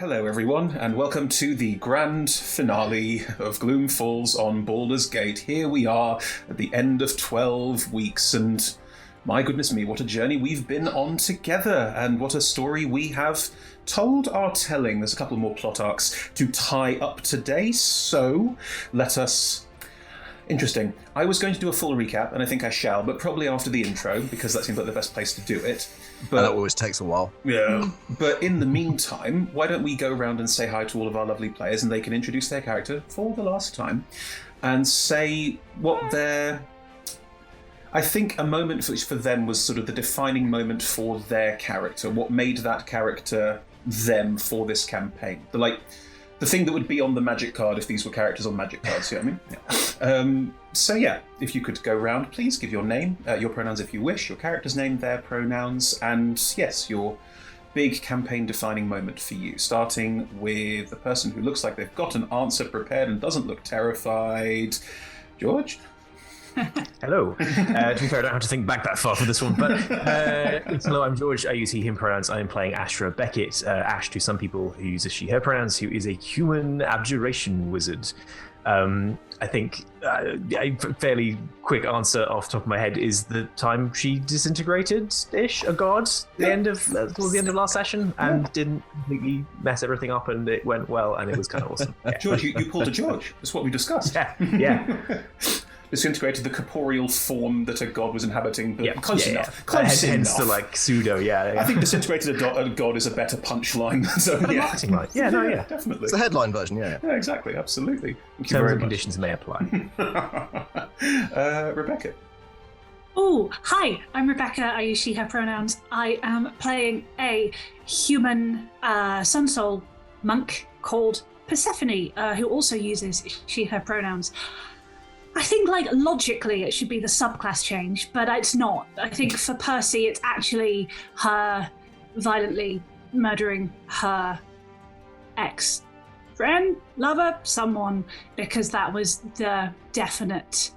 Hello everyone, and welcome to the grand finale of Gloom Falls on Baldur's Gate. Here we are at the end of 12 weeks, and my goodness me, what a journey we've been on together, and what a story we have told our telling. There's a couple more plot arcs to tie up today, so let us... Interesting. I was going to do a full recap, and I think I shall, but probably after the intro, because that seems like the best place to do it. But, and that always takes a while. Yeah. But in the meantime, why don't we go around and say hi to all of our lovely players, and they can introduce their character for the last time, and say what their... I think a moment for them was sort of the defining moment for their character, what made that character them for this campaign. The thing that would be on the magic card if these were characters on magic cards, you know what I mean? Yeah. If you could go around, please give your name, your pronouns if you wish, your character's name, their pronouns, and yes, your big campaign-defining moment for you, starting with the person who looks like they've got an answer prepared and doesn't look terrified. George? Hello. To be fair, I don't have to think back that far for this one, but hello, I'm George. I use he, him pronouns. I'm playing Astra Beckett. Ash to some people who uses she, her pronouns, who is a human abjuration wizard. I think a fairly quick answer off the top of my head is the time she disintegrated-ish a god towards the end of last session and didn't completely mess everything up, and it went well, and it was kind of awesome. Yeah. George, you pulled a George. That's what we discussed. Yeah. Disintegrated the corporeal form that a god was inhabiting, but close enough. Close enough. Hence the pseudo, I think disintegrated a god is a better punchline. So marketing line. Yeah, definitely. It's a headline version, yeah, exactly, absolutely. Terms and conditions may apply. Rebecca. Oh, hi, I'm Rebecca. I use she, her pronouns. I am playing a human sun soul monk called Persephone, who also uses she, her pronouns. I think, logically it should be the subclass change, but it's not. I think for Percy, it's actually her violently murdering her ex-friend, lover, someone, because that was the definite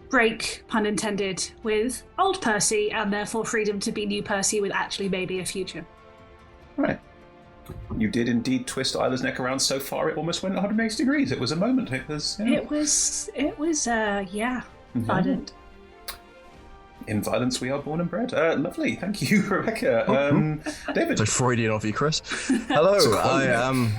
break, pun intended, with old Percy, and therefore freedom to be new Percy with actually maybe a future. Right. You did indeed twist Isla's neck around so far it almost went 180 degrees. It was a moment. It was violent. In violence we are born and bred. Lovely. Thank you, Rebecca. David. So Freudian of you, Chris. Hello, I am,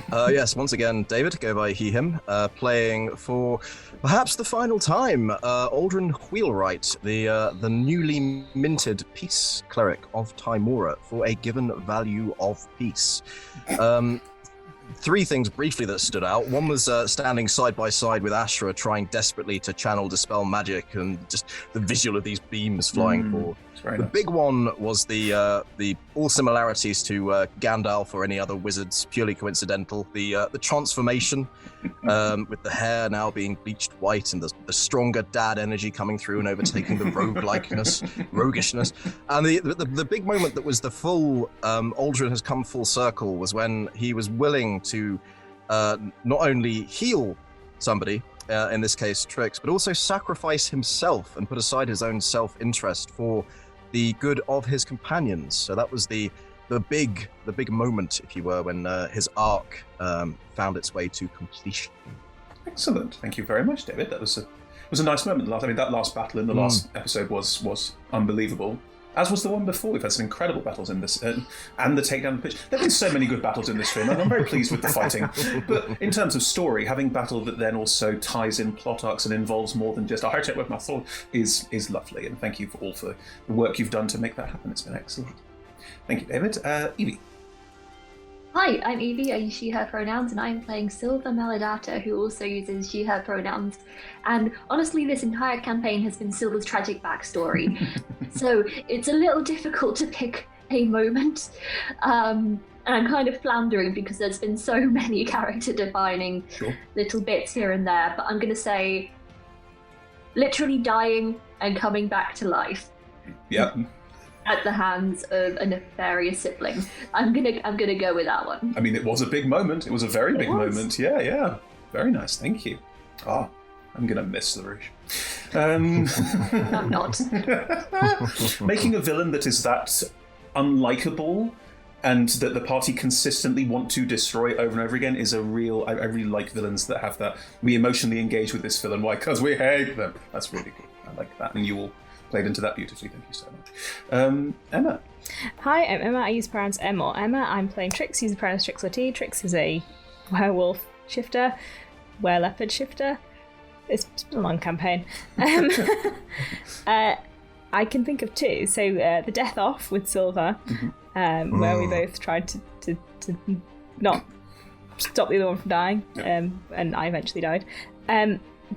once again, David, go by he, him, playing for perhaps the final time, Aldrin Wheelwright, the newly minted peace cleric of Timora for a given value of peace. Three things briefly that stood out. One was standing side by side with Astra, trying desperately to channel dispel magic, and just the visual of these beams flying forward. The big one was the all similarities to Gandalf or any other wizards, purely coincidental. The transformation with the hair now being bleached white, and the stronger dad energy coming through and overtaking the roguishness. And the big moment that was the full Aldrin has come full circle was when he was willing to not only heal somebody, in this case Trix, but also sacrifice himself and put aside his own self-interest for the good of his companions. So that was the big moment, if you were, when his arc found its way to completion. Excellent. Thank you very much, David. That was a nice moment. That last battle in the last episode was unbelievable. As was the one before. We've had some incredible battles in this, and the takedown pitch. There have been so many good battles in this stream, and I'm very pleased with the fighting. But in terms of story, having battle that then also ties in plot arcs and involves more than just a high-tech with my sword is lovely. And thank you for the work you've done to make that happen. It's been excellent. Thank you, David. Evie. Hi, I'm Evie. I use she, her pronouns, and I'm playing Silva Maladata, who also uses she, her pronouns. And honestly, this entire campaign has been Silva's tragic backstory. So it's a little difficult to pick a moment. And I'm kind of floundering because there's been so many character-defining little bits here and there. But I'm going to say literally dying and coming back to life. Yep. At the hands of a nefarious sibling. I'm gonna go with that one. I mean, it was a big moment. It was a very big moment. Yeah. Very nice. Thank you. I'm gonna miss LaRouche. I'm not. Making a villain that is that unlikable and that the party consistently want to destroy over and over again is a real. I really like villains that have that. We emotionally engage with this villain. Why? Because we hate them. That's really good. I like that, and you all played into that beautifully. Thank you so much. Emma. Hi, I'm Emma. I use pronouns M or Emma. I'm playing Trix, using pronouns Trix or T. Trix is a werewolf shifter, were-leopard shifter. It's been a long campaign. I can think of two. So the Death Off with Silver, where we both tried to not stop the other one from dying, and I eventually died.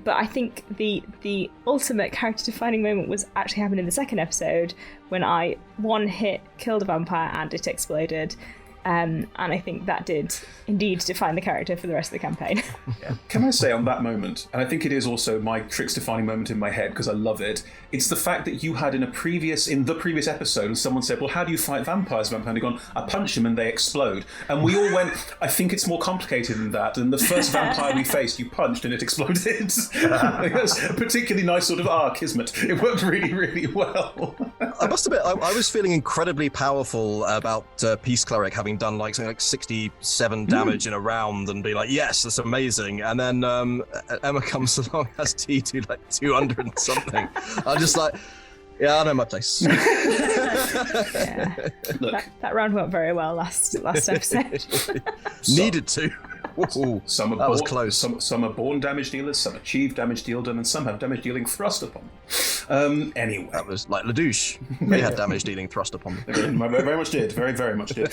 But I think the ultimate character-defining moment was actually happened in the second episode when I one hit killed a vampire and it exploded. And I think that did indeed define the character for the rest of the campaign. Yeah. Can I say on that moment, and I think it is also my Trix defining moment in my head because I love it, it's the fact that you had in the previous episode, someone said, well, how do you fight vampires? Vampire had gone, I punch them and they explode. And we all went, I think it's more complicated than that. And the first vampire we faced, you punched and it exploded. It was a particularly nice sort of kismet. It worked really, really well. I must admit, I was feeling incredibly powerful about Peace Cleric having done like something like 67 damage in a round and be like, yes, that's amazing. And then Emma comes along, has T to like 200 and something. I'm just like, yeah, I know my place. Yeah. Look, that round went very well last episode. Needed to. Ooh, some are that was close. Some are born damage dealers, some achieve damage deal done, and some have damage dealing thrust upon them. Anyway. That was like Ladouche. They had damage dealing thrust upon them. Very much did. Very, very much did.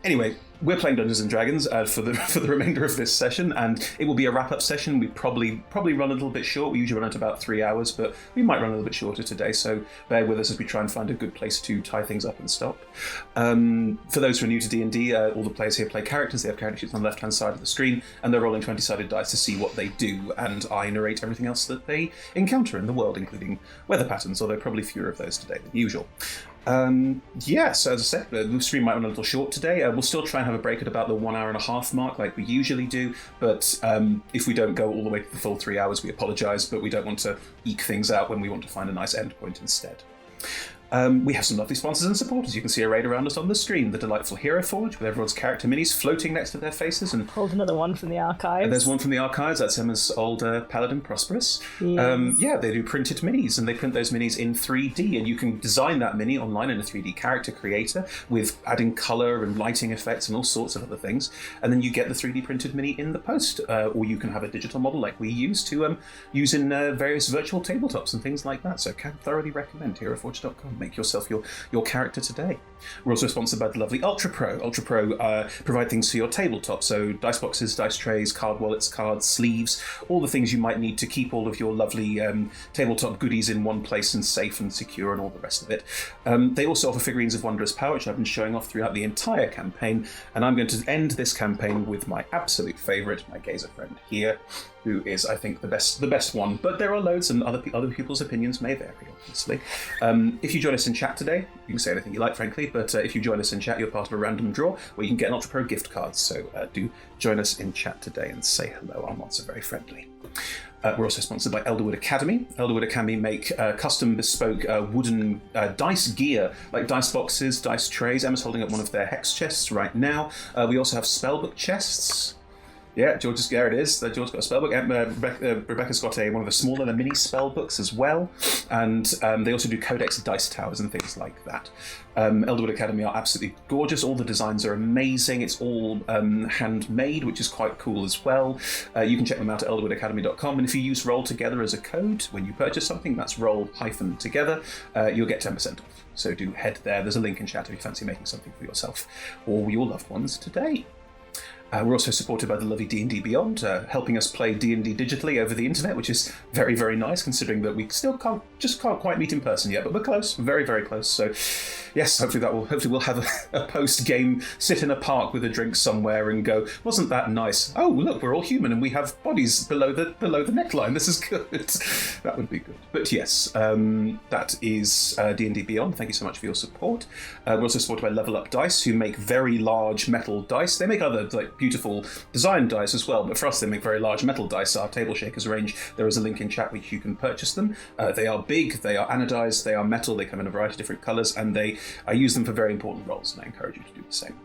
Anyway, we're playing Dungeons and Dragons for the remainder of this session, and it will be a wrap-up session. We probably run a little bit short. We usually run at about 3 hours, but we might run a little bit shorter today, so bear with us as we try and find a good place to tie things up and stop. For those who are new to D&D, all the players here play characters. They have character sheets on the left-hand side of the screen, and they're rolling 20-sided dice to see what they do, and I narrate everything else that they encounter in the world, including weather patterns, although probably fewer of those today than usual. So as I said, the stream might run a little short today. We'll still try and have a break at about the 1 hour and a half mark like we usually do, but if we don't go all the way to the full 3 hours, we apologise, but we don't want to eke things out when we want to find a nice end point instead. We have some lovely sponsors and supporters. You can see arrayed around us on the screen. The delightful Hero Forge, with everyone's character minis floating next to their faces. And pulled another one from the archives. And there's one from the archives. That's Emma's old Paladin Prosperous. Yes. They do printed minis, and they print those minis in 3D. And you can design that mini online in a 3D character creator with adding colour and lighting effects and all sorts of other things. And then you get the 3D printed mini in the post. Or you can have a digital model like we use to use in various virtual tabletops and things like that. So can thoroughly recommend heroforge.com. Make yourself your character today. We're also sponsored by the lovely Ultra Pro. Ultra Pro provide things for your tabletop, so dice boxes, dice trays, card wallets, cards, sleeves, all the things you might need to keep all of your lovely tabletop goodies in one place and safe and secure and all the rest of it. They also offer figurines of wondrous power, which I've been showing off throughout the entire campaign, and I'm going to end this campaign with my absolute favourite, my gazer friend here, who is, I think, the best one. But there are loads, and other people's opinions may vary, obviously. If you join us in chat today, you can say anything you like, frankly, but if you join us in chat, you're part of a random draw where you can get an Ultra Pro gift card. So do join us in chat today and say hello. Our mods are very friendly. We're also sponsored by Elderwood Academy. Elderwood Academy make custom bespoke wooden dice gear, like dice boxes, dice trays. Emma's holding up one of their hex chests right now. We also have spellbook chests. Yeah, there it is. George's got a spellbook. Rebecca's got one of the smaller, the mini spellbooks as well. And they also do codex dice towers and things like that. Elderwood Academy are absolutely gorgeous. All the designs are amazing. It's all handmade, which is quite cool as well. You can check them out at elderwoodacademy.com. And if you use Roll Together as a code when you purchase something, that's roll-together, you'll get 10% off. So do head there. There's a link in chat if you fancy making something for yourself or your loved ones today. We're also supported by the lovely D&D Beyond, helping us play D&D digitally over the internet, which is very, very nice, considering that we still can't quite meet in person yet, but we're close, very, very close. So, yes, hopefully we'll have a post-game sit in a park with a drink somewhere and go, wasn't that nice? Oh, look, we're all human and we have bodies below the neckline. This is good. That would be good. But yes, that is D&D Beyond. Thank you so much for your support. We're also supported by Level Up Dice, who make very large metal dice. They make other beautiful design dice as well, but for us they make very large metal dice. Our Table Shakers range, there is a link in chat which you can purchase them. They are big, they are anodized, they are metal, they come in a variety of different colours, and they I use them for very important roles, and I encourage you to do the same.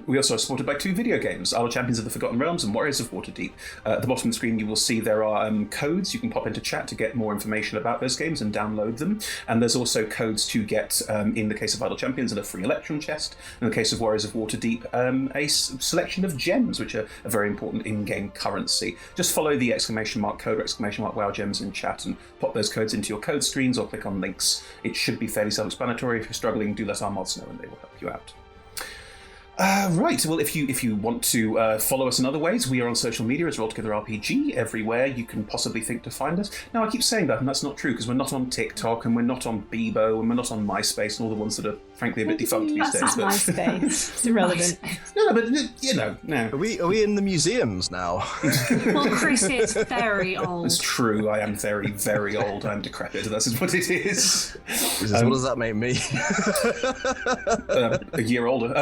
We also are supported by 2 video games, Our Champions of the Forgotten Realms and Warriors of Waterdeep. At the bottom of the screen you will see there are codes you can pop into chat to get more information about those games and download them. And there's also codes to get, in the case of Idle Champions, a free Electrum chest. In the case of Warriors of Waterdeep, a selection of gems, which are a very important in-game currency. Just follow the !code or !wow gems in chat and pop those codes into your code screens or click on links. It should be fairly self-explanatory. If you're struggling, do let our mods know and they will help you out. Right, well, if you want to follow us in other ways, we are on social media as Roll Together RPG, everywhere you can possibly think to find us. Now, I keep saying that, and that's not true, because we're not on TikTok, and we're not on Bebo, and we're not on MySpace, and all the ones that are, frankly, a bit defunct these days. That's MySpace. It's irrelevant. No, but, you know, no. Are we in the museums now? Well, Chris is very old. It's true, I am very, very old. I'm decrepit, that's what it is. What does that make me? A year older.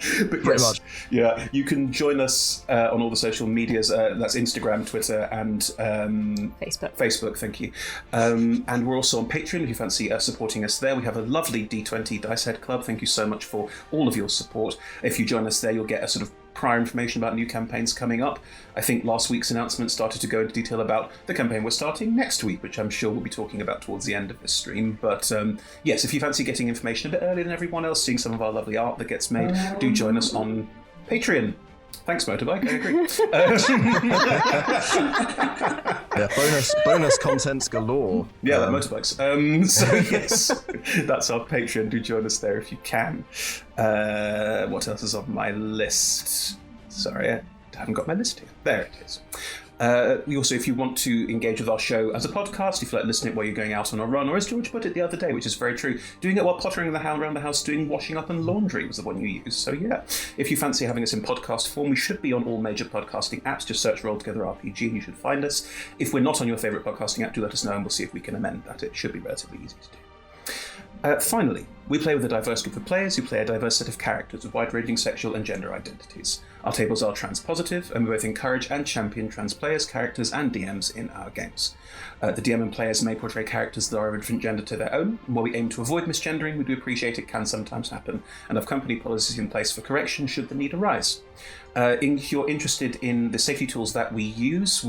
But Pretty much. Yeah, you can join us on all the social medias. That's Instagram, Twitter, and Facebook, thank you. And we're also on Patreon if you fancy supporting us there. We have a lovely D20 Dice Head Club. Thank you so much for all of your support. If you join us there, you'll get a sort of prior information about new campaigns coming up. I think last week's announcement started to go into detail about the campaign we're starting next week, which I'm sure we'll be talking about towards the end of this stream. But yes, if you fancy getting information a bit earlier than everyone else, seeing some of our lovely art that gets made, do join us on Patreon. Thanks, Motorbike, I agree. Yeah, bonus contents galore. Yeah, like motorbikes. So yes, that's our Patreon. Do join us there if you can. What else is on my list? Sorry, I haven't got my list here. There it is. Also, if you want to engage with our show as a podcast, if you like listening while you're going out on a run, or as George put it the other day, which is very true, doing it while pottering around the house, doing washing up and laundry was the one you used. So yeah, if you fancy having us in podcast form, we should be on all major podcasting apps. Just search Roll Together RPG and you should find us. If we're not on your favourite podcasting app, do let us know and we'll see if we can amend that. It should be relatively easy to do. Finally, we play with a diverse group of players who play a diverse set of characters with wide-ranging sexual and gender identities. Our tables are trans-positive, and we both encourage and champion trans players, characters, and DMs in our games. The DM and players may portray characters that are of a different gender to their own, and while we aim to avoid misgendering, we do appreciate it can sometimes happen, and have company policies in place for correction should the need arise. If you're interested in the safety tools that we use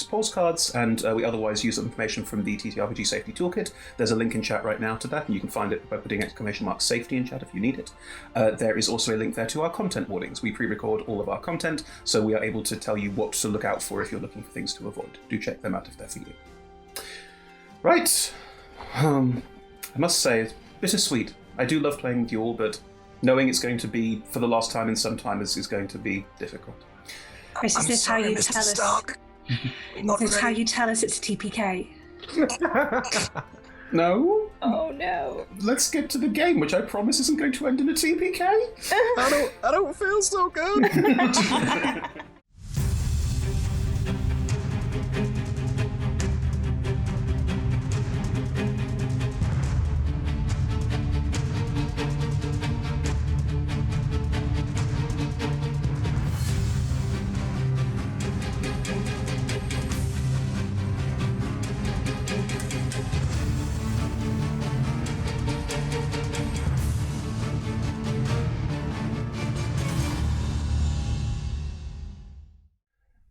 pause cards, and we otherwise use information from the TTRPG Safety Toolkit. There's a link in chat right now to that, and you can find it by putting !safety in chat if you need it. There is also a link there to our content warnings. We pre-record all of our content, so we are able to tell you what to look out for if you're looking for things to avoid. Do check them out if they're for you. Right. I must say, it's bittersweet. I do love playing with you all, but knowing it's going to be for the last time in some time is going to be difficult. Chris, is this how you tell us? Is this how you tell us it's a TPK? No? Oh no. Let's get to the game, which I promise isn't going to end in a TPK. I don't feel so good.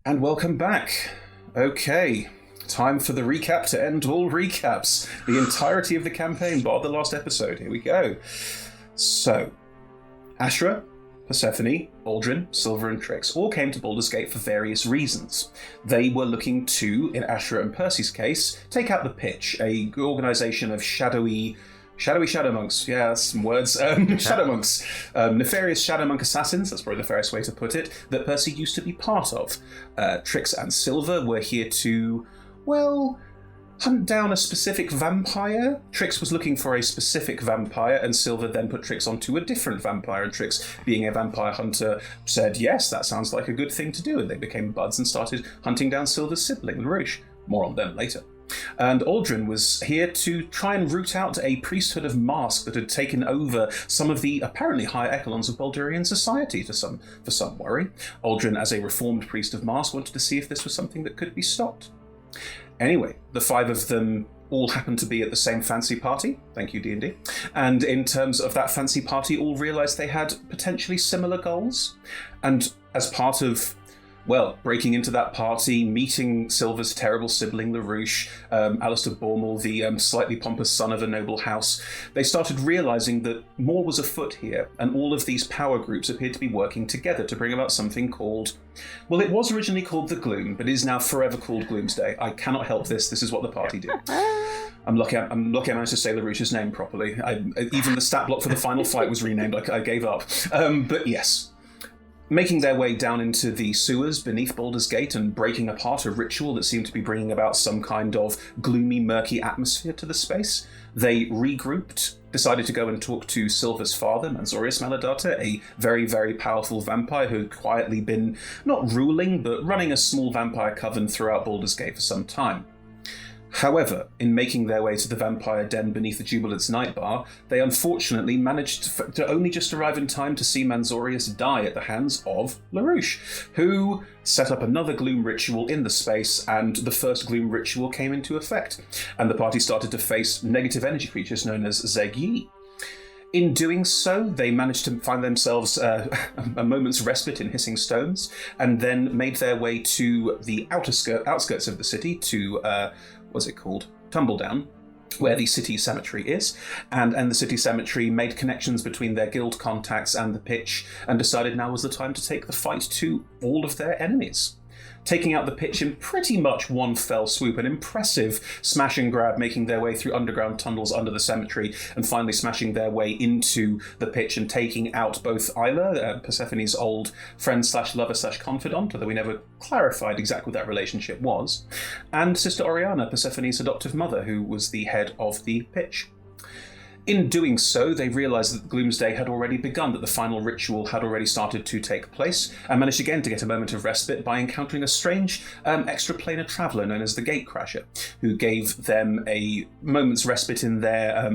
And welcome back. Okay, time for the recap to end all recaps. The entirety of the campaign, bar the last episode. Here we go. So, Ashra, Persephone, Aldrin, Silver, and Trix all came to Baldur's Gate for various reasons. They were looking to, in Ashra and Percy's case, take out the Pitch, a organisation of shadowy shadow monks. Yeah, that's some words. Shadow monks. Nefarious shadow monk assassins, that's probably the fairest way to put it, that Percy used to be part of. Trix and Silver were here to, well, hunt down a specific vampire. Trix was looking for a specific vampire, and Silver then put Trix onto a different vampire, and Trix, being a vampire hunter, said, yes, that sounds like a good thing to do, and they became buds and started hunting down Silver's sibling, LaRouche. More on them later. And Aldrin was here to try and root out a priesthood of mask that had taken over some of the apparently higher echelons of Baldurian society for some worry. Aldrin, as a reformed priest of mask, wanted to see if this was something that could be stopped. Anyway, the five of them all happened to be at the same fancy party. Thank you, D&D. And in terms of that fancy party, all realised they had potentially similar goals. And as part of, well, breaking into that party, meeting Silver's terrible sibling, LaRouche, Alistair Bormal, the slightly pompous son of a noble house, they started realising that more was afoot here, and all of these power groups appeared to be working together to bring about something called, well, it was originally called the Gloom, but is now forever called Gloomsday. I cannot help this. This is what the party did. I'm lucky I managed to say LaRouche's name properly. Even the stat block for the final fight was renamed. I gave up. But yes. Making their way down into the sewers beneath Baldur's Gate and breaking apart a ritual that seemed to be bringing about some kind of gloomy, murky atmosphere to the space, they regrouped, decided to go and talk to Silver's father, Manzorius Maladata, a very, very powerful vampire who had quietly been, not ruling, but running a small vampire coven throughout Baldur's Gate for some time. However, in making their way to the vampire den beneath the Jubilant's night bar, they unfortunately managed to only just arrive in time to see Manzorius die at the hands of LaRouche, who set up another Gloom ritual in the space, and the first Gloom ritual came into effect, and the party started to face negative energy creatures known as Zeg-Yi. In doing so, they managed to find themselves a moment's respite in Hissing Stones, and then made their way to the outskirts of the city to, what's it called? Tumbledown, where the city cemetery is, and the city cemetery made connections between their guild contacts and the pitch, and decided now was the time to take the fight to all of their enemies. Taking out the pitch in pretty much one fell swoop, an impressive smash and grab, making their way through underground tunnels under the cemetery, and finally smashing their way into the pitch and taking out both Isla, Persephone's old friend/lover/confidant, although we never clarified exactly what that relationship was, and Sister Oriana, Persephone's adoptive mother, who was the head of the pitch. In doing so, they realised that Gloomsday had already begun, that the final ritual had already started to take place, and managed again to get a moment of respite by encountering a strange extraplanar traveller known as the Gatecrasher, who gave them a moment's respite in their, I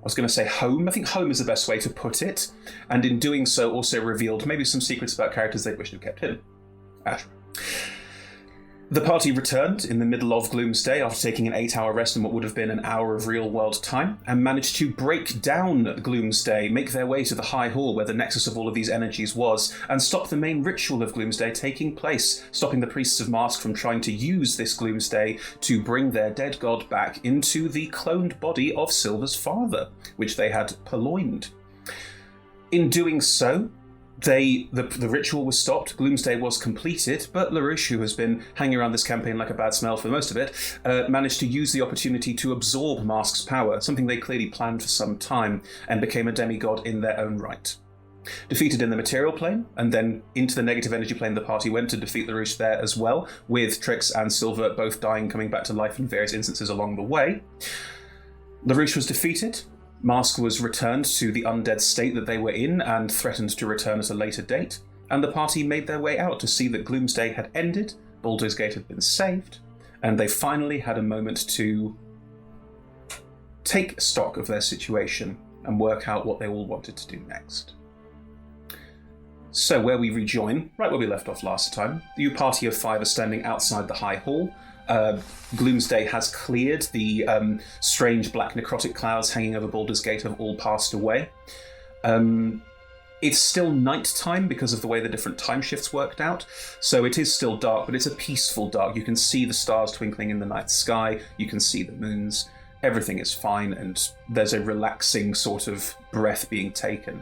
was going to say home. I think home is the best way to put it, and in doing so also revealed maybe some secrets about characters they wished to have kept hidden. Ashra. The party returned in the middle of Gloomsday after taking an 8-hour rest in what would have been an hour of real-world time, and managed to break down Gloomsday, make their way to the High Hall where the nexus of all of these energies was, and stop the main ritual of Gloomsday taking place, stopping the Priests of Mask from trying to use this Gloomsday to bring their dead god back into the cloned body of Silver's father, which they had purloined. In doing so, the ritual was stopped, Gloomsday was completed, but LaRouche, who has been hanging around this campaign like a bad smell for most of it, managed to use the opportunity to absorb Mask's power, something they clearly planned for some time, and became a demigod in their own right. Defeated in the material plane, and then into the negative energy plane, the party went to defeat LaRouche there as well, with Trix and Silver both dying, coming back to life in various instances along the way. LaRouche was defeated. Mask was returned to the undead state that they were in and threatened to return at a later date, and the party made their way out to see that Gloomsday had ended, Baldur's Gate had been saved, and they finally had a moment to take stock of their situation and work out what they all wanted to do next. So where we rejoin, right where we left off last time, you party of 5 are standing outside the High Hall. Gloomsday has cleared. The strange black necrotic clouds hanging over Baldur's Gate have all passed away. It's still night time because of the way the different time shifts worked out, so it is still dark, but it's a peaceful dark. You can see the stars twinkling in the night sky, you can see the moons, everything is fine, and there's a relaxing sort of breath being taken.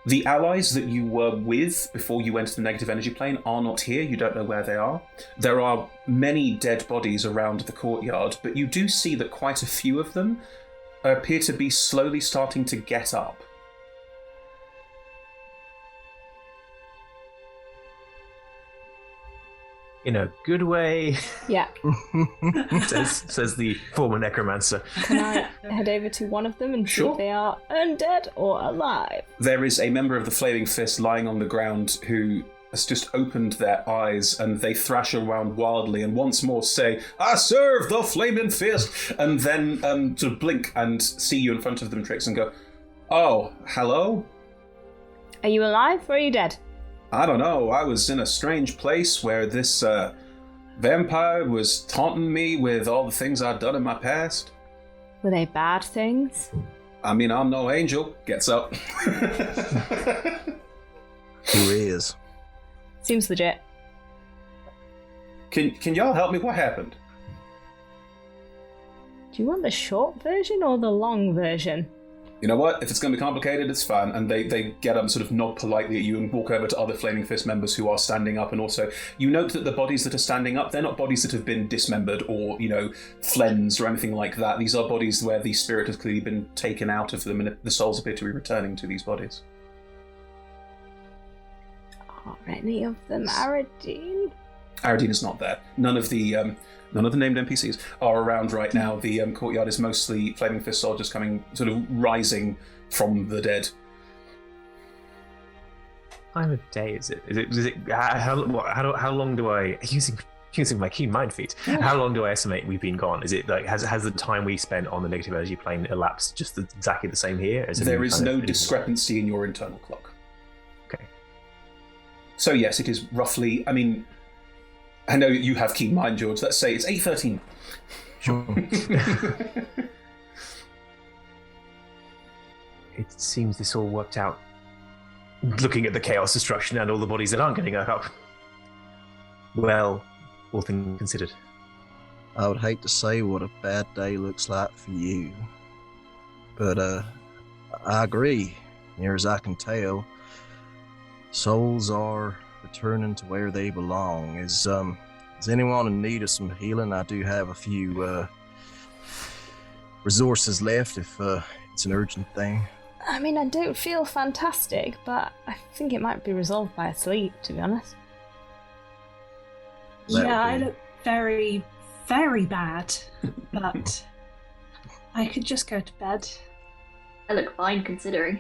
The allies that you were with before you went to the negative energy plane are not here. You don't know where they are. There are many dead bodies around the courtyard, but you do see that quite a few of them appear to be slowly starting to get up. In a good way, Yeah. says the former necromancer. Can I head over to one of them and see Sure. if they are undead or alive? There is a member of the Flaming Fist lying on the ground who has just opened their eyes, and they thrash around wildly and once more say, "I serve the Flaming Fist!" and then sort of blink and see you in front of them, Trix, and go, "Oh, hello? Are you alive or are you dead? I don't know. I was in a strange place where this vampire was taunting me with all the things I'd done in my past. Were they bad things? I mean, I'm no angel. Gets up. Who is? Seems legit. Can y'all help me? What happened? Do you want the short version or the long version? You know what? If it's going to be complicated, it's fine. And they get up, sort of nod politely at you and walk over to other Flaming Fist members who are standing up. And also, you note that the bodies that are standing up, they're not bodies that have been dismembered or, flensed or anything like that. These are bodies where the spirit has clearly been taken out of them and the souls appear to be returning to these bodies. Are any of them Aradine? Aradine is not there. None of the named NPCs are around right now. The courtyard is mostly Flaming Fist soldiers coming, sort of rising from the dead. Time of day is it? Is it? How long do I using my keen mind feat? How long do I estimate we've been gone? Is it like has the time we spent on the negative energy plane elapsed just exactly the same here? There is no discrepancy in your internal clock. Okay. So yes, it is roughly. I mean, I know you have keen mind, George. Let's say it's 8:13. Sure. It seems this all worked out. Looking at the chaos destruction and all the bodies that aren't getting up. Well, all things considered. I would hate to say what a bad day looks like for you, but I agree. Near as I can tell, souls are returning to where they belong. Is anyone in need of some healing? I do have a few resources left if it's an urgent thing. I mean, I don't feel fantastic, but I think it might be resolved by sleep, to be honest. I look very, very bad, but I could just go to bed. I look fine considering.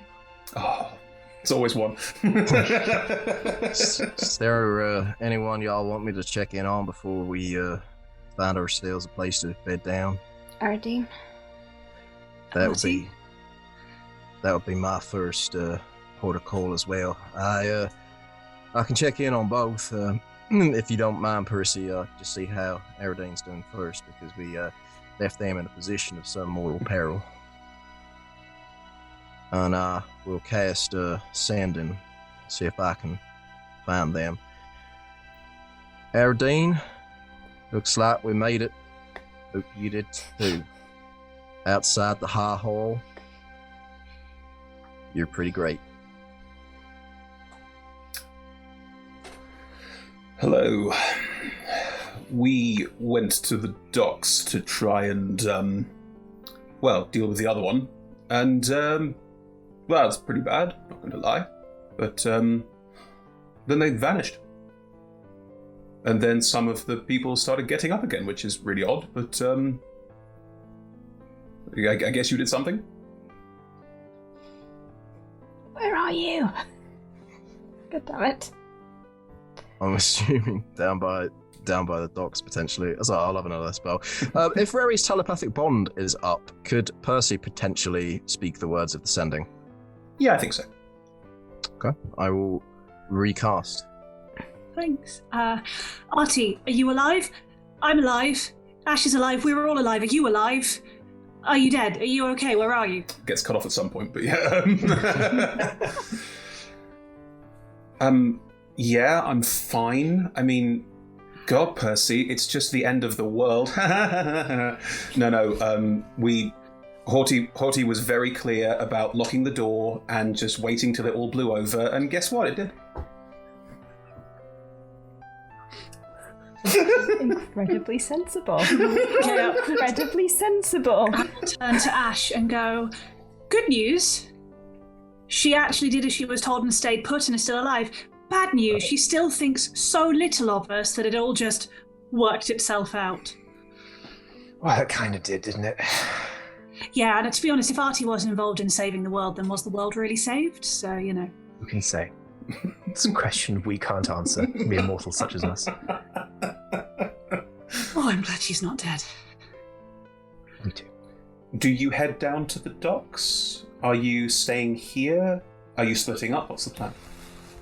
Oh, it's always one. Is there anyone y'all want me to check in on before we find ourselves a place to bed down? Aradine? That would be my first port of call as well. I can check in on both, if you don't mind, Percy. Just see how Aradine's doing first, because we left them in a position of some mortal peril. And I will cast Sandin, see if I can find them. Aradine, looks like we made it. Hope you did too. Outside the high hall, you're pretty great. Hello. We went to the docks to try and, deal with the other one. And, it's pretty bad, not going to lie. But, then they vanished. And then some of the people started getting up again, which is really odd, but, I guess you did something? Where are you? God damn it. I'm assuming down by the docks, potentially. So I'll have another spell. If Rari's telepathic bond is up, could Percy potentially speak the words of the sending? Yeah, I think so. Okay, I will recast. Thanks. Artie, are you alive? I'm alive. Ash is alive. We were all alive. Are you alive? Are you dead? Are you okay? Where are you? Gets cut off at some point, but yeah. Yeah, I'm fine. I mean, God, Percy, it's just the end of the world. No. Horty was very clear about locking the door and just waiting till it all blew over, and guess what? It did. Incredibly sensible. Incredibly sensible. I turn to Ash and go, good news. She actually did as she was told and stayed put and is still alive. Bad news, she still thinks so little of us that it all just worked itself out. Well, it kind of did, didn't it? Yeah, and to be honest, if Artie wasn't involved in saving the world, then was the world really saved? So, Who can say? It's a question we can't answer, mere mortals such as us. Oh, I'm glad she's not dead. Me too. Do you head down to the docks? Are you staying here? Are you splitting up? What's the plan?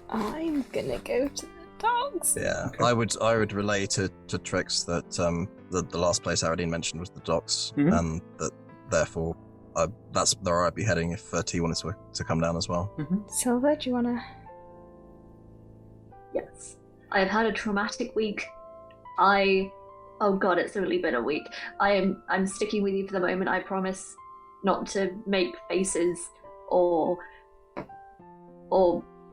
I'm gonna go to the Docks. Yeah, Okay. I would relay to Trix that the last place Aradine mentioned was the docks, Mhm. and that therefore that's where I'd be heading if T wanted to come down as well. Silver, do you want to? Yes. I have had a traumatic week. Oh god, it's only been a week. I'm sticking with you for the moment. I promise not to make faces or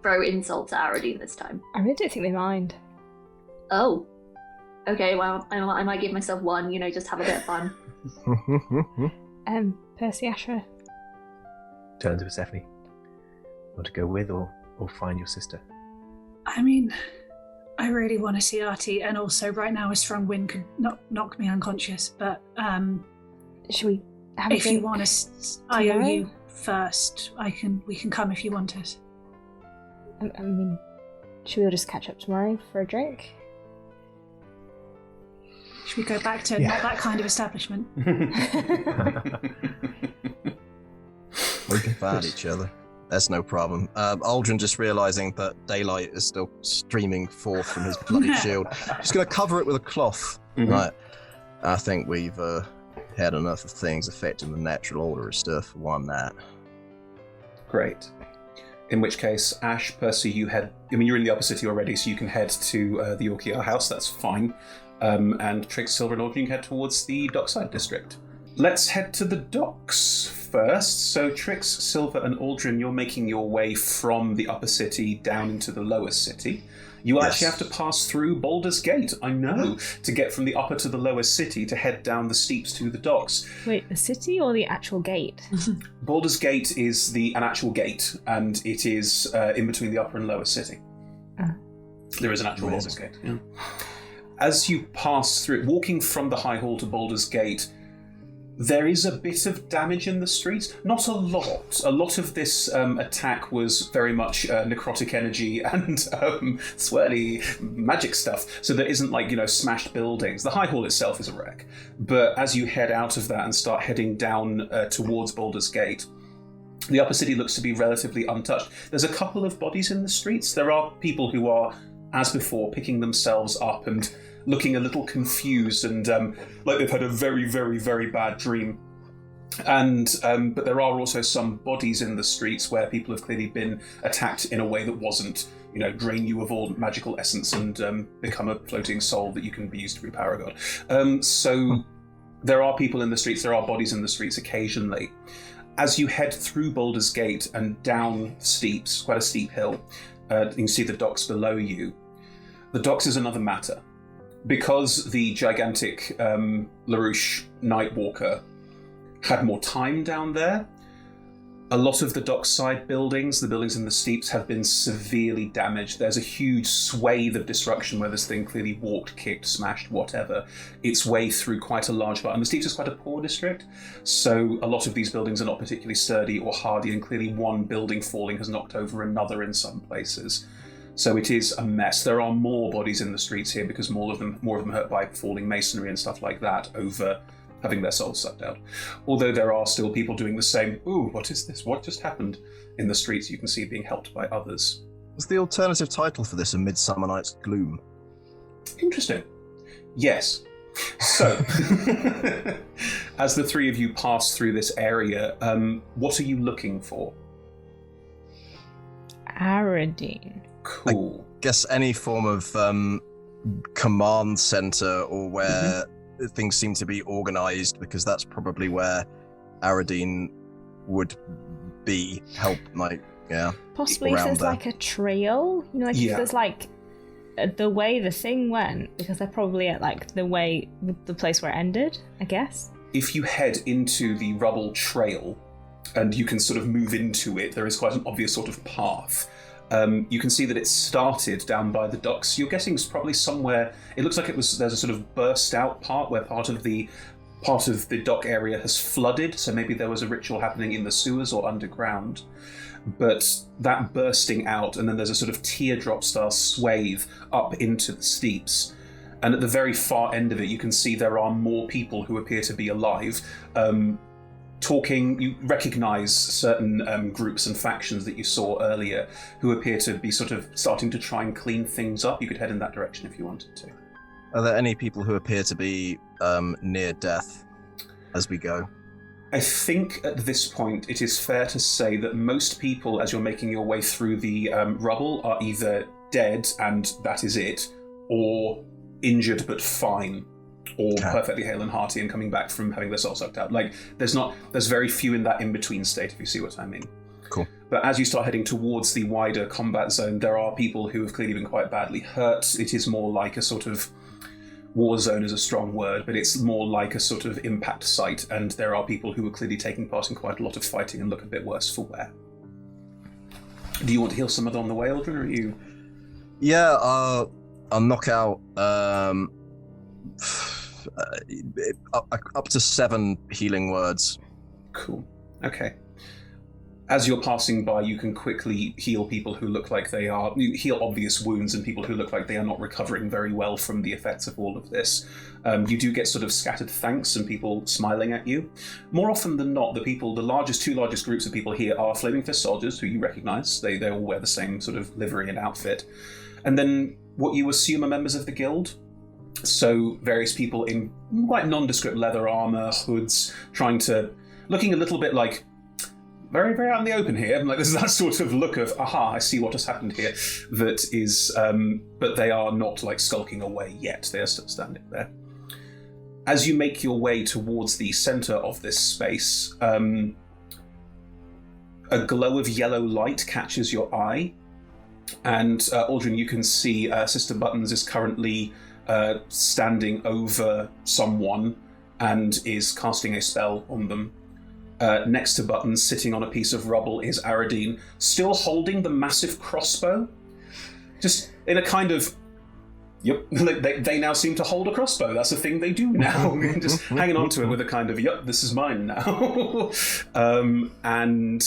throw insults at Aradine this time. I really don't think they mind. Oh. Okay, well, I might give myself one, just have a bit of fun. Percy, Ashra. Turn to Persephone. Want to go with or find your sister? I mean, I really want to see Artie, and also right now a strong wind could knock me unconscious. But Should we have a if you drink want to, I owe tomorrow? you first. We can come if you want us. I mean, should we all just catch up tomorrow for a drink? Should we go back to Yeah. not that kind of establishment? We can find each other. That's no problem. Aldrin just realizing that daylight is still streaming forth from his bloody shield. Just going to cover it with a cloth. Mhm. Right. I think we've had enough of things affecting the natural order of stuff for one night. Great. In which case, Ash, Percy, you're in the upper city already, so you can head to the Orkia house, that's fine. And Trix, Silver, and Aldrin, you can head towards the dockside district. Let's head to the docks first. So Trix, Silver, and Aldrin, you're making your way from the upper city down into the lower city. You actually Yes. have to pass through Baldur's Gate, I know, to get from the upper to the lower city to head down the steeps to the docks. Wait, the city or the actual gate? Baldur's Gate is an actual gate, and it is in between the upper and lower city. Ah. There is an actual Amazing. Baldur's Gate. Yeah. As you pass through, walking from the High Hall to Baldur's Gate, there is a bit of damage in the streets. Not a lot. A lot of this attack was very much necrotic energy and swirly magic stuff. So there isn't smashed buildings. The High Hall itself is a wreck. But as you head out of that and start heading down towards Baldur's Gate, the upper city looks to be relatively untouched. There's a couple of bodies in the streets. There are people who are, as before, picking themselves up and looking a little confused and like they've had a very, very, very bad dream. And but there are also some bodies in the streets where people have clearly been attacked in a way that wasn't, drain you of all magical essence and become a floating soul that you can be used to repower a god. So there are people in the streets, there are bodies in the streets occasionally. As you head through Baldur's Gate and down steeps, quite a steep hill, you can see the docks below you. The docks is another matter. Because the gigantic LaRouche Nightwalker had more time down there, a lot of the dockside buildings, the buildings in the steeps, have been severely damaged. There's a huge swathe of destruction where this thing clearly walked, kicked, smashed, whatever, its way through quite a large part. And the steeps is quite a poor district, so a lot of these buildings are not particularly sturdy or hardy, and clearly one building falling has knocked over another in some places. So it is a mess. There are more bodies in the streets here because more of them hurt by falling masonry and stuff like that over having their souls sucked out. Although there are still people doing the same, ooh, what is this? What just happened? In the streets you can see being helped by others. Was the alternative title for this A Midsummer Night's Gloom? Interesting. Yes. So, as the three of you pass through this area, what are you looking for? Aradine. Cool. Guess any form of command center or where things seem to be organized, because that's probably where Aradine would be. Possibly if around there's there. like a trail, if Yeah. there's like the way the thing went, because they're probably at like the place where it ended, I guess. If you head into the rubble trail and you can sort of move into it, there is quite an obvious sort of path. You can see that it started down by the docks. You're guessing it's probably somewhere. It looks like there's a sort of burst out part where part of the dock area has flooded. So maybe there was a ritual happening in the sewers or underground. But that bursting out, and then there's a sort of teardrop style swathe up into the steeps. And at the very far end of it, you can see there are more people who appear to be alive. talking. You recognise certain groups and factions that you saw earlier who appear to be sort of starting to try and clean things up. You could head in that direction if you wanted to. Are there any people who appear to be near death as we go? I think at this point it is fair to say that most people, as you're making your way through the rubble, are either dead and that is it, or injured but fine, or perfectly hale and hearty and coming back from having their soul sucked out. Like, there's very few in that in-between state, if you see what I mean. Cool. But as you start heading towards the wider combat zone, there are people who have clearly been quite badly hurt. It is more like a sort of war zone is a strong word, but it's more like a sort of impact site, and there are people who are clearly taking part in quite a lot of fighting and look a bit worse for wear. Do you want to heal some of them on the way, Aldrin, or are you... Yeah, I'll knock out up to 7 healing words. Cool. Okay. As you're passing by, you can quickly heal people who look like they are... You heal obvious wounds and people who look like they are not recovering very well from the effects of all of this. You do get sort of scattered thanks and people smiling at you. More often than not, the two largest groups of people here are Flaming Fist soldiers, who you recognise. They all wear the same sort of livery and outfit. And then what you assume are members of the guild. So various people in quite nondescript leather armour, hoods, looking a little bit like... very, very out in the open here. Like, there's that sort of look of, aha, I see what has happened here. That is, but they are not like skulking away yet. They are still standing there. As you make your way towards the centre of this space, a glow of yellow light catches your eye. And Aldrin, you can see Sister Buttons is currently standing over someone and is casting a spell on them. Next to Buttons, sitting on a piece of rubble, is Aradine, still holding the massive crossbow. Just in a kind of... Yep, they now seem to hold a crossbow. That's a thing they do now. Just hanging on to it with a kind of, yep, this is mine now. And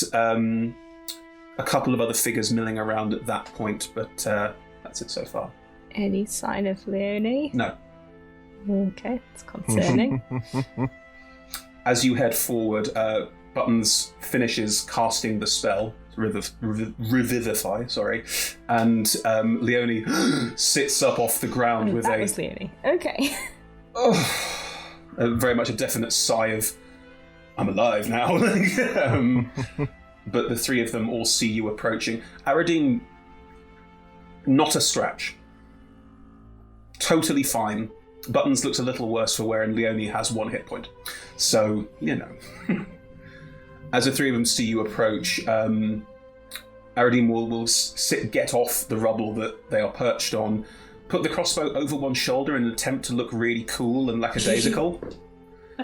a couple of other figures milling around at that point, but that's it so far. Any sign of Leonie? No. Okay, it's concerning. As you head forward, Buttons finishes casting the spell, Revivify, and Leonie sits up off the ground with that was Leonie. Okay. Very much a definite sigh of, I'm alive now. But the three of them all see you approaching. Aradine, not a scratch. Totally fine. Buttons looks a little worse for wear, and Leonie has 1 hit point. So, you know. As the three of them see you approach, Aradine will get off the rubble that they are perched on, put the crossbow over one shoulder in an attempt to look really cool and lackadaisical,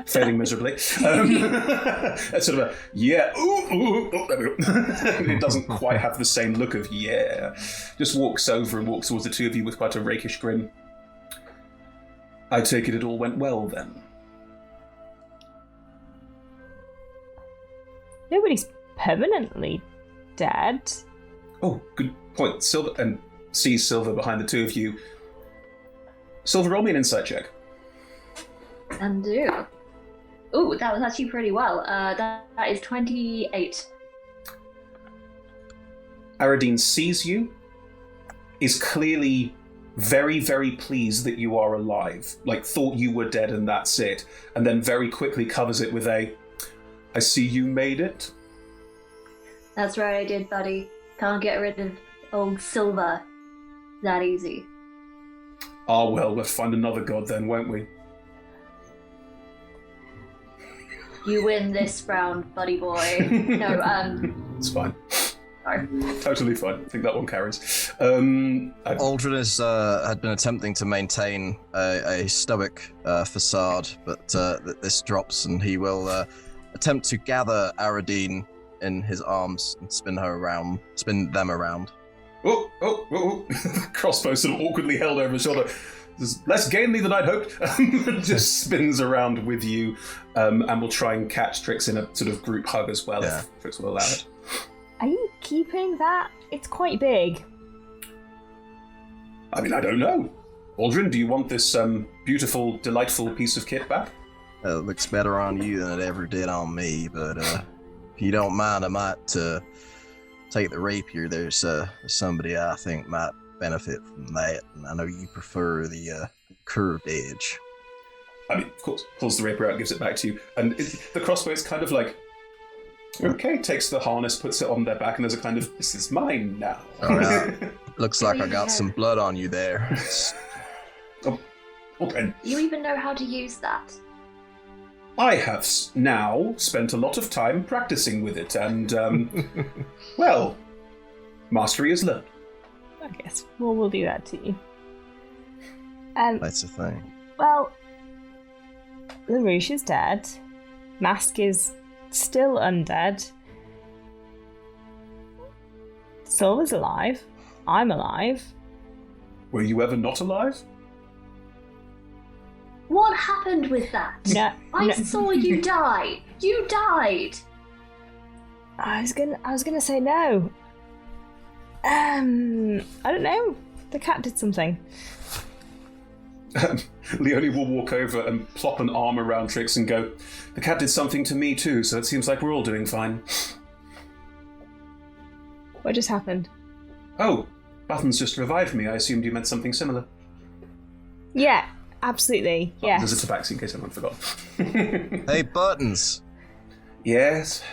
failing miserably. It's sort of a, yeah, ooh, there we go. It doesn't quite have the same look of, yeah. Just walks over and walks towards the two of you with quite a rakish grin. I take it all went well, then? Nobody's permanently dead. Oh, good point. Silver, and sees Silver behind the two of you. Silver, roll me an insight check. And do. Ooh, that was actually pretty well. That is 28. Aradine sees you, is clearly very, very pleased that you are alive. Like, thought you were dead and that's it. And then very quickly covers it with a, I see you made it. That's right, I did, buddy. Can't get rid of old Silver that easy. Ah, well, let's find another god then, won't we? You win this round, buddy boy. No, It's fine. sorry. Totally fine. I think that one carries. Aldrin had been attempting to maintain a stoic facade, but this drops, and he will attempt to gather Aradine in his arms and spin them around. Oh. Crossbow sort of awkwardly held over his shoulder. This is less gamely than I'd hoped. Just spins around with you, and will try and catch Trix in a sort of group hug as well, if Trix will allow it. Are you keeping that? It's quite big. I mean, I don't know. Aldrin, do you want this beautiful, delightful piece of kit back? looks better on you than it ever did on me, but if you don't mind, I might take the rapier. There's somebody I think might benefit from that, and I know you prefer the curved edge. I mean, of course, pulls the rapier out, gives it back to you, and the crossbow is kind of like, okay, takes the harness, puts it on their back, and there's a kind of, this is mine now. All right. Looks like I got some blood on you there. Okay. Do you even know how to use that? I have now spent a lot of time practicing with it, and, well, mastery is learned. I guess we'll do that to you. That's the thing. Well, LaRouche is dead. Mask is still undead. Silver's alive. I'm alive. Were you ever not alive? What happened with that? I saw you die. You died. I was gonna say no. I don't know. The cat did something. Leonie will walk over and plop an arm around Trix and go, the cat did something to me too, so it seems like we're all doing fine. What just happened? Oh, Buttons just revived me. I assumed you meant something similar. Yeah, absolutely. Yeah. There's a tabaxi in case anyone forgot. Hey, Buttons. Yes?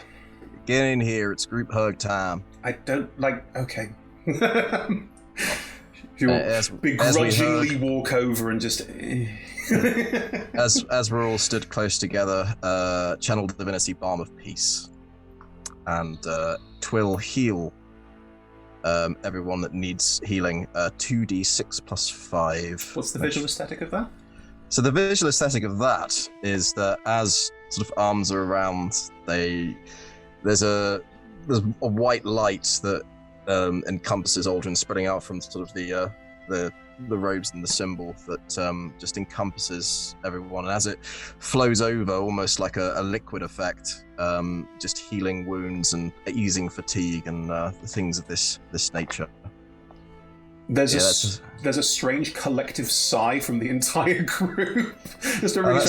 Get in here. It's group hug time. I don't like... Okay. You'll as begrudgingly walk over and just... as we're all stood close together, channel divinity balm of peace, and twill heal everyone that needs healing 2d6 plus 5. What's the visual aesthetic of that? So the visual aesthetic of that is that as sort of arms are around, there's a white light that encompasses Aldrin, spreading out from sort of the robes and the symbol that just encompasses everyone, and as it flows over, almost like a liquid effect, just healing wounds and easing fatigue and the things of this nature. There's a strange collective sigh from the entire group. Just a really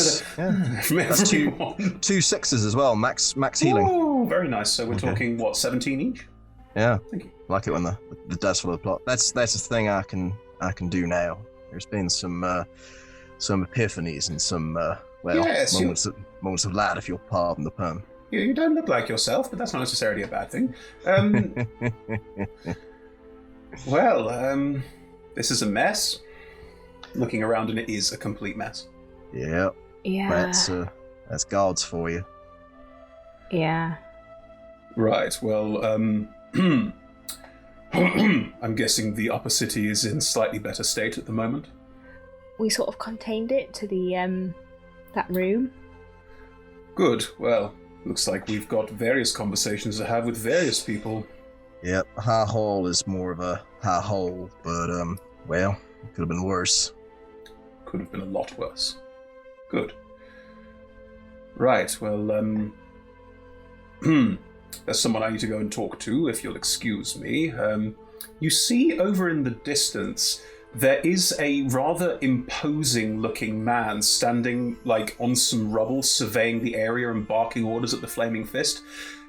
from everyone. Two sixes as well, max healing. Oh, very nice. So we're talking what, 17 each? Yeah, Thank you. like it when the dice follow the plot. That's a thing I can do now. There's been some epiphanies and some moments of light, if you'll pardon the pun. You don't look like yourself, but that's not necessarily a bad thing. Well, this is a mess. Looking around, and it is a complete mess. Yeah. That's gods for you. Yeah. Right. Well, I'm guessing the upper city is in slightly better state at the moment. We sort of contained it to the that room. Good. Well, looks like we've got various conversations to have with various people. Yep, High Hall is more of a high hole, but well, it could have been worse. Could have been a lot worse. Good. Right. Well, there's someone I need to go and talk to, if you'll excuse me. You see over in the distance, there is a rather imposing-looking man standing, like, on some rubble, surveying the area and barking orders at the Flaming Fist.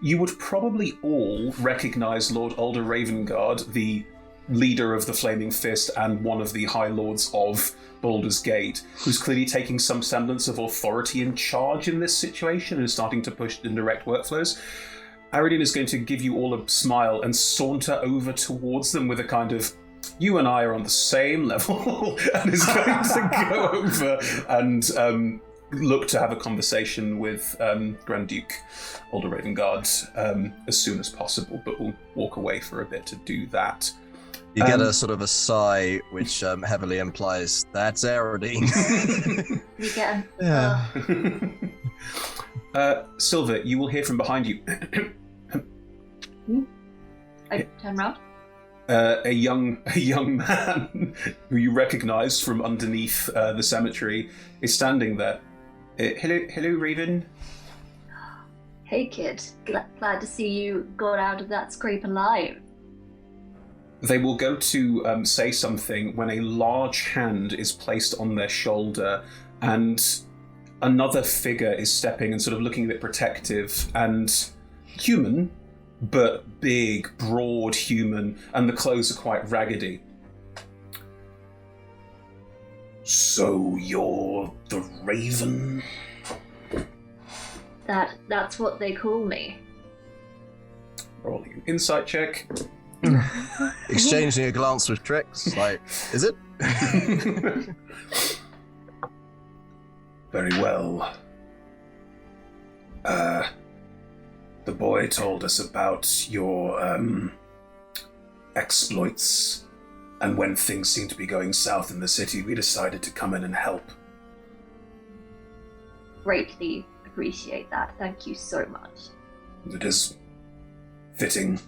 You would probably all recognize Lord Alder Ravengard, the leader of the Flaming Fist and one of the High Lords of Baldur's Gate, who's clearly taking some semblance of authority and charge in this situation and is starting to push and direct workflows. Aridin is going to give you all a smile and saunter over towards them with a kind of, you and I are on the same level, and is going to go over and look to have a conversation with Grand Duke Alder Ravengard as soon as possible, but we'll walk away for a bit to do that. You get a sort of a sigh, which heavily implies that's Aridin. We get Yeah. Silver, you will hear from behind you. I turn around. A young man who you recognise from underneath the cemetery is standing there. Hello, Raven. Hey, kid. Glad to see you got out of that scrape alive. They will go to say something when a large hand is placed on their shoulder, and another figure is stepping and sort of looking a bit protective and human, but big, broad human, and the clothes are quite raggedy. So you're the Raven? That's what they call me. Rolling an insight check. Exchanging a glance with Trix, like, is it? Very well. The boy told us about your exploits, and when things seemed to be going south in the city, we decided to come in and help. Greatly appreciate that. Thank you so much. It is fitting.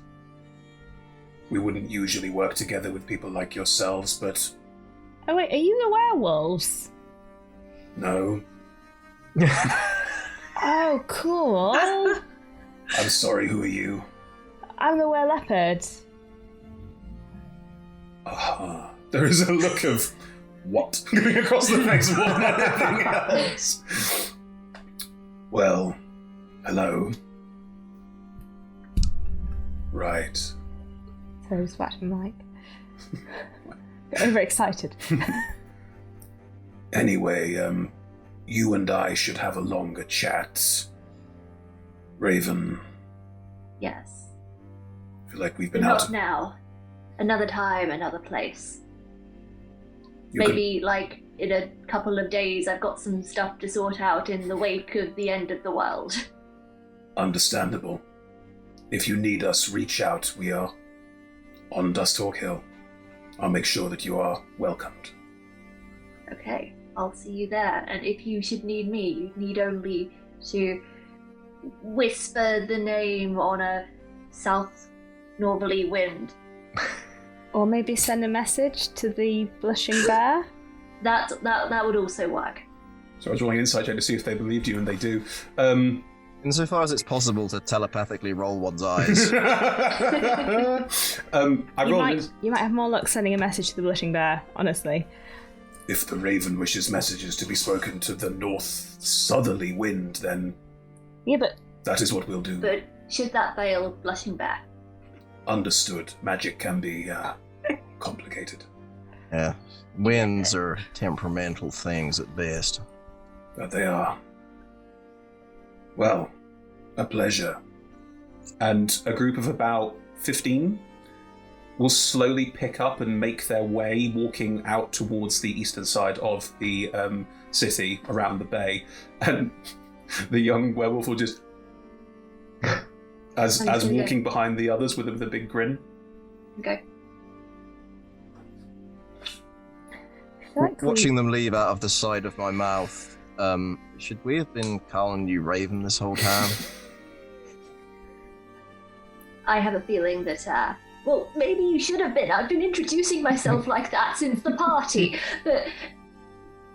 We wouldn't usually work together with people like yourselves, but Oh wait, are you the werewolves? no. Oh, cool. I'm sorry, who are you? I'm the were-leopard. There is a look of what going across the face more than anything else. Well, hello. Right. So I was watching Mike. Overexcited. Anyway, you and I should have a longer chat. Raven, Yes. I feel like we've But been not out. now. Another time, another place. You can- Maybe, like, in a couple of days, I've got some stuff to sort out in the wake of the end of the world. Understandable. If you need us, reach out. We are on Dusthawk Hill. I'll make sure that you are welcomed. Okay, I'll see you there. And if you should need me, you need only to whisper the name on a south northerly wind. Or maybe send a message to the blushing bear. That would also work. So I was rolling an insight check to see if they believed you, and they do. Insofar as it's possible to telepathically roll one's eyes. I You rolled. might have more luck sending a message to the blushing bear, honestly. If the Raven wishes messages to be spoken to the north southerly wind, then Yeah, but that is what we'll do. But should that fail, blushing bear? Understood. Magic can be complicated. Yeah. Winds are temperamental things at best. But they are. Well, a pleasure. And a group of about 15 will slowly pick up and make their way, walking out towards the eastern side of the city, around the bay. And the young werewolf will just... as walking behind the others with a big grin. Okay. I feel like Watching them leave out of the side of my mouth, should we have been calling you Raven this whole time? I have a feeling that, well, maybe you should have been. I've been introducing myself like that since the party. But,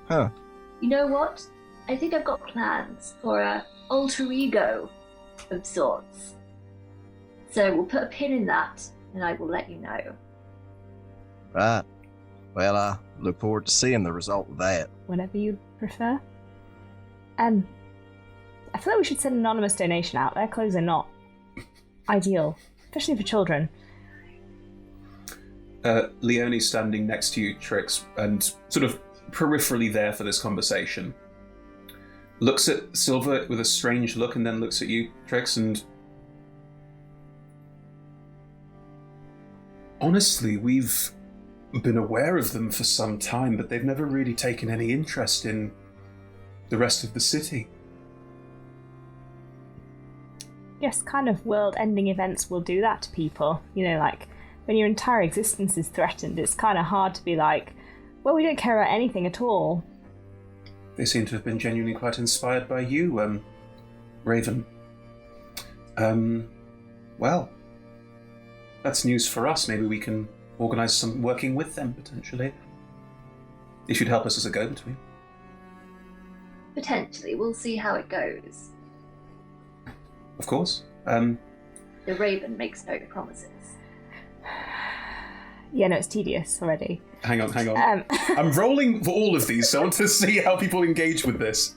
Huh. you know what? I think I've got plans for a alter ego of sorts. So we'll put a pin in that, and I will let you know. Right. Well, I look forward to seeing the result of that. whatever you prefer. And I feel like we should send an anonymous donation out. Their clothes are not ideal, especially for children. Leonie's standing next to you, Trix, and sort of peripherally there for this conversation. Looks at Silver with a strange look and then looks at you, Trix, and... Honestly, we've been aware of them for some time, but they've never really taken any interest in the rest of the city. Yes, kind of world-ending events will do that to people. You know, like, when your entire existence is threatened, it's kind of hard to be like, well, we don't care about anything at all. They seem to have been genuinely quite inspired by you, Raven. Well, that's news for us. Maybe we can organise some working with them, potentially. If you'd help us as a go-between. Potentially. We'll see how it goes. Of course. The Raven makes no promises. Yeah, no, it's tedious already. Hang on. I'm rolling for all of these, so I want to see how people engage with this.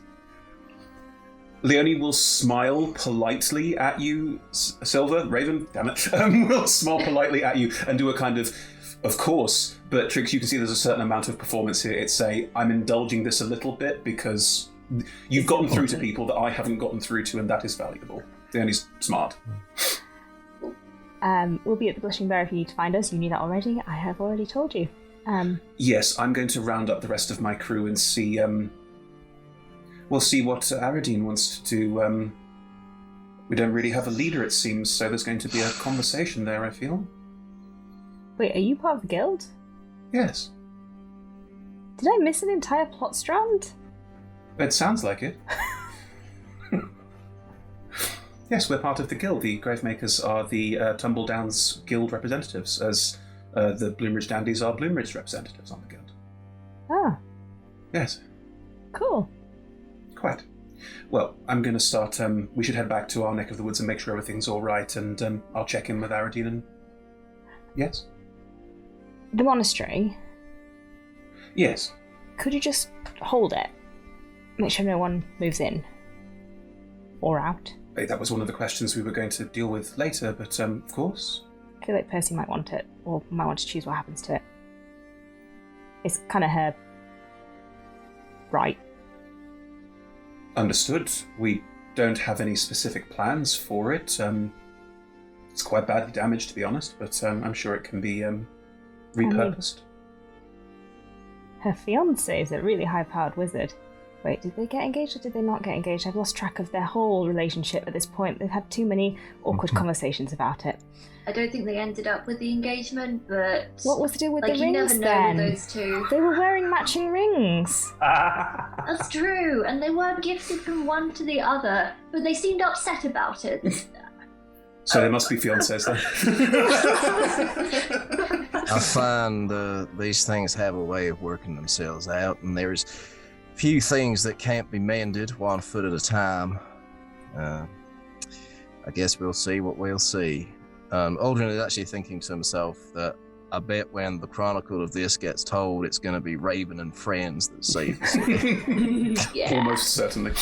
Leonie will smile politely at you, Silver, Raven, damn it, will smile politely at you and do a kind of course, but Trix, you can see there's a certain amount of performance here. It's I'm indulging this a little bit because you've gotten through to people that I haven't gotten through to, and that is valuable. Leonie's smart. We'll be at the Blushing Bear if you need to find us. You knew that already. I have already told you. Yes, I'm going to round up the rest of my crew and see... we'll see what Aradine wants to do. We don't really have a leader, it seems, so there's going to be a conversation there, I feel. Wait, are you part of the guild? Yes. Did I miss an entire plot strand? It sounds like it. Yes, we're part of the guild. The Gravemakers are the Tumbledowns Guild representatives, as the Bloomridge Dandies are Bloomridge representatives on the guild. Ah. Yes. Cool. Quite. Well, I'm going to start... we should head back to our neck of the woods and make sure everything's all right, and I'll check in with Aradine and... Yes? The monastery? Yes. Could you just hold it? Make sure no one moves in. Or out. That was one of the questions we were going to deal with later, but of course. I feel like Percy might want it, or might want to choose what happens to it. It's kind of her right. Understood. We don't have any specific plans for it. It's quite badly damaged, to be honest, but I'm sure it can be repurposed. Her fiancé is a really high-powered wizard. Wait, did they get engaged or did they not get engaged? I've lost track of their whole relationship at this point. They've had too many awkward conversations about it. I don't think they ended up with the engagement, but... What was the deal with the you rings, never know then? with those two. They were wearing matching rings. That's true, and they weren't gifted from one to the other, but they seemed upset about it. So they must be fiancés then. I find these things have a way of working themselves out, and there's few things that can't be mended 1 foot at a time. I guess we'll see what we'll see. Aldrin is actually thinking to himself that I bet when the chronicle of this gets told, it's going to be Raven and friends that save us. Yeah. Almost certainly.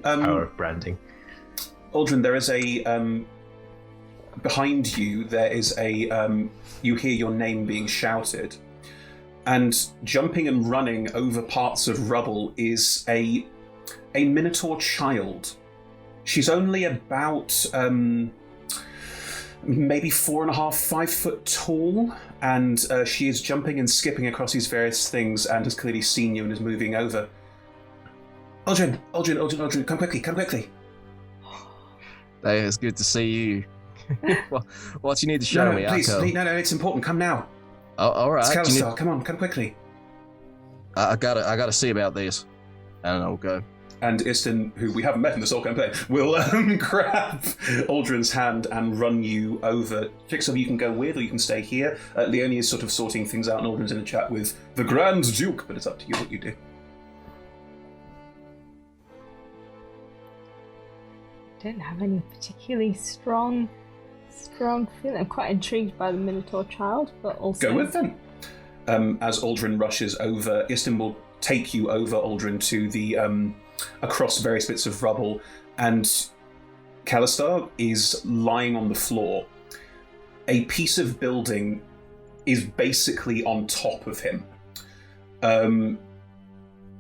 Power of branding. Aldrin, there is a... behind you, there is a... you hear your name being shouted. And jumping and running over parts of rubble is a Minotaur child. She's only about maybe 4.5, 5 foot tall, and she is jumping and skipping across these various things and has clearly seen you and is moving over. Aldrin, come quickly. Hey, it's good to see you. What you need to show me, please, Akko? No, it's important. Come now. Oh, all right. It's Calistar. Come on, come quickly. I gotta see about this, and I'll go. And Istin, who we haven't met in this whole campaign, will grab Aldrin's hand and run you over. Jigsaw, you can go with, or you can stay here. Leonie is sort of sorting things out, and Aldrin's in a chat with the Grand Duke, but it's up to you what you do. I don't have any particularly strong feeling. I'm quite intrigued by the Minotaur child, but also... Go with them. As Aldrin rushes over, Istin will take you over, Aldrin, to the across various bits of rubble, and Calistar is lying on the floor. A piece of building is basically on top of him.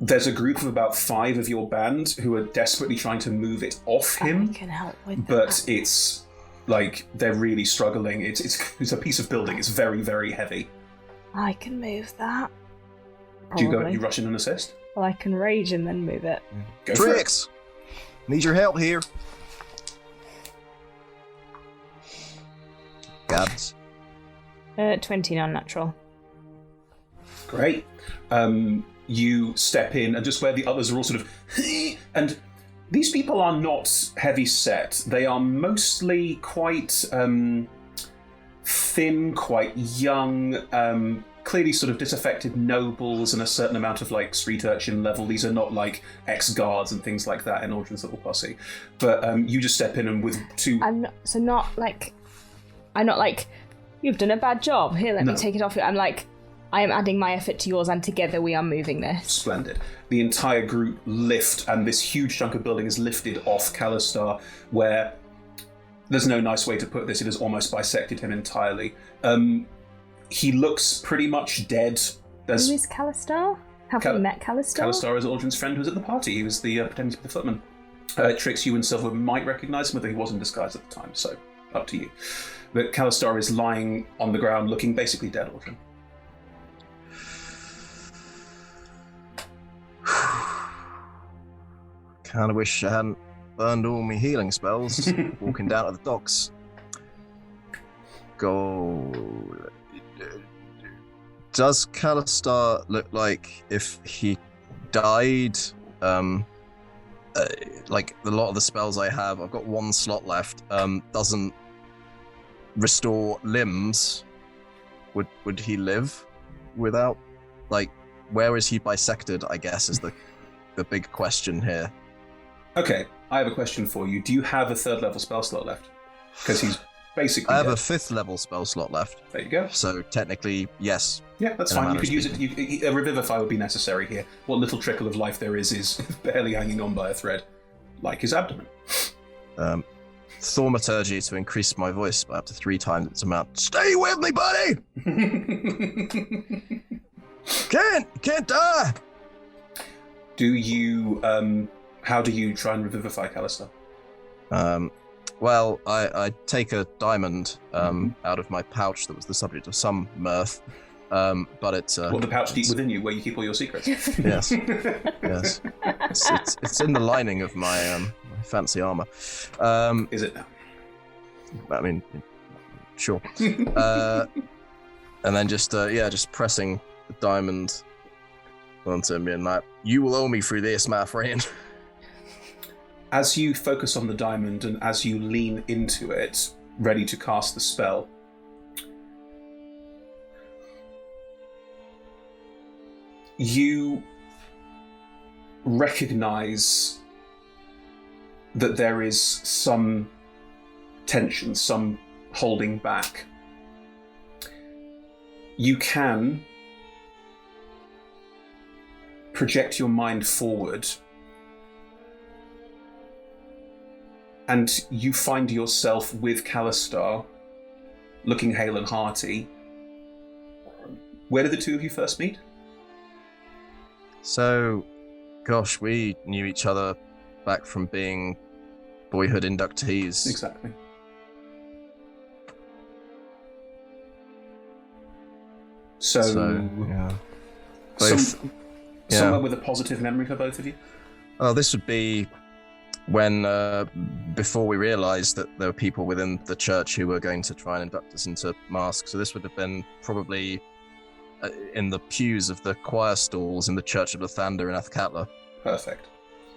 There's a group of about 5 of your band who are desperately trying to move it off him, I can help with but that. it's like they're really struggling. It's a piece of building. It's very, very heavy. I can move that. Do you Probably. you rush in and assist? Well, I can rage and then move it. Go for it. Trix! Need your help here. Gods. 20 non-natural. Great. You step in, and just where the others are all sort of... And these people are not heavy set. They are mostly quite thin, quite young, clearly sort of disaffected nobles and a certain amount of like street urchin level. These are not like ex-guards and things like that in Aldrin's little posse. But you just step in and with 2... I'm not like, you've done a bad job. Here, let me No. take it off you. I'm like, I am adding my effort to yours, and together we are moving this. Splendid. The entire group lift, and this huge chunk of building is lifted off Kalistar, where there's no nice way to put this. It has almost bisected him entirely. He looks pretty much dead. Who is Kalistar? Have we met Kalistar? Kalistar is Aldrin's friend who was at the party. He was the pretending to be the footman. Trix, you and Silver might recognise him, although he was in disguise at the time, so up to you. But Kalistar is lying on the ground, looking basically dead, Aldrin. Kind of wish I hadn't burned all my healing spells walking down to the docks. Go. Does Kalistar look like if he died? Like a lot of the spells I have, I've got one slot left. Doesn't restore limbs. Would he live without? Like, where is he bisected? I guess is the big question here. Okay, I have a question for you. Do you have a 3rd level spell slot left? Because he's basically I have dead. a 5th level spell slot left. There you go. So technically, yes. Yeah, that's In a fine. You manner could of use it. A revivify would be necessary here. What little trickle of life there is barely hanging on by a thread, like his abdomen. Thaumaturgy to increase my voice by up to 3 times its amount. Stay with me, buddy! Can't die! Do you, how do you try and revivify Kalistar? Well, I take a diamond out of my pouch that was the subject of some mirth, but it's... What, the pouch deep within you, where you keep all your secrets? Yes. Yes. It's in the lining of my my fancy armor. Is it now? I mean, sure. And then just pressing the diamond onto me and like, you will owe me for this, my friend. As you focus on the diamond and as you lean into it, ready to cast the spell, you recognize that there is some tension, some holding back. You can project your mind forward, and you find yourself with Kalistar, looking hale and hearty. Where did the two of you first meet? So, gosh, we knew each other back from being boyhood inductees. Exactly. So yeah. Both, somewhere with a positive memory for both of you? Oh, this would be when, before we realized that there were people within the church who were going to try and induct us into masks. So this would have been probably in the pews of the choir stalls in the Church of Lathander in Athkatla. Perfect.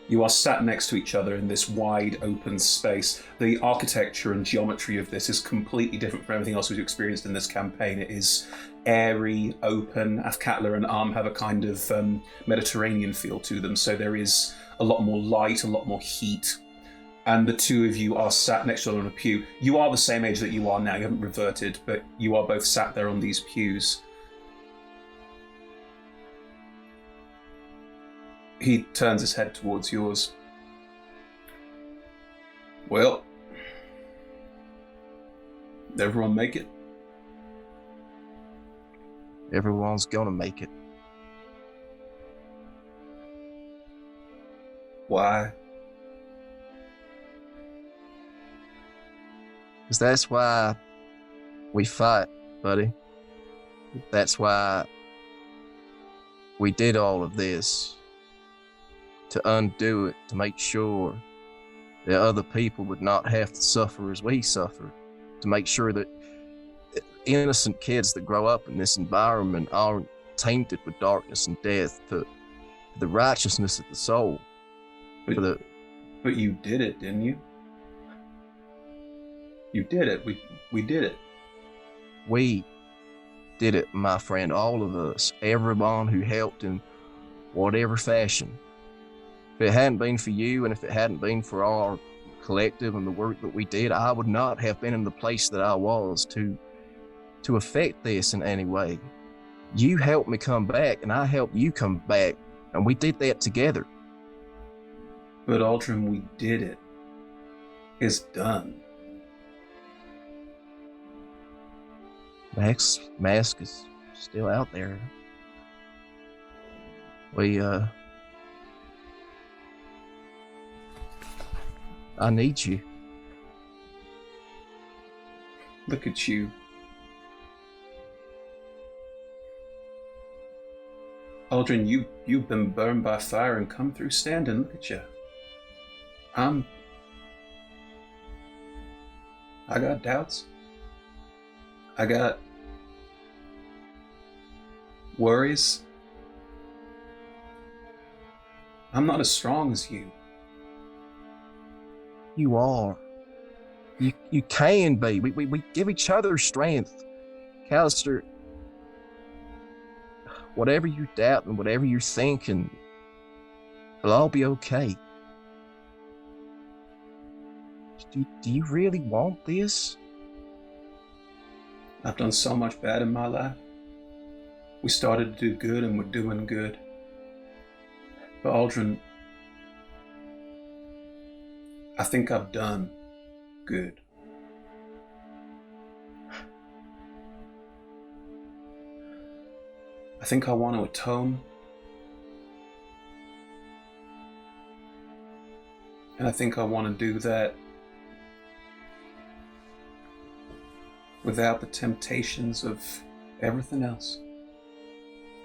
You are sat next to each other in this wide open space. The architecture and geometry of this is completely different from everything else we've experienced in this campaign. It is airy, open. Athkatla and Arm have a kind of Mediterranean feel to them, so there is a lot more light, a lot more heat. And the two of you are sat next to each other on a pew. You are the same age that you are now, you haven't reverted, but you are both sat there on these pews. He turns his head towards yours. Well, did everyone make it? Everyone's gonna make it. Why? Because that's why we fight, buddy. That's why we did all of this. To undo it, to make sure that other people would not have to suffer as we suffered. To make sure that innocent kids that grow up in this environment aren't tainted with darkness and death, for the righteousness of the soul. But you did it, didn't you? You did it. We did it. We did it, my friend. All of us. Everyone who helped in whatever fashion. If it hadn't been for you, and if it hadn't been for our collective and the work that we did, I would not have been in the place that I was to affect this in any way. You helped me come back, and I helped you come back, and we did that together. But Aldrin, we did it. It's done. Mask is still out there. I need you. Look at you. Aldrin, you've been burned by fire and come through standing. Look at you. I got doubts. I got worries. I'm not as strong as you. You are. You can be. We give each other strength. Callister, whatever you doubt and whatever you're thinking, it'll all be okay. Do you really want this? I've done so much bad in my life. We started to do good and we're doing good. But Aldrin, I think I've done good. I think I want to atone. And I think I want to do that without the temptations of everything else.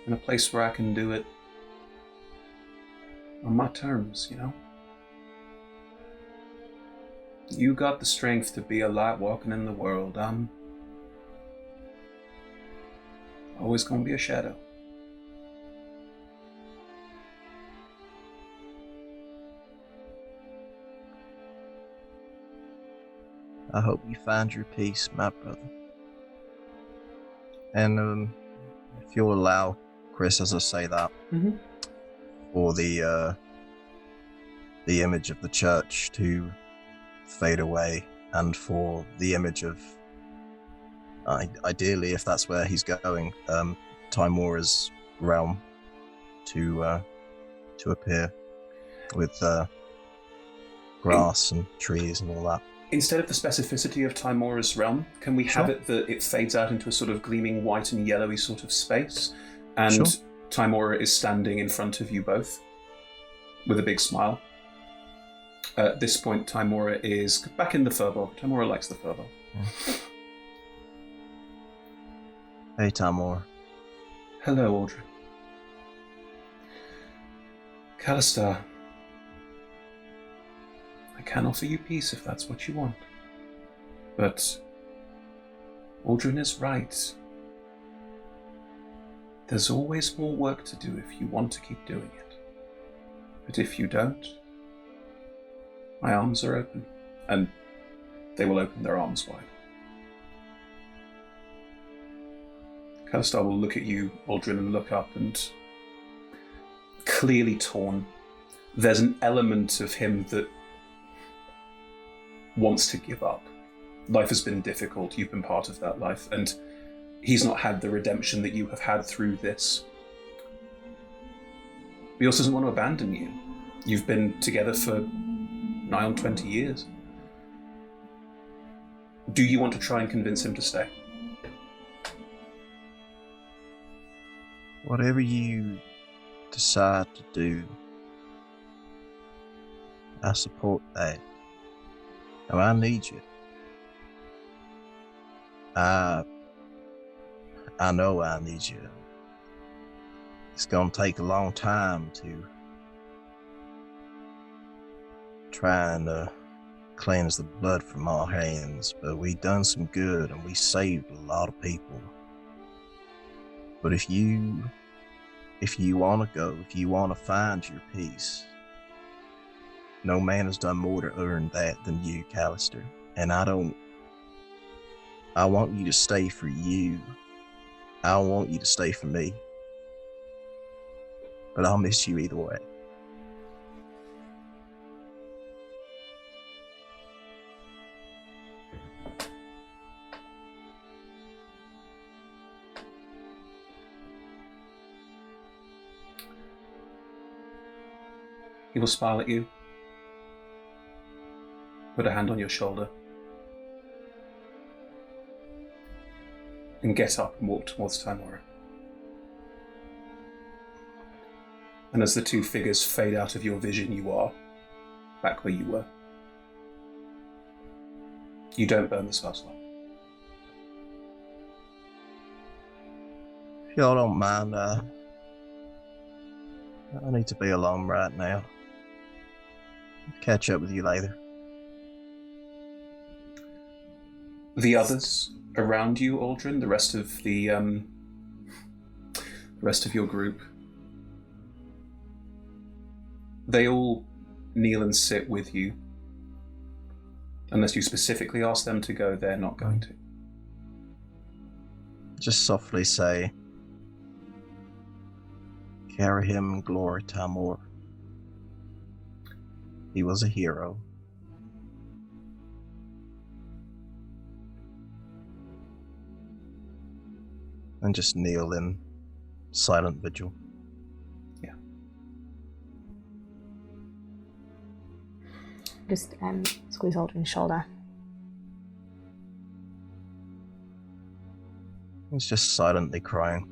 In a place where I can do it on my terms, you know? You got the strength to be a light walking in the world. I'm always gonna be a shadow. I hope you find your peace, my brother. And if you'll allow, Chris, as I say that, for the image of the church to fade away, and for the image of, ideally, if that's where he's going, Timora's realm to appear with grass and trees and all that. Instead of the specificity of Timora's realm, can we have it that it fades out into a sort of gleaming white and yellowy sort of space, and Timora is standing in front of you both with a big smile? At this point, Timora is back in the furball. Timora likes the furball. Hey, Timora. Hello, Audrey. Callister, I can offer you peace if that's what you want. But Aldrin is right. There's always more work to do if you want to keep doing it. But if you don't, my arms are open, and they will open their arms wide. Callister will look at you, Aldrin, and look up, and clearly torn. There's an element of him that wants to give up. Life has been difficult, you've been part of that life, and he's not had the redemption that you have had through this. But he also doesn't want to abandon you. You've been together for nigh on 20 years. Do you want to try and convince him to stay? Whatever you decide to do, I support that. Now, I need you. I know I need you. It's gonna take a long time to try and cleanse the blood from our hands, but we done some good and we saved a lot of people. But if you wanna go, if you wanna find your peace, no man has done more to earn that than you, Callister. And I want you to stay for you. I want you to stay for me. But I'll miss you either way. He will smile at you, put a hand on your shoulder, and get up and walk towards Timora. And as the two figures fade out of your vision, you are back where you were. You don't burn this house long. If y'all don't mind, I need to be alone right now. Catch up with you later. The others around you, Aldrin, the rest of your group, they all kneel and sit with you. Unless you specifically ask them to go, they're not going to. Just softly say, carry him in glory, Tamor. He was a hero. And just kneel in silent vigil. Yeah. Just squeeze Aldrin's shoulder. He's just silently crying.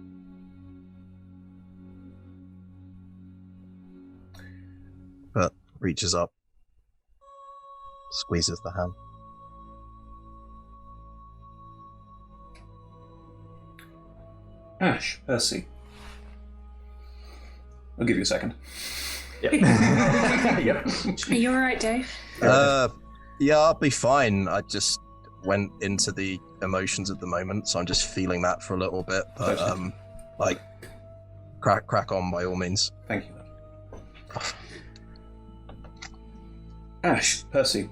But reaches up, squeezes the hand. Ash, Percy. I'll give you a second. Yep. Yep. Are you alright, Dave? Yeah, I'll be fine. I just went into the emotions at the moment, so I'm just feeling that for a little bit. But crack on by all means. Thank you. Ash, Percy,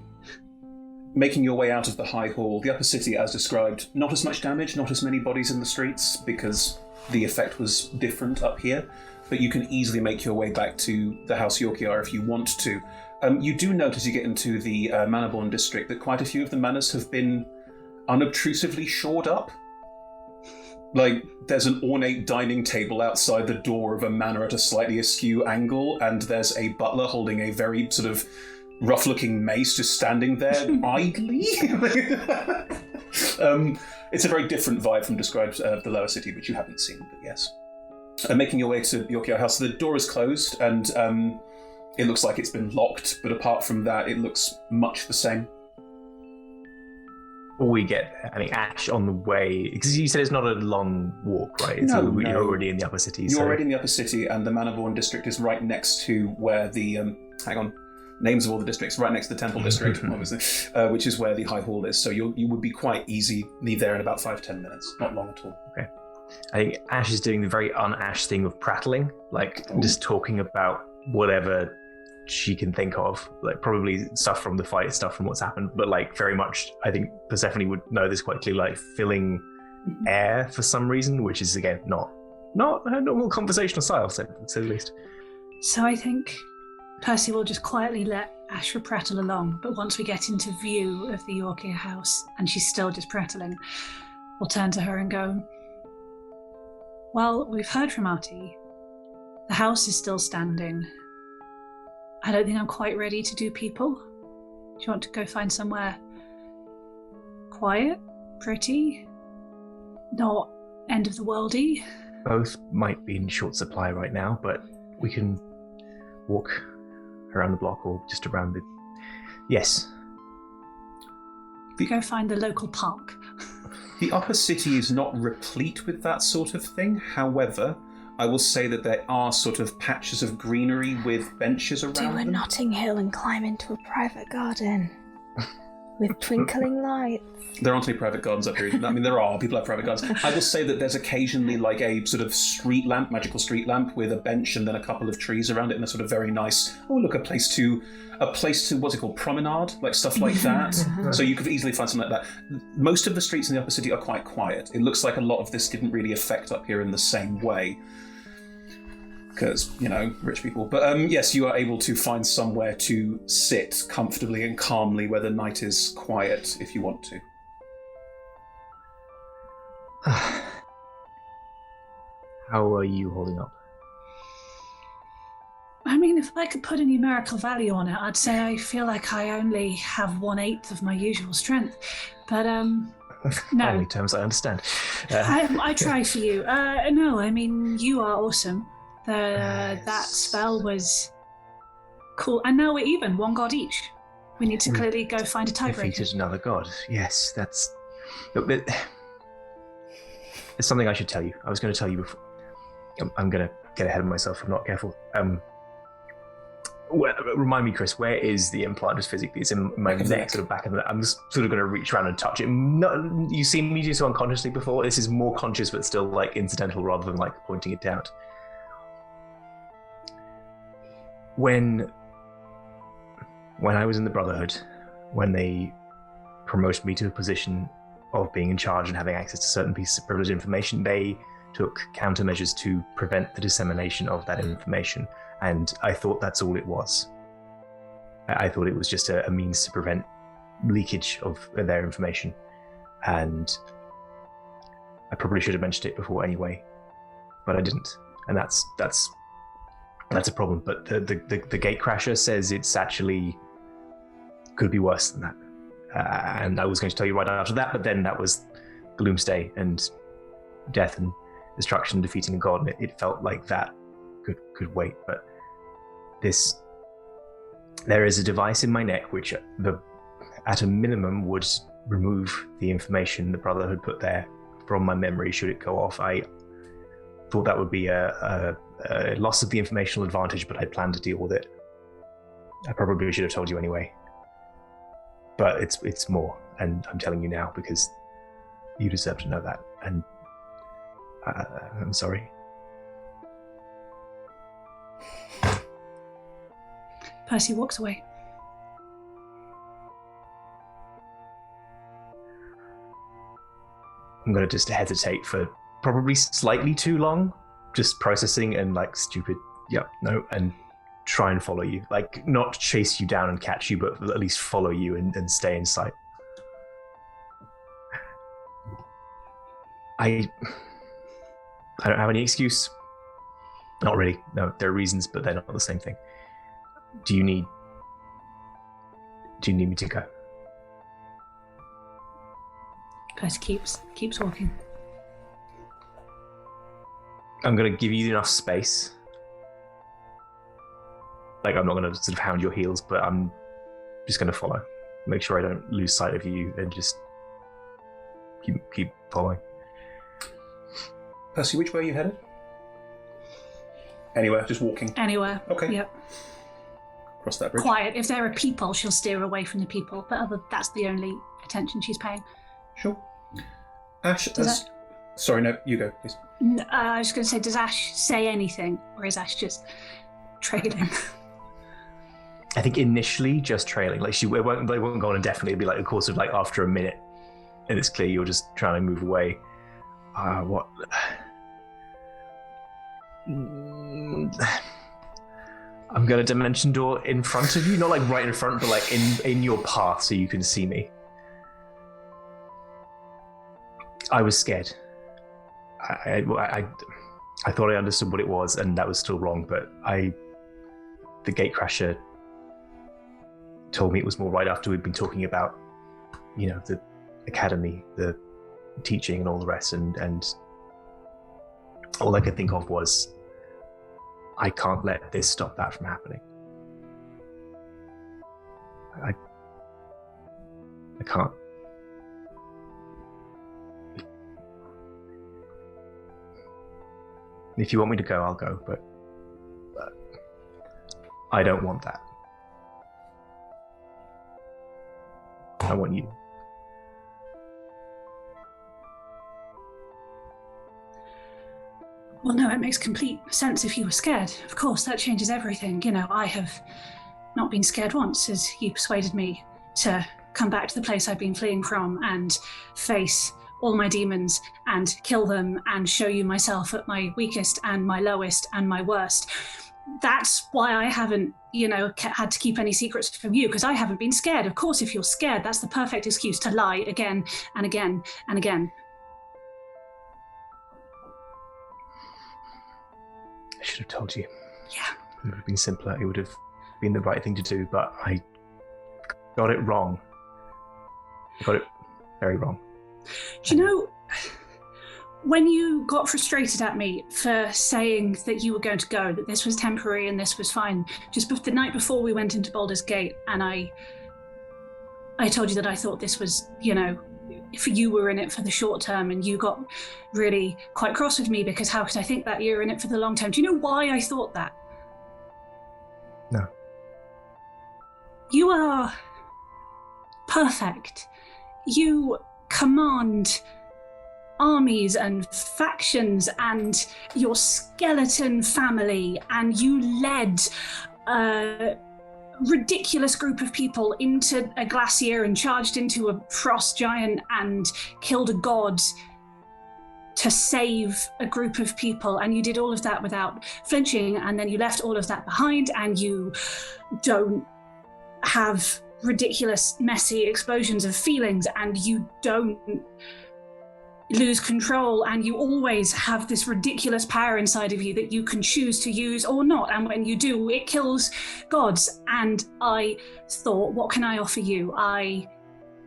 making your way out of the High Hall, the upper city as described, not as much damage, not as many bodies in the streets, because the effect was different up here, but you can easily make your way back to the House Yorkiar if you want to. You do note as you get into the Manorborn district that quite a few of the manors have been unobtrusively shored up. Like, there's an ornate dining table outside the door of a manor at a slightly askew angle, and there's a butler holding a very sort of rough-looking mace just standing there idly. It's a very different vibe from described the lower city, which you haven't seen, but yes. Making your way to Yorkiar House, the door is closed, and it looks like it's been locked, but apart from that, it looks much the same. We get, Ash on the way, because you said it's not a long walk, right? No. You're already in the upper city. You're already in the upper city, and the Manorborn district is right next to where the... names of all the districts, right next to the Temple district, obviously, which is where the High Hall is. So you would be quite easily there in about 5-10 minutes. Not long at all. Okay. I think Ash is doing the very un-Ash thing of prattling, just talking about whatever she can think of, probably stuff from the fight, stuff from what's happened, but very much, I think Persephone would know this quite clearly, filling air for some reason, which is, again, not her normal conversational style, to say the least. So I think Percy will just quietly let Ashra prattle along, but once we get into view of the Yorkier house, and she's still just prattling, we'll turn to her and go, well, we've heard from Artie. The house is still standing. I don't think I'm quite ready to do people. Do you want to go find somewhere quiet, pretty, not end of the worldy? Both might be in short supply right now, but we can walk around the block or just around it. Yes. Go find the local park. The upper city is not replete with that sort of thing. However, I will say that there are sort of patches of greenery with benches around Do a them. Notting Hill and climb into a private garden with twinkling lights. There aren't any private gardens up here. I mean, there are. People have private gardens. I will say that there's occasionally a sort of street lamp, magical street lamp, with a bench and then a couple of trees around it, and a sort of very nice, a place to, what's it called, promenade, stuff like that. So you could easily find something like that. Most of the streets in the upper city are quite quiet. It looks like a lot of this didn't really affect up here in the same way. Because, rich people. But yes, you are able to find somewhere to sit comfortably and calmly where the night is quiet if you want to. How are you holding up? I mean, if If I could put a numerical value on it, I'd say I feel like I only have 1/8 of my usual strength. But no. Only terms I understand. I try for you. No, I mean, you are awesome. That spell was cool. And now we're even, one god each. We need to clearly go find a tiebreaker. Defeated another god. Yes, that's... Look, it's something I should tell you. I was going to tell you before. I'm going to get ahead of myself if I'm not careful. Remind me, Chris, where is the implant just physically? It's in my neck, sort of back of the... I'm just sort of going to reach around and touch it. You've seen me do so unconsciously before. This is more conscious, but still like incidental rather than like pointing it out. When I was in the Brotherhood, when they promoted me to a position of being in charge and having access to certain pieces of privileged information, they took countermeasures to prevent the dissemination of that information. And I thought that's all it was. I thought it was just a means to prevent leakage of their information. And I probably should have mentioned it before anyway, but I didn't. And that's a problem. But the gatecrasher says it's actually could be worse than that. And I was going to tell you right after that, but then that was Gloom's Day and death and destruction, defeating a god, and it felt like that could wait. But there is a device in my neck which at a minimum would remove the information the Brotherhood put there from my memory should it go off. I thought that would be a loss of the informational advantage, but I planned to deal with it. I probably should have told you anyway. But it's more, and I'm telling you now because you deserve to know that, and I'm sorry. Percy walks away. I'm going to just hesitate for probably slightly too long, just processing and like stupid, yep, no, and try and follow you. Like, not chase you down and catch you, but at least follow you and stay in sight. I don't have any excuse. Not really. No, there are reasons, but they're not the same thing. Do you need me to go? Percy keeps walking. I'm going to give you enough space. Like, I'm not going to sort of hound your heels, but I'm just going to follow. Make sure I don't lose sight of you, and just keep following. Percy, which way are you headed? Anywhere, just walking. Anywhere. Okay. Yep. Cross that bridge. Quiet. If there are people, she'll steer away from the people. But that's the only attention she's paying. Sure. Ash, sorry, no, you go, please. I was going to say, does Ash say anything, or is Ash just trailing? I think initially just trailing. Like, they won't go on indefinitely. It'll be like a course of like after a minute, and it's clear you're just trying to move away. What? I'm going to dimension door in front of you, not like right in front, but like in your path, so you can see me. I was scared. I thought I understood what it was, and that was still wrong. But the gatecrasher told me it was more right after we'd been talking about, the academy, the teaching, and all the rest, and all I could think of was, I can't let this stop that from happening. I can't. If you want me to go, I'll go, but I don't want that. I want you. Well, no, it makes complete sense if you were scared. Of course, that changes everything. I have not been scared once, as you persuaded me to come back to the place I've been fleeing from and face all my demons and kill them and show you myself at my weakest and my lowest and my worst. That's why I haven't, had to keep any secrets from you, because I haven't been scared. Of course, if you're scared, that's the perfect excuse to lie again and again and again. I should have told you. Yeah, It would have been simpler. It would have been the right thing to do, but I got it wrong. I got it very wrong. Do you know, when you got frustrated at me for saying that you were going to go, that this was temporary and this was fine, the night before we went into Baldur's Gate, and I told you that I thought this was, if you were in it for the short term, and you got really quite cross with me because how could I think that you're in it for the long term? Do you know why I thought that? No. You are perfect. You command armies and factions and your skeleton family, and you led a ridiculous group of people into a glacier and charged into a frost giant and killed a god to save a group of people, and you did all of that without flinching, and then you left all of that behind, and you don't have ridiculous messy explosions of feelings, and you don't lose control, and you always have this ridiculous power inside of you that you can choose to use or not, and when you do, it kills gods. And I thought, what can I offer you? I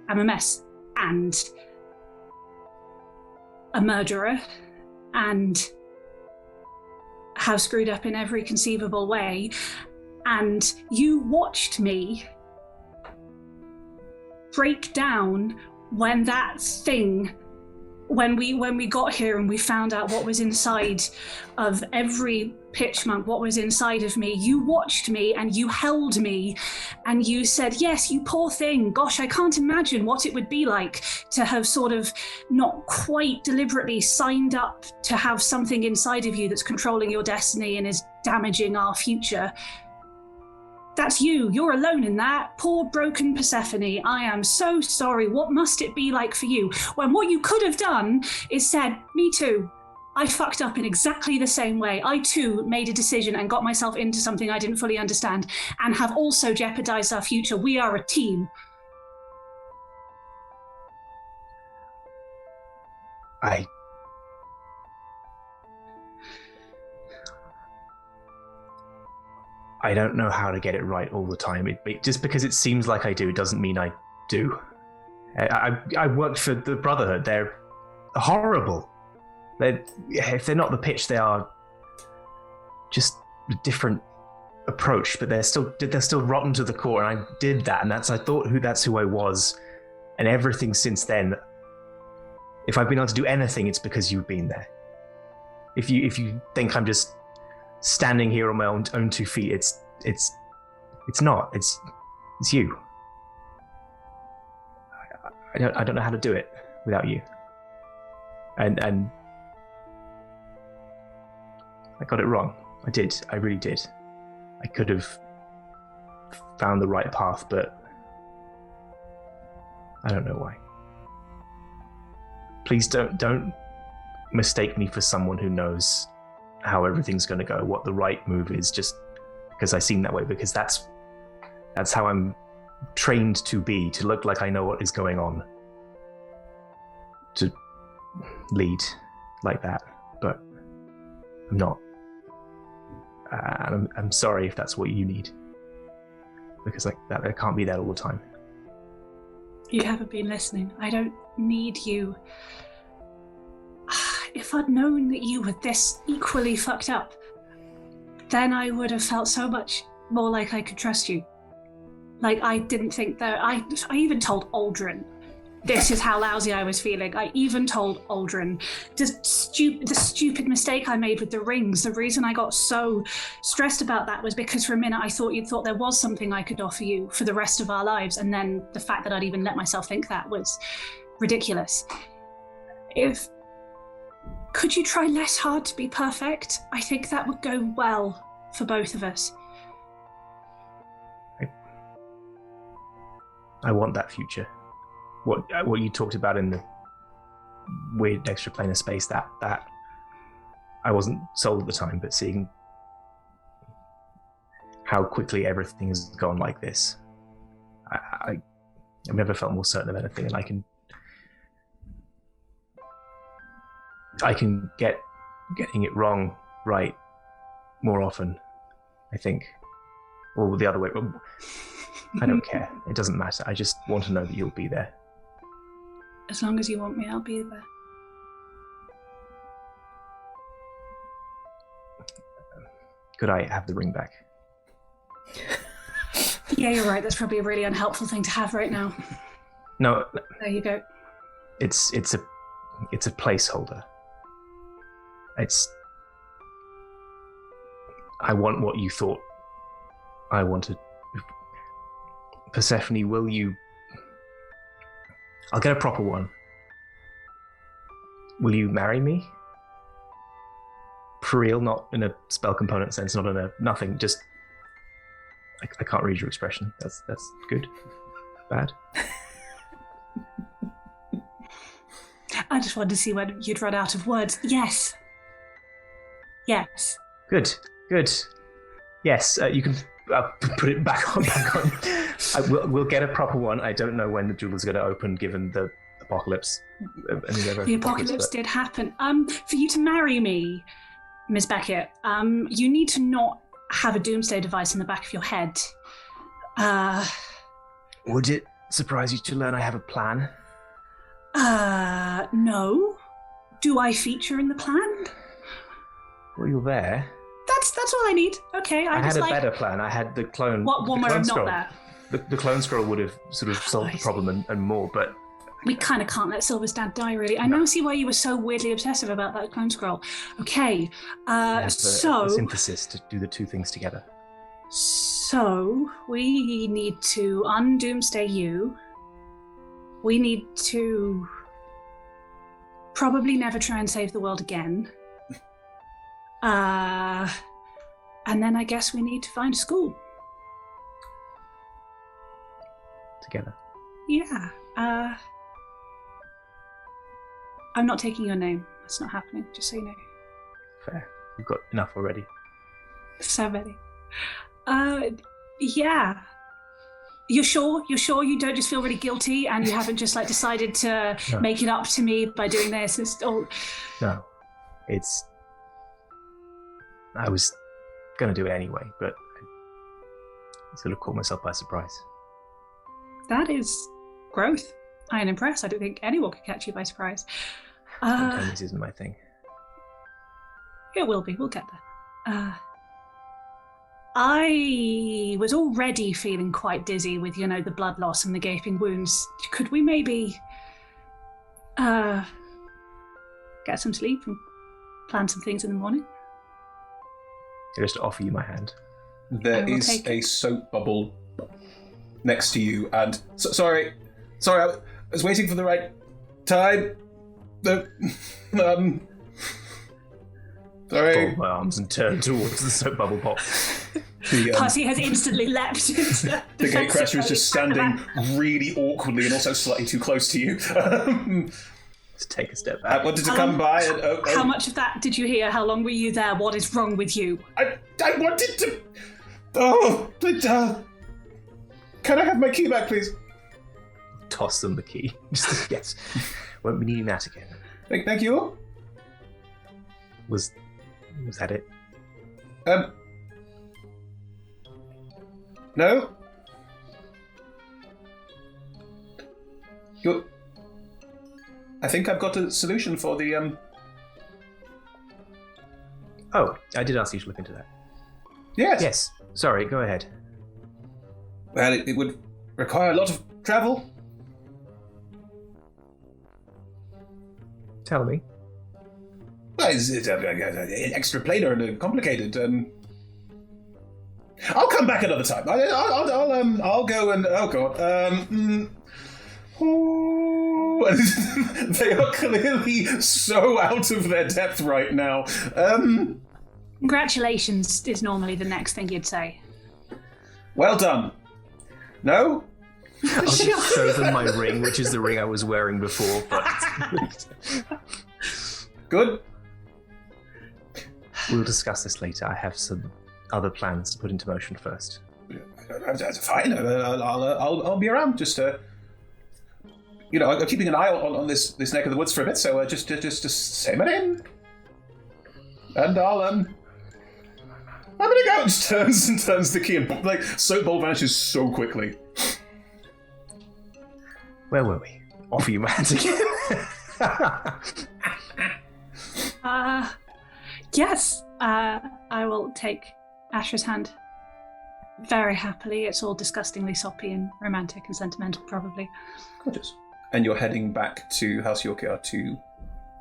am a mess and a murderer and have screwed up in every conceivable way, and you watched me break down when we got here and we found out what was inside of every pitch monk, what was inside of me. You watched me and you held me and you said, yes, you poor thing. Gosh, I can't imagine what it would be like to have sort of not quite deliberately signed up to have something inside of you that's controlling your destiny and is damaging our future. That's you. You're alone in that. Poor broken Persephone. I am so sorry. What must it be like for you? When what you could have done is said, me too. I fucked up in exactly the same way. I too made a decision and got myself into something I didn't fully understand and have also jeopardized our future. We are a team. I don't know how to get it right all the time. Just because it seems like I do doesn't mean I do. I worked for the Brotherhood. They're horrible. If they're not the pitch, they are just a different approach. But they're still rotten to the core. And I did that, and that's who I was. And everything since then, if I've been able to do anything, it's because you've been there. If you think I'm just standing here on my own 2 feet, it's not. It's you. I don't know how to do it without you. And I got it wrong. I did. I really did. I could have found the right path, but I don't know why. Please don't mistake me for someone who knows how everything's going to go, what the right move is, just because I seem that way, because that's how I'm trained to be, to look like I know what is going on, to lead like that, but I'm not. I'm sorry if that's what you need, because like that, I can't be there all the time. You haven't been listening. I don't need you. If I'd known that you were this equally fucked up, then I would have felt so much more like I could trust you. Like, I didn't think that... I even told Aldrin this is how lousy I was feeling. I even told Aldrin the stupid mistake I made with the rings. The reason I got so stressed about that was because for a minute I thought you'd thought there was something I could offer you for the rest of our lives, and then the fact that I'd even let myself think that was ridiculous. Could you try less hard to be perfect? I think that would go well for both of us. I want that future. What you talked about in the weird extraplanar space, that I wasn't sold at the time, but seeing how quickly everything has gone like this, I've never felt more certain of anything, and I can get getting it wrong right more often. I think. Or the other way. I don't care. It doesn't matter. I just want to know that you'll be there. As long as you want me, I'll be there. Could I have the ring back? Yeah, you're right. That's probably a really unhelpful thing to have right now. No. There you go. It's a placeholder. I want what you thought I wanted. Persephone, will you... I'll get a proper one. Will you marry me? For real, not in a spell component sense, not in a nothing, just... I can't read your expression. That's good. Bad. I just wanted to see when you'd run out of words. Yes. Yes. Good. Yes, you can put it back on. We'll get a proper one. I don't know when the jewel is going to open, given the apocalypse. The apocalypse did happen. For you to marry me, Ms. Beckett, you need to not have a doomsday device in the back of your head. Would it surprise you to learn I have a plan? No. Do I feature in the plan? Well, you're there. That's all I need. Okay, I had a better plan. I had the clone. What one where I'm not there? The clone scroll would have sort of solved the problem and more, but we kind of can't let Silver's dad die, really. I now see why you were so weirdly obsessive about that clone scroll. Okay, so... a synthesis to do the two things together. So, we need to undoomsday you. We need to probably never try and save the world again. And then I guess we need to find a school. Together. Yeah. I'm not taking your name. That's not happening, just so you know. Fair. You've got enough already. So many. Yeah. You're sure? You're sure you don't just feel really guilty and you haven't just decided to make it up to me by doing this? No. I was going to do it anyway, but I sort of caught myself by surprise. That is growth. I am impressed. I don't think anyone could catch you by surprise. Sometimes this isn't my thing. It will be. We'll get there. I was already feeling quite dizzy with, the blood loss and the gaping wounds. Could we maybe get some sleep and plan some things in the morning? I just offer you my hand. There is a soap bubble next to you, and sorry, I was waiting for the right time. Sorry. Fold my arms and turn towards the soap bubble pot. Percy has instantly leapt into the gatecrasher is just standing really awkwardly and also slightly too close to you. Let's take a step back. I wanted to come by and... How much of that did you hear? How long were you there? What is wrong with you? I wanted to... can I have my key back, please? Toss them the key. Yes. Won't be needing that again. Thank you. Was that it? No. I think I've got a solution for the Oh, I did ask you to look into that. Yes. Yes. Sorry, go ahead. Well, it would require a lot of travel. Tell me. Well, it's extra planar and complicated. I'll come back another time. I'll go and they are clearly so out of their depth right now. Congratulations is normally the next thing you'd say. Well done. No? I'll just show them my ring, which is the ring I was wearing before. But Good. We'll discuss this later. I have some other plans to put into motion first. That's fine. I'll be around. Just I'm keeping an eye on this neck of the woods for a bit. So just say my name, and I'll I'm gonna go. Just turns the key and soap ball vanishes so quickly. Where were we? Offer you my hand again. Yes. I will take Ashra's hand very happily. It's all disgustingly soppy and romantic and sentimental, probably. Gorgeous. And you're heading back to House Yorkia to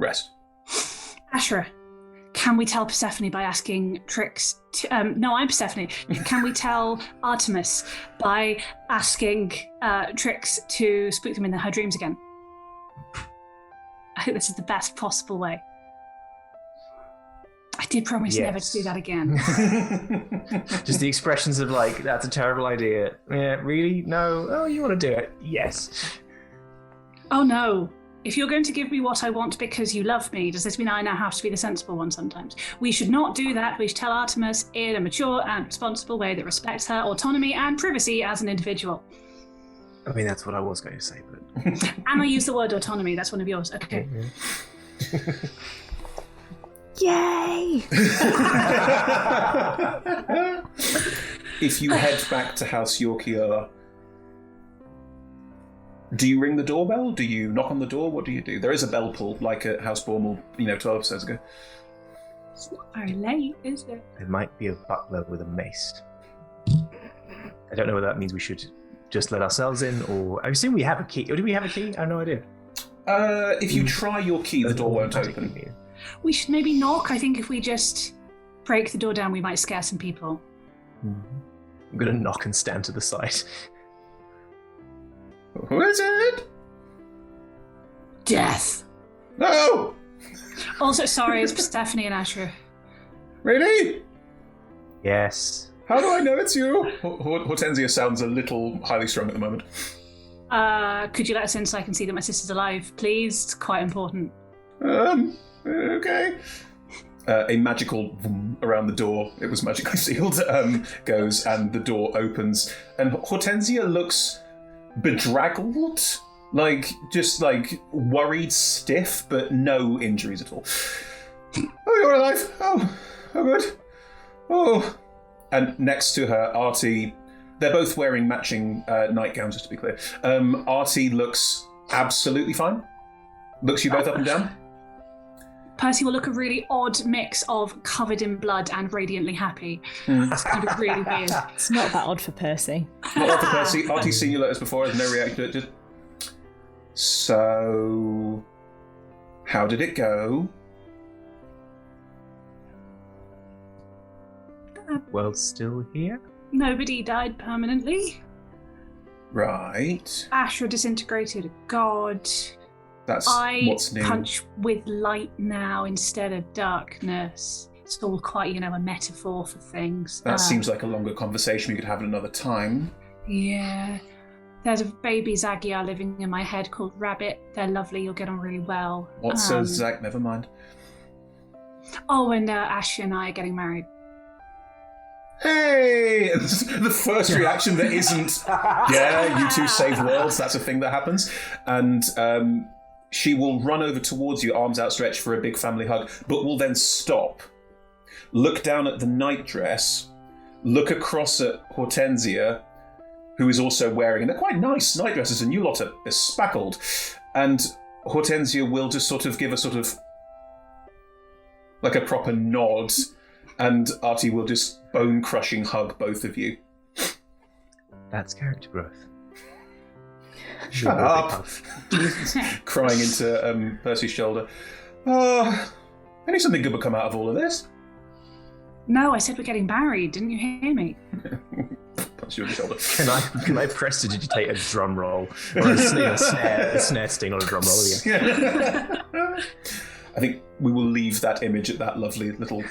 rest. Ashra, can we tell Persephone by asking Trix to... no, I'm Persephone. Can we tell Artemis by asking Trix to spook them in her dreams again? I think this is the best possible way. I did promise never to do that again. Just the expressions of that's a terrible idea. Yeah, really? No? Oh, you want to do it? Yes. Oh no. If you're going to give me what I want because you love me, does this mean I now have to be the sensible one sometimes? We should not do that. We should tell Artemis in a mature and responsible way that respects her autonomy and privacy as an individual. I mean, that's what I was going to say, but... And I use the word autonomy. That's one of yours. Okay. Mm-hmm. Yay! If you head back to House Yorkia, do you ring the doorbell? Do you knock on the door? What do you do? There is a bell pull, like at House Bormal, 12 episodes ago. It's not very late, is it? There might be a butler with a mace. I don't know whether that means we should just let ourselves in, or I assume we have a key. Or do we have a key? I have no idea. If you try your key, the door won't open. We should maybe knock. I think if we just break the door down, we might scare some people. Mm-hmm. I'm going to knock and stand to the side. Who is it? Death. No! Also, sorry, it's Stephanie and Ashra. Really? Yes. How do I know it's you? Hortensia sounds a little highly strung at the moment. Could you let us in so I can see that my sister's alive, please? It's quite important. Okay. A magical vroom around the door, it was magically sealed, goes and the door opens. And Hortensia looks bedraggled, just worried, stiff, but no injuries at all. Oh, you're alive. Oh, good. Oh. And next to her, Artie, they're both wearing matching nightgowns, just to be clear. Artie looks absolutely fine. Looks you both up and down. Percy will look a really odd mix of covered in blood and radiantly happy. It's kind of really weird. It's not that odd for Percy. Not odd for Percy. Artie's seen you letters before, has no reaction to it. Just... So, how did it go? World's still here? Nobody died permanently. Right. Ashra disintegrated a god. That's what's new. I punch with light now instead of darkness. It's all quite, a metaphor for things. That seems like a longer conversation we could have at another time. Yeah. There's a baby Zagia living in my head called Rabbit. They're lovely. You'll get on really well. What's so Zag? Never mind. Oh, and Ash and I are getting married. Hey! The first reaction that isn't, yeah, you two save worlds, that's a thing that happens. And she will run over towards you, arms outstretched for a big family hug, but will then stop, look down at the nightdress, look across at Hortensia, who is also wearing, and they're quite nice nightdresses, and you lot are bespackled. And Hortensia will just sort of give a like a proper nod, and Artie will just bone-crushing hug both of you. That's character growth. Shut up! Crying into Percy's shoulder. I knew something good would come out of all of this. No, I said we're getting married. Didn't you hear me? Punch you on the shoulder. Can I prestidigitate a drum roll? Or a snare sting on a drum roll again? I think we will leave that image at that lovely little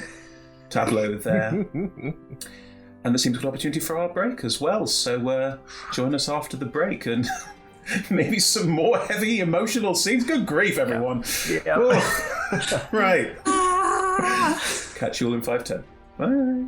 tableau there. And there seems a good opportunity for our break as well, so join us after the break and maybe some more heavy emotional scenes. Good grief, everyone. Yeah. Oh. Right. Catch you all in 5:10. Bye.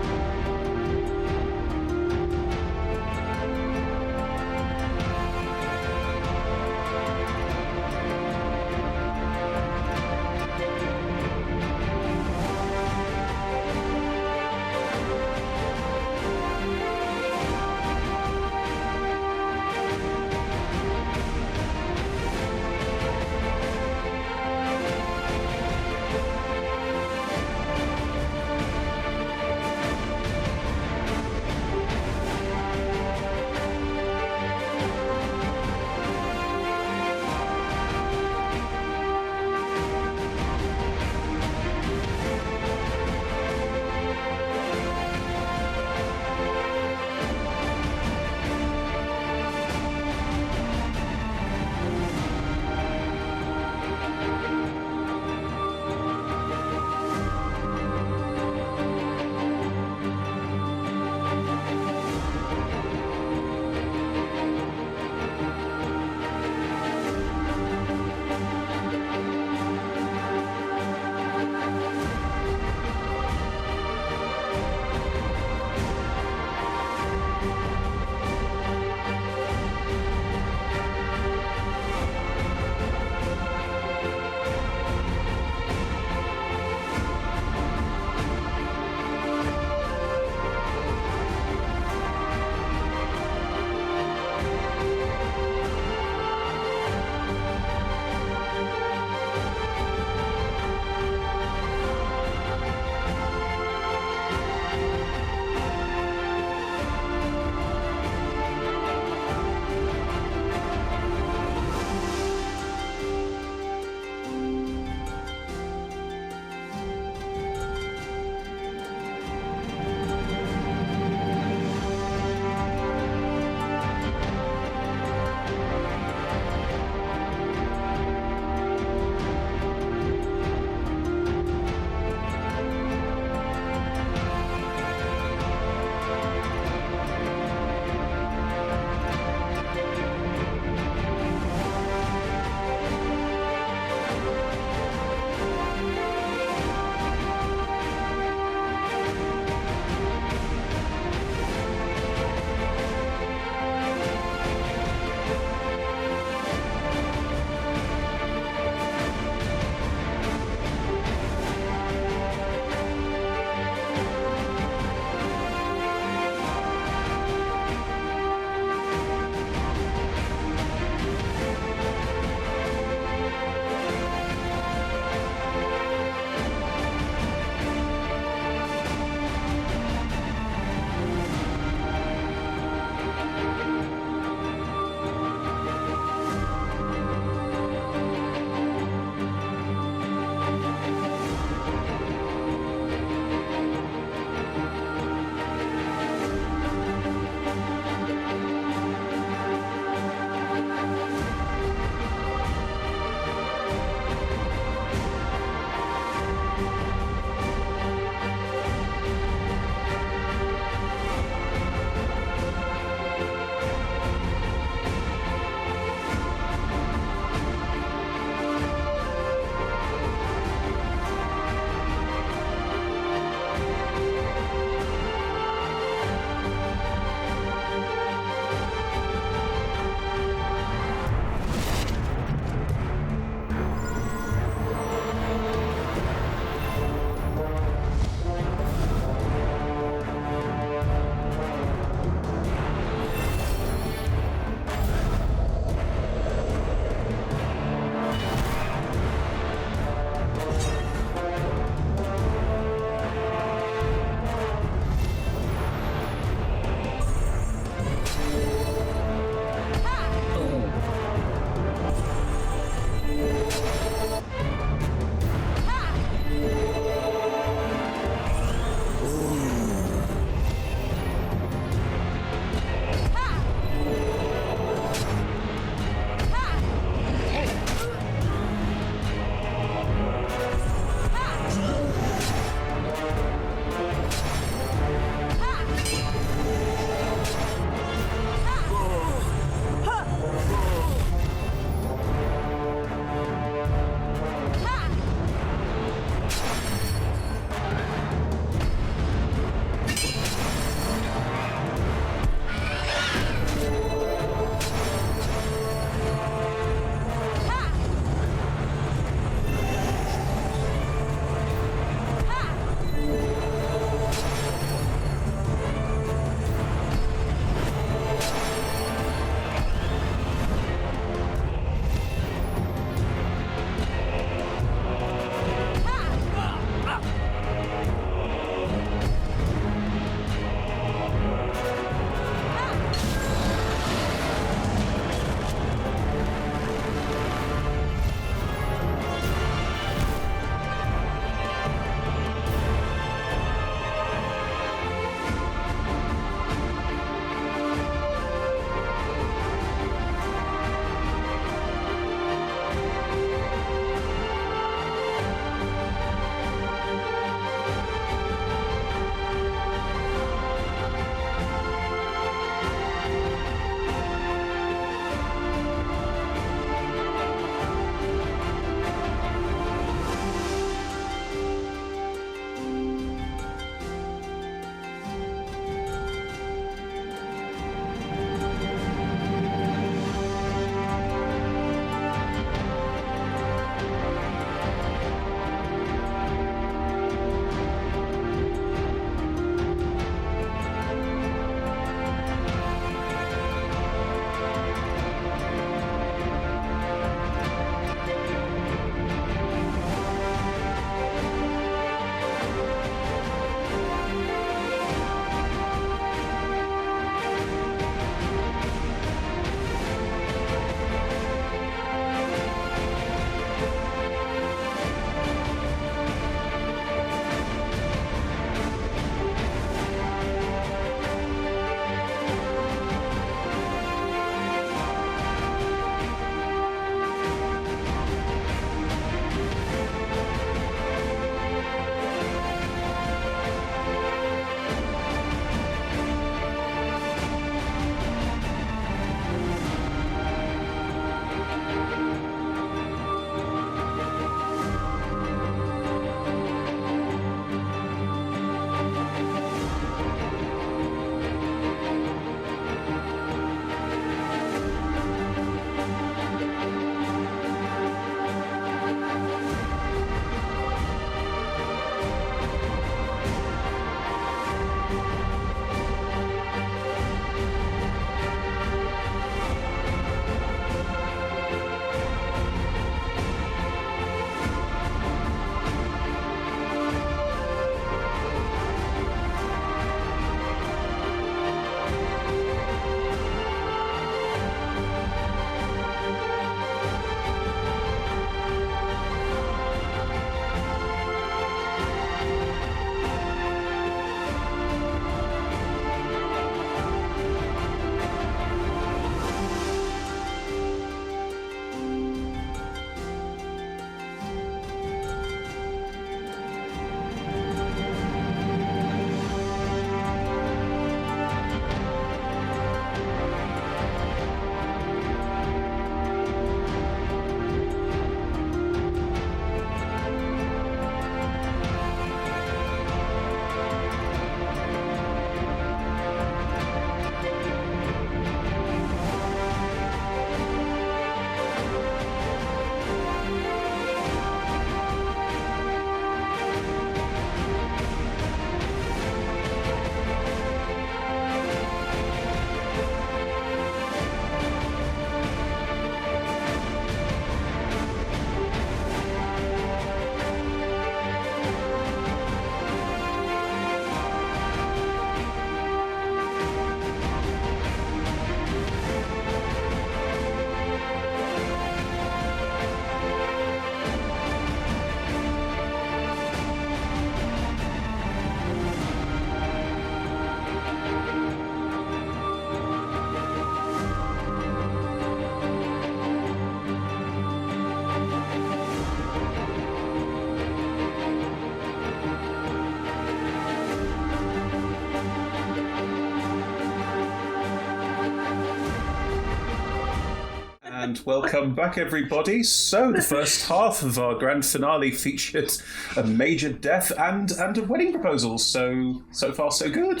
And welcome back, everybody. So, the first half of our grand finale featured a major death and a wedding proposal. So far, so good.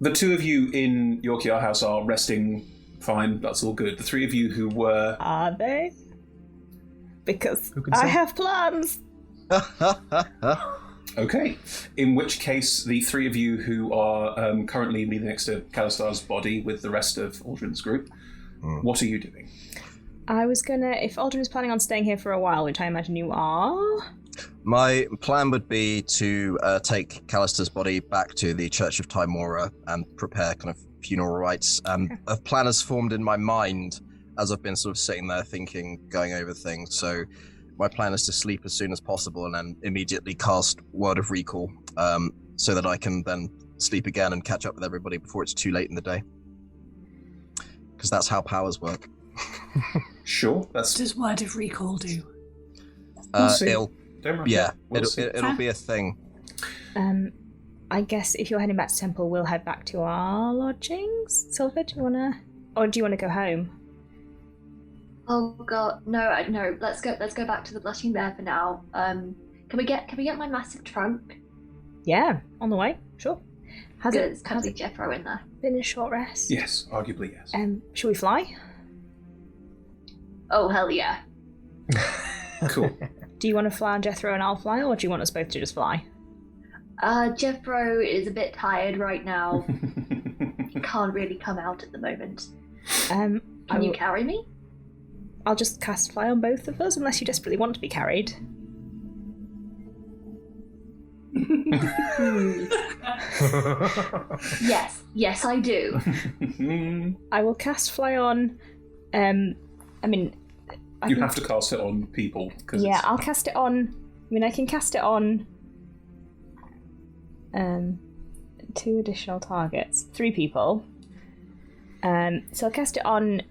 The two of you in Yorkia House are resting fine. That's all good. The three of you who were... Are they? Because I have plans. Okay, in which case the three of you who are currently kneeling next to Kalistar's body with the rest of Aldrin's group, what are you doing? I was gonna, if Aldrin is planning on staying here for a while, which I imagine you are... My plan would be to take Callister's body back to the Church of Timora and prepare kind of funeral rites. A plan has formed in my mind as I've been sort of sitting there thinking, going over things. So my plan is to sleep as soon as possible and then immediately cast Word of Recall so that I can then sleep again and catch up with everybody before it's too late in the day. Because that's how powers work. Sure. What does Word of Recall do? Don't worry. It'll be a thing. I guess if you're heading back to Temple, we'll head back to our lodgings. Silver, do you wanna... Or do you want to go home? Oh god, no. Let's go back to the Blushing Bear for now. Can we get my massive trunk? Yeah, on the way. Sure. Has it Jeffro in there? Been a short rest? Yes, arguably yes. Should we fly? Oh hell yeah. Cool. Do you want to fly on Jethro and I'll fly, or do you want us both to just fly? Jethro is a bit tired right now. He can't really come out at the moment. Can you carry me? I'll just cast fly on both of us, unless you desperately want to be carried. Yes, I do. I will cast fly on. You have to cast it on people. Yeah, I'll cast it on. I can cast it on. 2 additional targets, 3 people. So I'll cast it on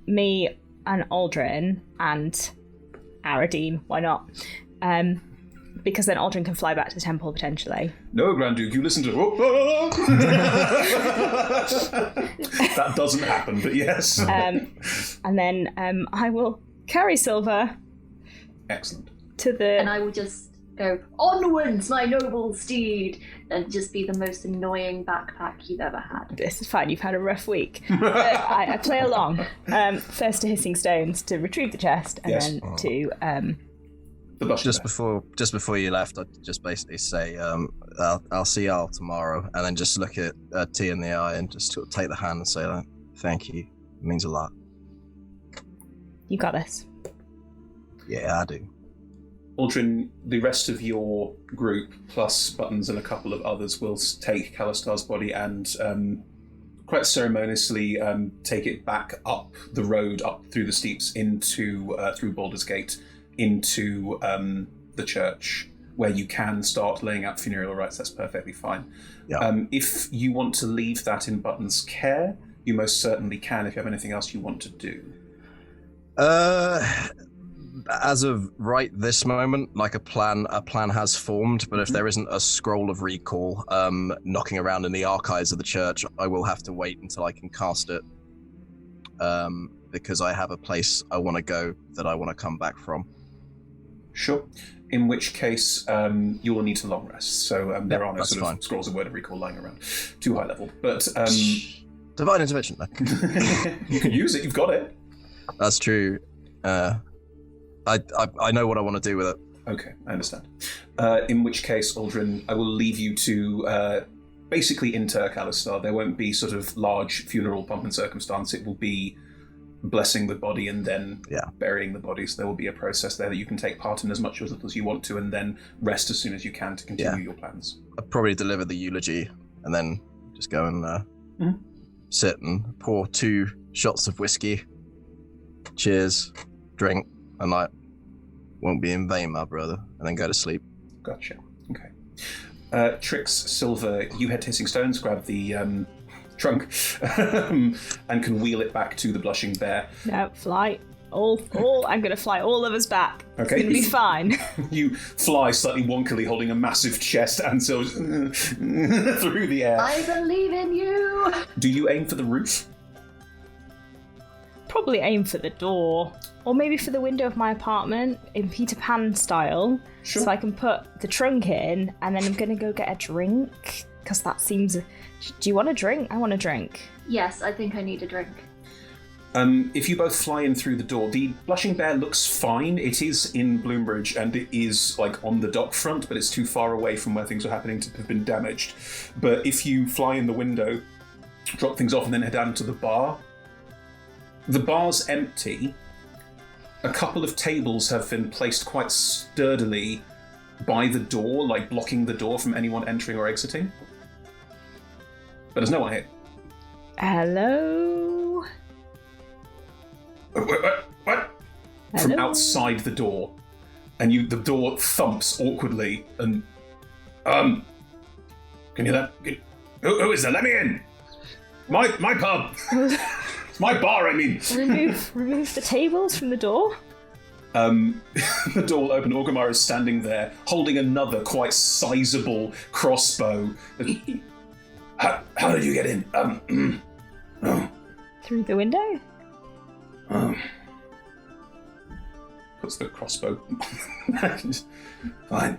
me and Aldrin and Aradine. Why not? Because then Aldrin can fly back to the temple potentially. No, Grand Duke, you listen to... That doesn't happen, but yes. And then I will carry Silver. Excellent. To the... And I will just go, onwards, my noble steed, and just be the most annoying backpack you've ever had. This is fine, you've had a rough week. I play along. First to Hissing Stones to retrieve the chest, and then to... Just before you left, I'd just basically say, I'll see y'all tomorrow, and then just look at T in the eye and just sort of take the hand and say, thank you. It means a lot. You got this. Yeah, I do. Aldrin, the rest of your group, plus Buttons and a couple of others, will take Kalistar's body and quite ceremoniously take it back up the road, up through the steeps, into through Baldur's Gate, into the church, where you can start laying out funeral rites. That's perfectly fine. Yeah. If you want to leave that in Button's care, you most certainly can, if you have anything else you want to do. As of right this moment, like a plan has formed, but if there isn't a scroll of recall knocking around in the archives of the church, I will have to wait until I can cast it, because I have a place I want to go that I want to come back from. Sure. In which case, you will need to long rest. So there are no sort of scrolls of Word of Recall lying around. Too high level. But Divine Intervention. You can use it. You've got it. That's true. I know what I want to do with it. Okay, I understand. In which case, Aldrin, I will leave you to basically inter Kalistar. There won't be sort of large funeral pomp and circumstance. It will be blessing the body and then burying the body. So there will be a process there that you can take part in as much as you want to, and then rest as soon as you can to continue your plans. I'll probably deliver the eulogy and then just go and sit and pour 2 shots of whiskey. Cheers, drink, and I won't be in vain, my brother, and then go to sleep. Gotcha. Okay. Trix, Silver, you head to Hissing Stones, grab the trunk, and can wheel it back to the Blushing Bear. No, fly. I'm going to fly all of us back. Okay. It's going to be fine. You fly slightly wonkily, holding a massive chest and so through the air. I believe in you! Do you aim for the roof? probably aim for the door, or maybe for the window of my apartment in Peter Pan style. Sure. So I can put the trunk in, and then I'm going to go get a drink, because that seems... Do you want a drink? I want a drink. Yes, I think I need a drink. If you both fly in through the door, the Blushing Bear looks fine. It is in Bloombridge, and it is like on the dock front, but it's too far away from where things are happening to have been damaged. But if you fly in the window, drop things off, and then head down to the bar's empty. A couple of tables have been placed quite sturdily by the door, like blocking the door from anyone entering or exiting. But there's no one here. Hello? What? From outside the door. And the door thumps awkwardly and... Can you hear that? Who is there? Let me in! My pub! It's my bar, I mean! Remove the tables from the door? The door will open. Orgrimmar is standing there, holding another quite sizable crossbow. How did you get in? Through the window? Puts the crossbow. Fine.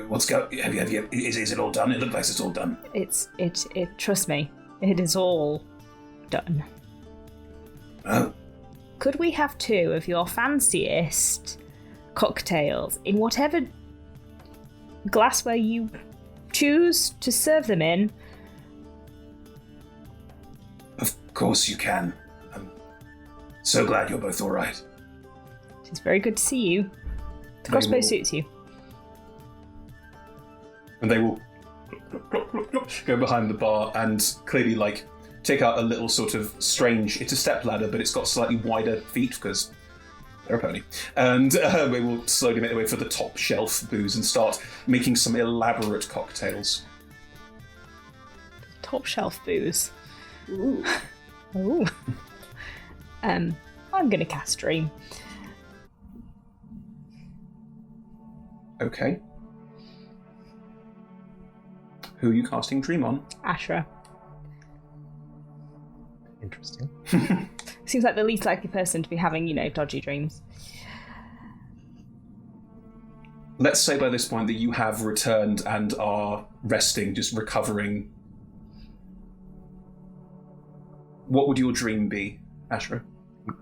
What's going? Is it all done? It looks like it's all done. Trust me, it is all done. Oh. Could we have 2 of your fanciest cocktails in whatever glassware you choose to serve them in? Of course you can. I'm so glad you're both all right. It's very good to see you. The crossbow suits you. And they will go behind the bar and clearly, like, take out a little sort of strange... It's a stepladder, but it's got slightly wider feet because they're a pony. And they will slowly make their way for the top shelf booze and start making some elaborate cocktails. Top shelf booze. Ooh. Ooh. I'm going to cast Dream. Okay. Who are you casting Dream on? Ashra. Interesting. Seems like the least likely person to be having, dodgy dreams. Let's say by this point that you have returned and are resting, just recovering. What would your dream be, Ashra? I'm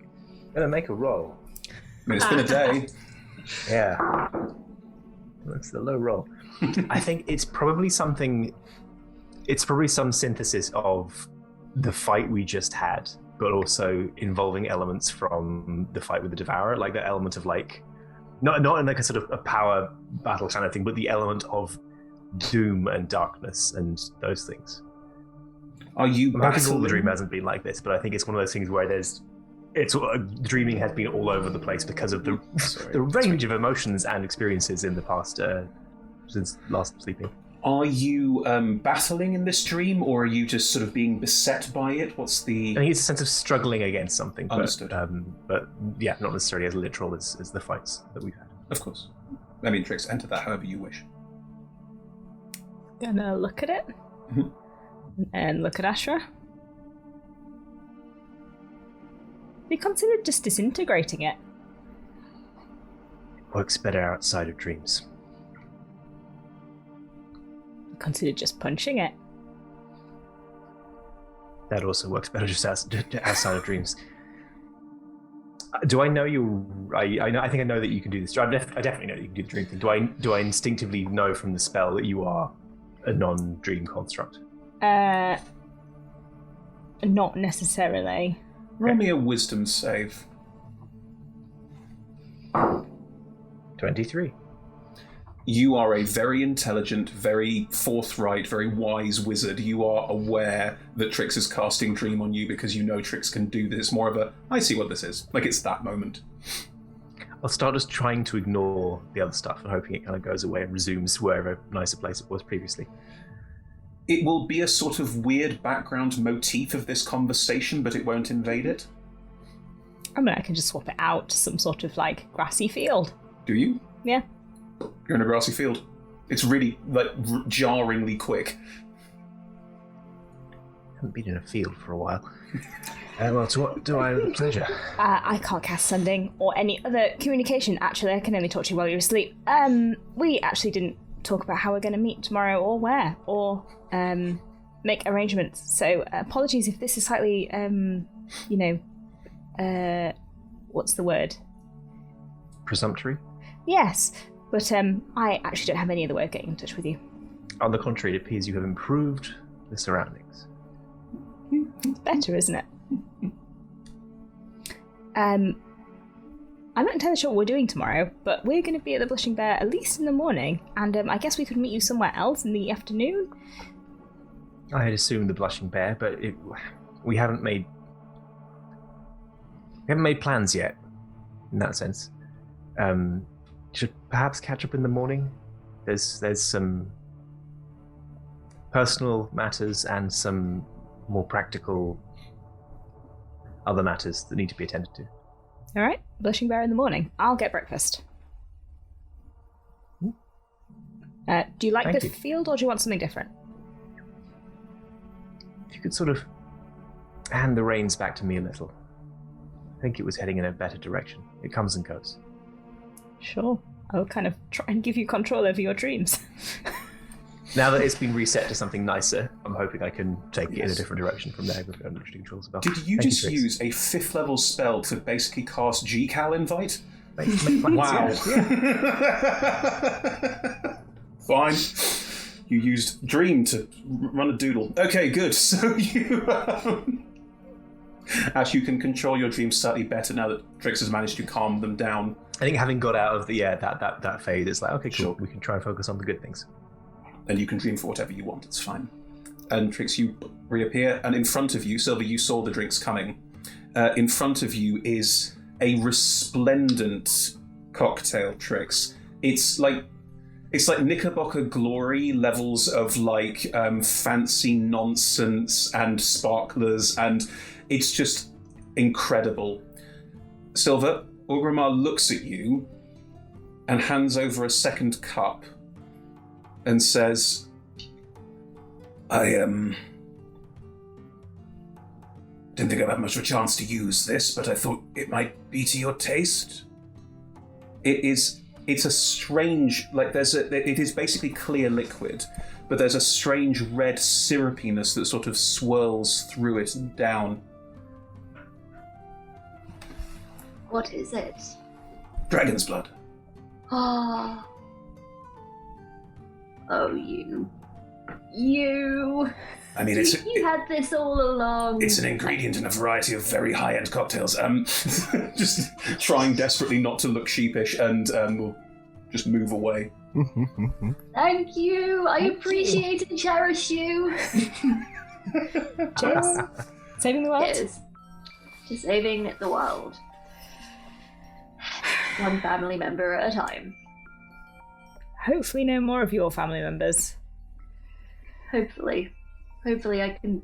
gonna make a roll. I mean, it's been a day. Yeah. That's the low roll. I think it's probably some synthesis of the fight we just had, but also involving elements from the fight with the Devourer, like the element of like, not in like a sort of a power battle kind of thing, but the element of doom and darkness and those things. Are you I think all the dream hasn't been like this, but I think it's one of those things where dreaming has been all over the place because of the range of emotions and experiences in the past since last sleeping. Are you battling in this dream, or are you just sort of being beset by it? What's the... I think it's a sense of struggling against something. Understood. But yeah, not necessarily as literal as the fights that we've had. Of course. I mean, Trix, enter that however you wish. Gonna look at it. Mhm. And look at Ashra. We considered just disintegrating it. Works better outside of dreams. We considered just punching it. That also works better just outside of dreams. Do I know you? I think I know that you can do this. I definitely know that you can do the dream thing. Do I instinctively know from the spell that you are a non-dream construct? Not necessarily. Roll me a wisdom save. 23. You are a very intelligent, very forthright, very wise wizard. You are aware that Trix is casting Dream on you because you know Trix can do this. More of a, I see what this is. Like, it's that moment. I'll start just trying to ignore the other stuff and hoping it kind of goes away and resumes wherever nicer place it was previously. It will be a sort of weird background motif of this conversation, but it won't invade it. I mean, I can just swap it out to some sort of, like, grassy field. Do you? Yeah. You're in a grassy field. It's really, like, jarringly quick. Haven't been in a field for a while. Well, to what do I owe the pleasure? I can't cast sending or any other communication. Actually, I can only talk to you while you're asleep. We actually didn't talk about how we're going to meet tomorrow or where or make arrangements. So apologies if this is slightly, what's the word? Presumptuary? Yes, but I actually don't have any other way of getting in touch with you. On the contrary, it appears you have improved the surroundings. It's better, isn't it? I'm not entirely sure what we're doing tomorrow, but we're going to be at the Blushing Bear at least in the morning, and I guess we could meet you somewhere else in the afternoon. I had assumed the Blushing Bear, but we haven't made plans yet. In that sense, should perhaps catch up in the morning. There's some personal matters and some more practical other matters that need to be attended to. All right, Blushing Bear in the morning. I'll get breakfast. Do you like Thank the you. field, or do you want something different? If you could sort of hand the reins back to me a little. I think it was heading in a better direction. It comes and goes. Sure. I'll kind of try and give you control over your dreams. Now that it's been reset to something nicer, I'm hoping I can take it in a different direction from there with understanding controls about. Did you Thank just Trix. use a 5th level spell to basically cast G-Cal invite? Wow. Fine. You used Dream to run a doodle. Okay, good. So you... Ash, you can control your dreams slightly better now that Trix has managed to calm them down. I think having got out of the that phase, it's like, okay, cool. Sure. We can try and focus on the good things. And you can dream for whatever you want, it's fine. And Trix, you reappear, and in front of you, Silver, you saw the drinks coming. In front of you is a resplendent cocktail, Trix. It's like Knickerbocker Glory levels of like fancy nonsense and sparklers, and it's just incredible. Silver, Orgrimmar looks at you and hands over a second cup and says, I didn't think I'd have much of a chance to use this, but I thought it might be to your taste. It's a strange, it is basically clear liquid, but there's a strange red syrupiness that sort of swirls through it and down. What is it? Dragon's blood. Ah. Oh, you. I mean, You had this all along. It's an ingredient in a variety of very high-end cocktails. Just trying desperately not to look sheepish, and we'll just move away. Thank you. I appreciate and cherish you. Cheers. Saving the world? Cheers. To saving the world. One family member at a time. Hopefully no more of your family members. Hopefully I can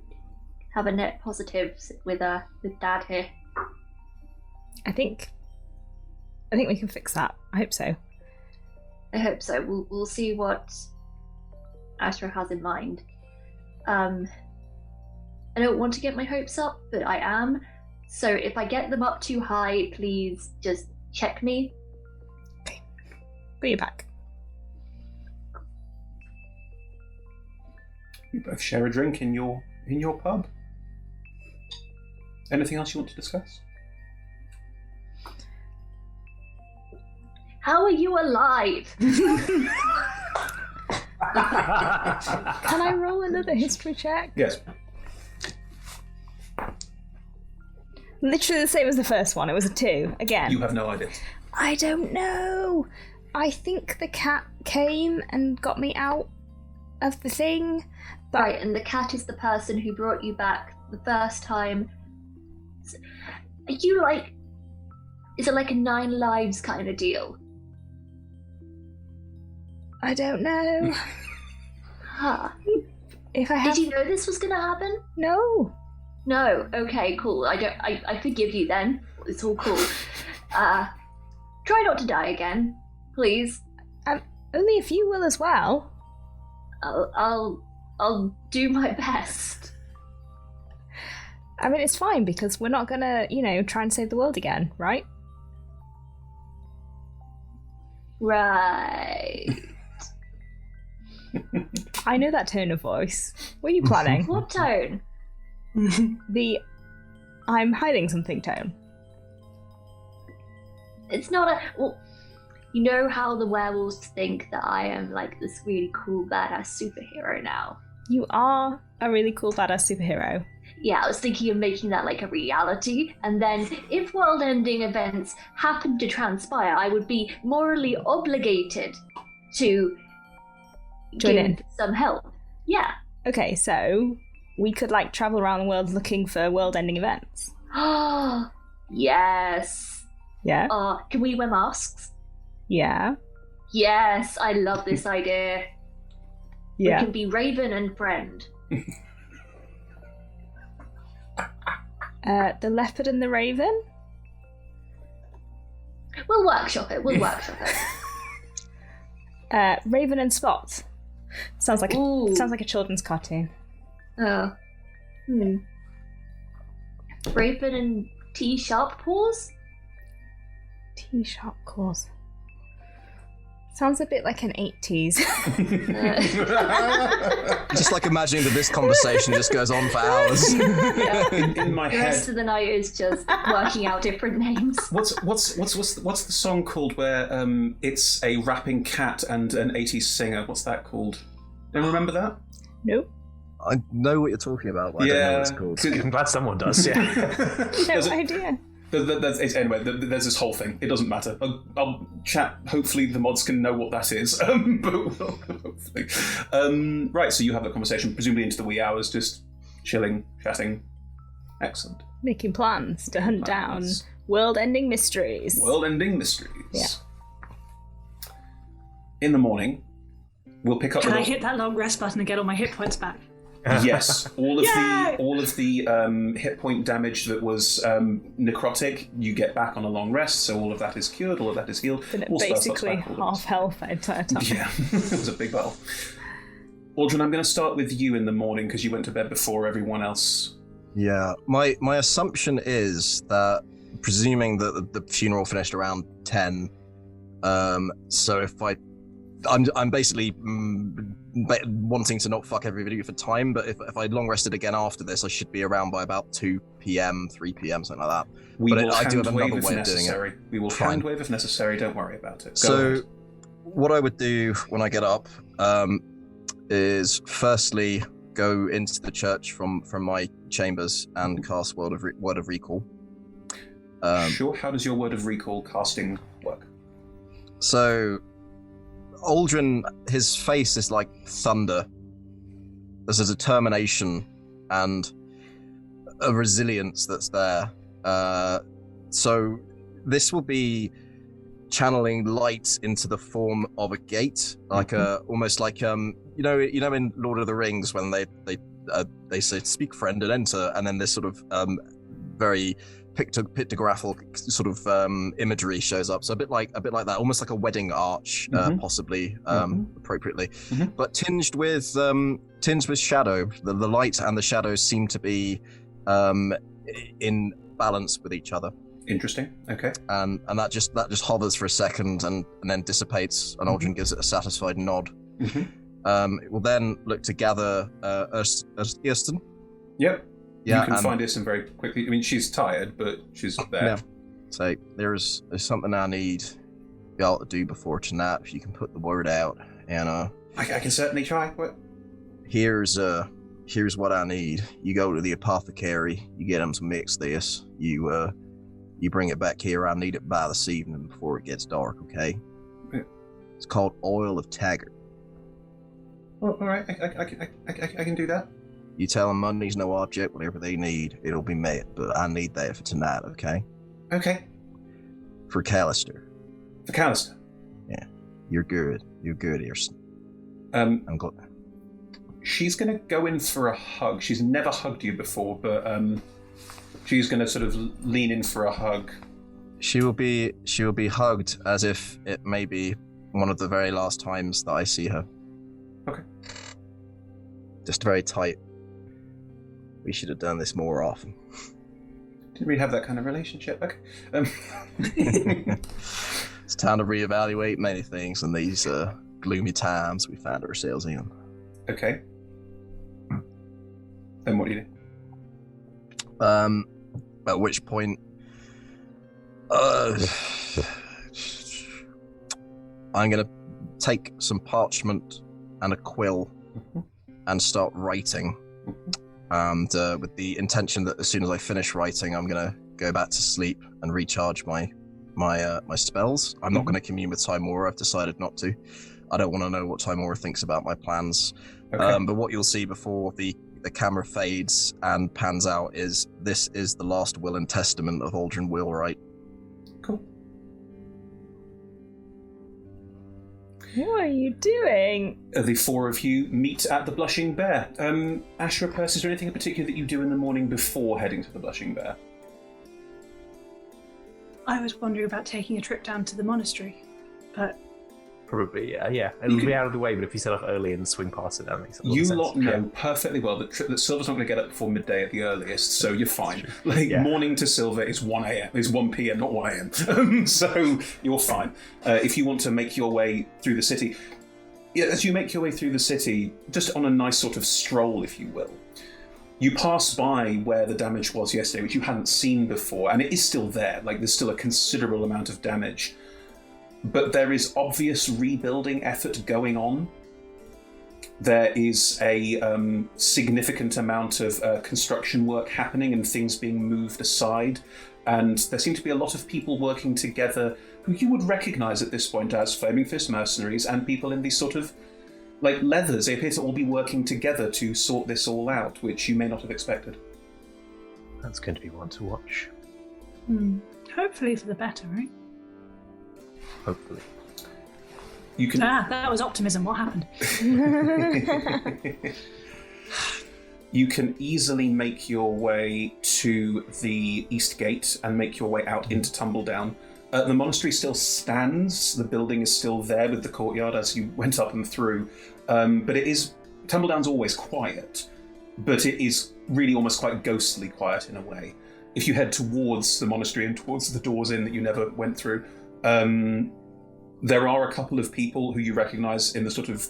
have a net positive with Dad here. I think we can fix that. I hope so. I hope so. We'll see what Astra has in mind. I don't want to get my hopes up, but I am. So if I get them up too high, please just check me. Okay. Bring you back. You both share a drink in your pub. Anything else you want to discuss? How are you alive? Can I roll another history check? Yes. Literally the same as the first one. It was a 2. Again. You have no idea. I don't know. I think the cat came and got me out of the thing. But Right, and the cat is the person who brought you back the first time. Are you like... Is it like a 9 lives kind of deal? I don't know. Huh. If I have... Did you know this was gonna happen? No. No. Okay, cool. I forgive you then. It's all cool. Try not to die again, please. Only if you will as well. I'll do my best. I mean, it's fine because we're not gonna, try and save the world again, right? Right. I know that tone of voice. What are you planning? What tone? The I'm hiding something tone. It's not a... Well, you know how the werewolves think that I am like this really cool badass superhero now? You are a really cool badass superhero. Yeah, I was thinking of making that like a reality, and then if world-ending events happen to transpire, I would be morally obligated to Join give in. some help. Yeah. Okay, so we could travel around the world looking for world-ending events. Oh, yes. Yeah? Can we wear masks? Yeah. Yes, I love this idea. Yeah. We can be Raven and Friend. The leopard and the raven? We'll workshop it. Raven and Spot. Sounds like Ooh. a children's cartoon. Oh. Raven and T-sharp paws? T-sharp claws. Sounds a bit like an 80s. Just imagining that this conversation just goes on for hours. In my The rest head, of the night is just working out different names. what's the song called where it's a rapping cat and an 80s singer? What's that called? Don't you remember that? Nope. I know what you're talking about, but I don't know what it's called. I'm glad someone does, yeah. No idea. Anyway, there's this whole thing. It doesn't matter. I'll chat. Hopefully, the mods can know what that is. But hopefully, right. So you have that conversation, presumably into the wee hours, just chilling, chatting. Excellent. Making plans to hunt down world-ending mysteries. World-ending mysteries. Yeah. In the morning, we'll pick up. Can I hit that long rest button and get all my hit points back? Yes, all of Yay! the hit point damage that was necrotic, you get back on a long rest. So all of that is cured, all of that is healed. Been All spell slots basically back, all of half it. health the entire time. Yeah, it was a big battle. Aldrin, I'm going to start with you in the morning because you went to bed before everyone else. Yeah, my assumption is that, presuming that the funeral finished around 10, so if I'm basically wanting to not fuck everybody for time, but if I long rested again after this, I should be around by about 2 p.m., 3 p.m., something like that. We But will I do hand have wave another if way of doing it. necessary. We will Fine. hand wave if necessary. Don't worry about it. Go So, ahead. what I would do when I get up is firstly go into the church from my chambers and cast Word of Recall. Sure. How does your word of recall casting work? So, Aldrin, his face is like thunder. There's a determination and a resilience that's there. So this will be channeling light into the form of a gate, like almost like you know in Lord of the Rings when they say speak friend and enter, and then this sort of very pictographical sort of imagery shows up. So a bit like that, almost like a wedding arch, possibly appropriately, but tinged with shadow. The light and the shadows seem to be in balance with each other. Interesting. Okay. And that just hovers for a second and then dissipates, and Aldrin gives it a satisfied nod. It will then look to gather Kirsten. Yep. Yeah, you can find Isson very quickly. I mean, she's tired, but she's there. Yeah. So there's something I need y'all to do before tonight. If you can put the word out, and I can certainly try. What? here's what I need. You go to the apothecary. You get him to mix this. You bring it back here. I need it by this evening before it gets dark. Okay. Yeah. It's called Oil of Taggart. Oh, all right. I can do that. You tell them money's no object. Whatever they need, it'll be met. But I need that for tonight. Okay. Okay. For Callister. For Callister. Yeah. You're good. You're good, Earson. Um, I'm glad. she's going to go in for a hug. She's never hugged you before, but she's going to sort of lean in for a hug. She will be hugged as if it may be one of the very last times that I see her. Okay. Just very tight. We should have done this more often. Didn't really have that kind of relationship. Okay. It's time to reevaluate many things in these gloomy times we find ourselves in. Okay. Then what do you do? At which point, I'm gonna take some parchment and a quill and start writing. And with the intention that as soon as I finish writing, I'm gonna go back to sleep and recharge my spells. I'm not gonna commune with Timora. I've decided not to. I don't want to know what Timora thinks about my plans. Okay. But what you'll see before the camera fades and pans out is this is the last will and testament of Aldrin Wheelwright. Cool. What are you doing? The four of you meet at the Blushing Bear. Ashra, Percy, is there anything in particular that you do in the morning before heading to the Blushing Bear? I was wondering about taking a trip down to the monastery, but Probably, yeah. It'll be out of the way, but if you set off early and swing past it, that makes a lot of sense. You lot know perfectly well that Silver's not going to get up before midday at the earliest, so you're fine. Morning to Silver is 1 p.m, not 1 a.m. So you're fine. If you want to make your way through the city, as you make your way through the city, just on a nice sort of stroll, if you will, you pass by where the damage was yesterday, which you hadn't seen before, and it is still there. Like, there's still a considerable amount of damage. But there is obvious rebuilding effort going on. There is a significant amount of construction work happening and things being moved aside. And there seem to be a lot of people working together who you would recognise at this point as Flaming Fist mercenaries and people in these sort of, like, leathers. They appear to all be working together to sort this all out, which you may not have expected. That's going to be one to watch. Hopefully for the better, right? Hopefully. You can. That was optimism. What happened? You can easily make your way to the East Gate and make your way out into Tumbledown. The monastery still stands. The building is still there with the courtyard as you went up and through. But it is... Tumbledown's always quiet, but it is really almost quite ghostly quiet in a way. If you head towards the monastery and towards the doors in that you never went through, there are a couple of people who you recognise in the sort of,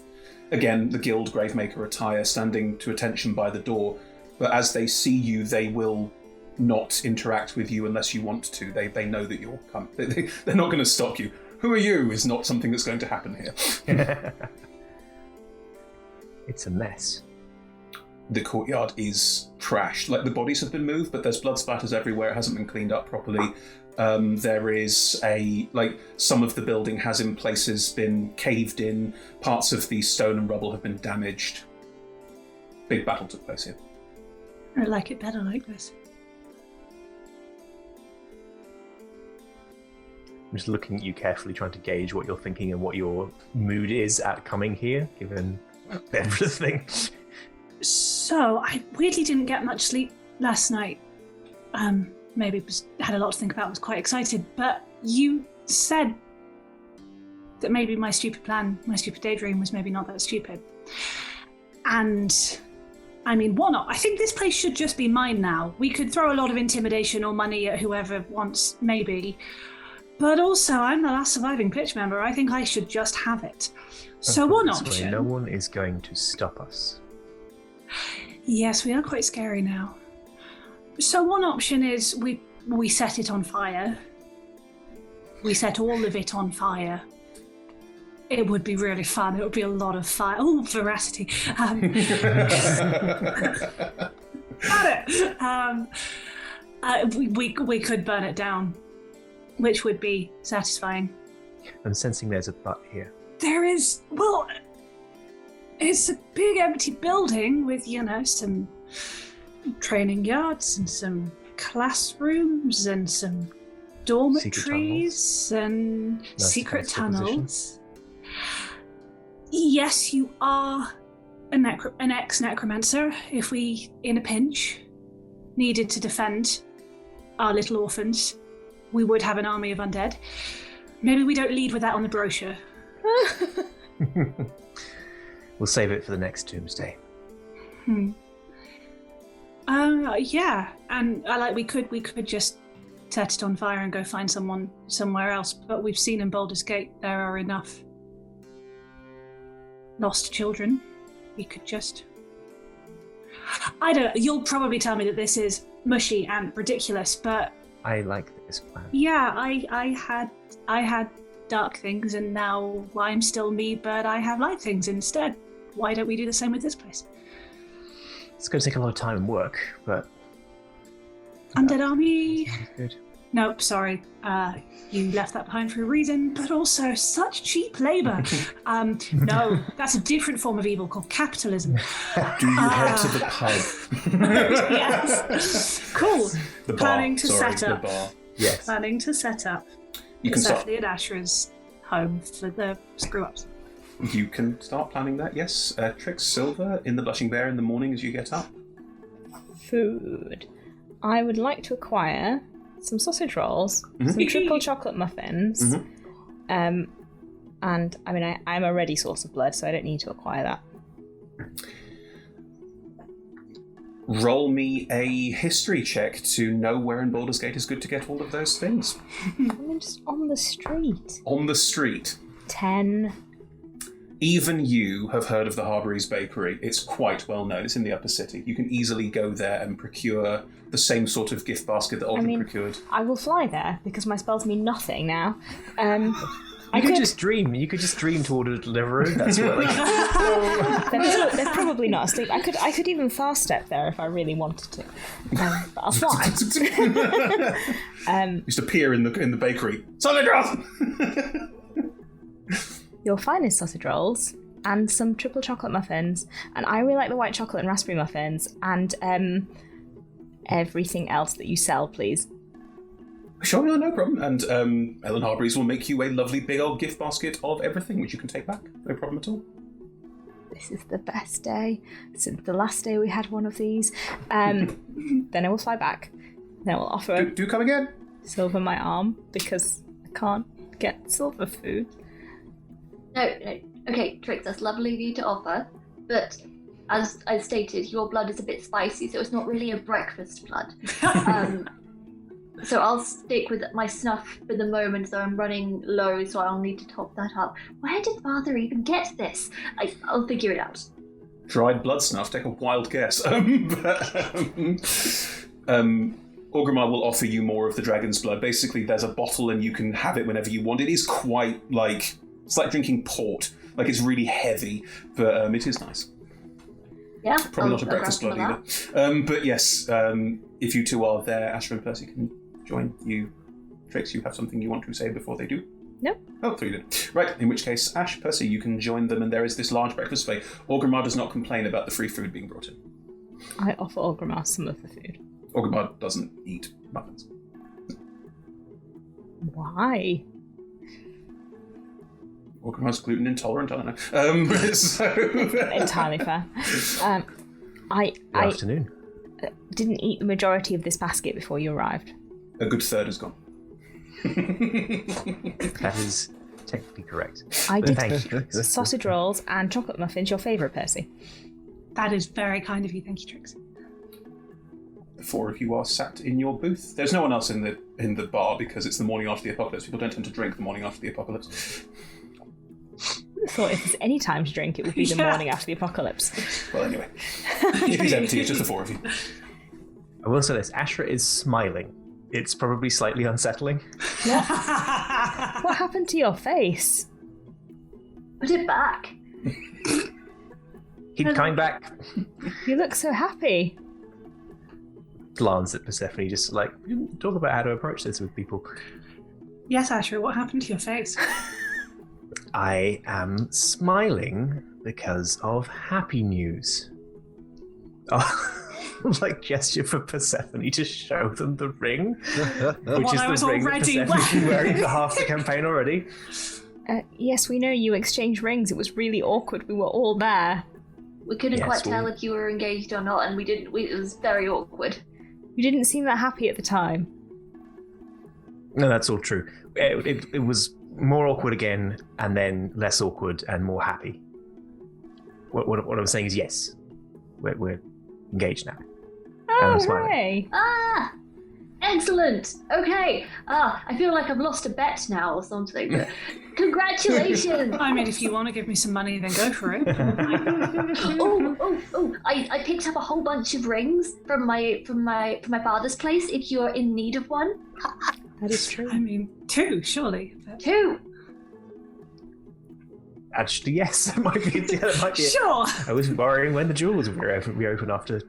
again, the guild gravemaker attire, standing to attention by the door. But as they see you, they will not interact with you unless you want to. They know that you're coming. They're not going to stop you. Who are you is not something that's going to happen here. It's a mess. The courtyard is trashed. Like, the bodies have been moved, but there's blood splatters everywhere. It hasn't been cleaned up properly. There is some of the building has in places been caved in. Parts of the stone and rubble have been damaged. Big battle took place here. I like it better like this. I'm just looking at you carefully, trying to gauge what you're thinking and what your mood is at coming here, given everything. So, I weirdly didn't get much sleep last night. Maybe had a lot to think about, was quite excited, but you said that maybe my stupid daydream was maybe not that stupid. And, I mean, what not? I think this place should just be mine now. We could throw a lot of intimidation or money at whoever wants, maybe. But also, I'm the last surviving pitch member. I think I should just have it. So one option... No one is going to stop us. Yes, we are quite scary now. So one option is we set it on fire. We set all of it on fire. It would be really fun. It would be a lot of fire. Oh, veracity. Got it. We could burn it down, which would be satisfying. I'm sensing there's a but here. There is. Well, it's a big empty building with, some training yards and some classrooms and some dormitories and secret tunnels. Yes, you are an ex-necromancer. If we, in a pinch, needed to defend our little orphans, we would have an army of undead. Maybe we don't lead with that on the brochure. We'll save it for the next Doomsday. Yeah, and we could just set it on fire and go find someone somewhere else. But we've seen in Baldur's Gate there are enough lost children. We could just. I don't. You'll probably tell me that this is mushy and ridiculous, but I like this plan. yeah, I had dark things, and now I'm still me, but I have light things instead. Why don't we do the same with this place? It's going to take a lot of time and work, but Undead Army. sounds good. Nope, sorry. You left that behind for a reason, but also such cheap labour. No, that's a different form of evil called capitalism. Do you head to the pub? Yes. Cool. The bar. Planning to Sorry, set up. The bar. Yes. Planning to set up You can start. Persephone and Ashra's home for the screw-ups. You can start planning that. Yes. Trix, Silver in the Blushing Bear in the morning as you get up. Food. I would like to acquire some sausage rolls, some triple chocolate muffins, and I mean, I'm a ready source of blood, so I don't need to acquire that. Roll me a history check to know where in Baldur's Gate is good to get all of those things. I'm just on the street. On the street. 10. Even you have heard of the Harbourys Bakery. It's quite well known. It's in the upper city. You can easily go there and procure the same sort of gift basket that Aldrin procured. I will fly there because my spells mean nothing now. You could just dream. You could just dream to order Deliveroo. That's what. They're probably not asleep. I could even fast step there if I really wanted to. But I'll fly. Just appear in the bakery. Solid drop! Your finest sausage rolls and some triple chocolate muffins, and I really like the white chocolate and raspberry muffins, and everything else that you sell, please. Sure, no problem. And Ellen Harbourys will make you a lovely big old gift basket of everything, which you can take back. No problem at all. This is the best day since the last day we had one of these. Then I will fly back. Then I will offer Do come again. Silver my arm because I can't get silver food. No. Okay, Trix, that's lovely of you to offer, but as I stated, your blood is a bit spicy, so it's not really a breakfast blood. So I'll stick with my snuff for the moment, though I'm running low, so I'll need to top that up. Where did Father even get this? I'll figure it out. Dried blood snuff. Take a wild guess. Orgrimmar will offer you more of the dragon's blood. Basically, there's a bottle and you can have it whenever you want. It is quite like... It's like drinking port. Like, it's really heavy, but it is nice. Yeah. Probably not a breakfast blood either. But yes, if you two are there, Asher and Percy can join you. Trix, you have something you want to say before they do? No. Oh, three did. Right, in which case, Ash, Percy, you can join them, and there is this large breakfast buffet. Orgrimmar does not complain about the free food being brought in. I offer Orgrimmar some of the food. Orgrimmar doesn't eat muffins. Why? Orgrimmar's gluten intolerant, I don't know. Entirely fair. I afternoon. Didn't eat the majority of this basket before you arrived. A good third is gone. That is technically correct. I did Thank you. sausage rolls and chocolate muffins. Your favourite, Percy. That is very kind of you. Thank you, Trix. The four of you are sat in your booth. There's no one else in the bar because it's the morning after the apocalypse. People don't tend to drink the morning after the apocalypse. I thought if there's any time to drink, it would be the morning after the apocalypse. Well, anyway. If he's empty, it's just the four of you. I will say this, Ashra is smiling. It's probably slightly unsettling. What happened to your face? Put it back. He'd coming back, You look so happy. glance at Persephone, just like, talk about how to approach this with people. Yes, Asher, what happened to your face? I am smiling because of happy news. Oh, like gesture for Persephone to show them the ring, which I is was the ring that already Persephone's been wearing for half the campaign already. Yes, we know you exchanged rings. It was really awkward. We were all there. We couldn't Yes, quite tell well- if you were engaged or not, and it was very awkward. You didn't seem that happy at the time. No, that's all true. It was more awkward again, and then less awkward and more happy. What I'm saying is yes, we're engaged now. I'm Oh, smiling. hooray! Ah, excellent. Okay. I feel like I've lost a bet now or something. But congratulations. I mean, if you want to give me some money, then go for it. Oh! I picked up a whole bunch of rings from my father's place. If you're in need of one, That is true. I mean, 2, surely. But... 2. Actually, yes, that might be it. Sure. I was worrying when the jewels would reopen after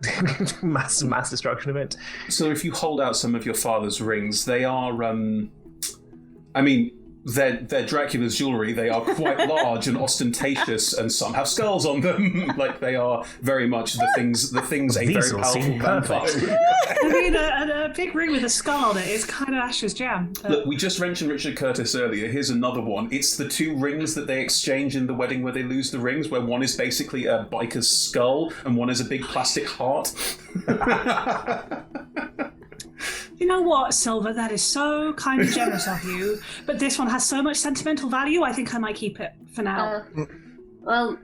mass destruction event. So if you hold out some of your father's rings, they are, I mean, they're Dracula's jewellery. They are quite large and ostentatious, and some have skulls on them. Like, they are very much the things a These very all powerful seem vampire. perfect. I mean, a big ring with a skull on it is kind of Ash's jam. But... Look, we just mentioned Richard Curtis earlier. Here's another one. It's the 2 rings that they exchange in the wedding where they lose the rings, where one is basically a biker's skull and one is a big plastic heart. You know what, Silver? That is so kind of generous of you. But this one has so much sentimental value, I think I might keep it for now. Well,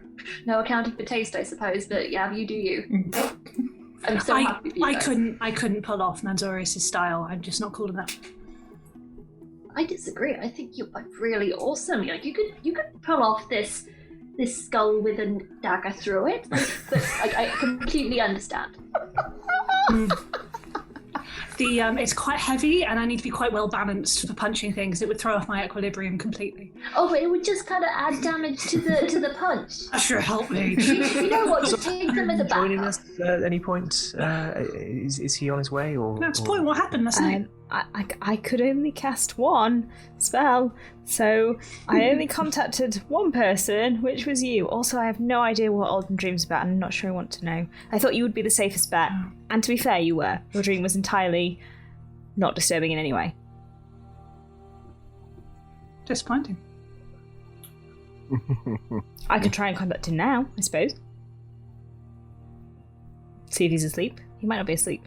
no accounting for taste, I suppose. But yeah, you do you. I'm so happy for you guys. I couldn't pull off Manzorius' style. I'm just not cool enough. I disagree. I think you're really awesome. Like you could pull off this skull with a dagger through it. But I completely understand. It's quite heavy, and I need to be quite well balanced for punching things. It would throw off my equilibrium completely. Oh, but it would just kind of add damage to the punch. Sure, help me. You know what? Just take them as a Joining backup. us at any point? Is he on his way? Or That's the point. What happened last night? I could only cast one spell, so I only contacted one person, which was you. Also, I have no idea what Alden dreams about, and I'm not sure I want to know. I thought you would be the safest bet, and to be fair, you were. Your dream was entirely not disturbing in any way. Disappointing. I could try and contact him now, I suppose. See if he's asleep. He might not be asleep.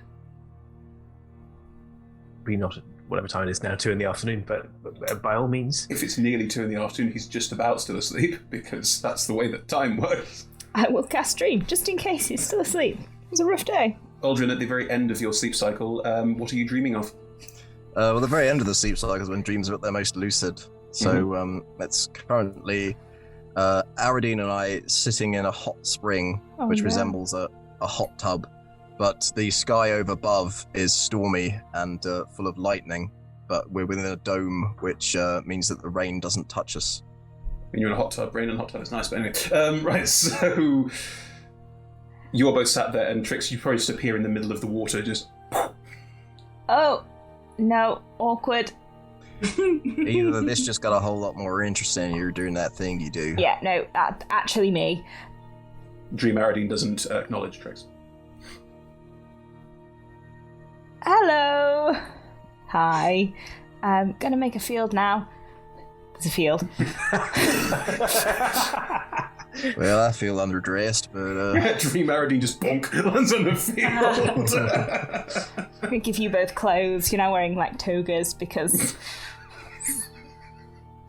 Be not at whatever time it is now, 2 PM, but by all means. If it's nearly 2 PM, he's just about still asleep, because that's the way that time works. I will cast Dream, just in case he's still asleep. It was a rough day. Aldrin, at the very end of your sleep cycle, what are you dreaming of? Well, the very end of the sleep cycle is when dreams are at their most lucid. So it's currently Aradine and I sitting in a hot spring, which resembles a hot tub. But the sky over above is stormy and full of lightning, but we're within a dome, which means that the rain doesn't touch us. When you're in a hot tub, rain and hot tub is nice, but anyway. Right, so you're both sat there, and Trix, you probably just appear in the middle of the water, just... Oh, no, awkward. Either this just got a whole lot more interesting, you're doing that thing you do. Yeah, no, actually me. Dream Aradine doesn't acknowledge Trix. Hello. Hi. I'm gonna make a field now. There's a field. Well, I feel underdressed, but... Dream Aradine just bonk, lands on the field. I'm gonna give you both clothes. You're now wearing, like, togas because...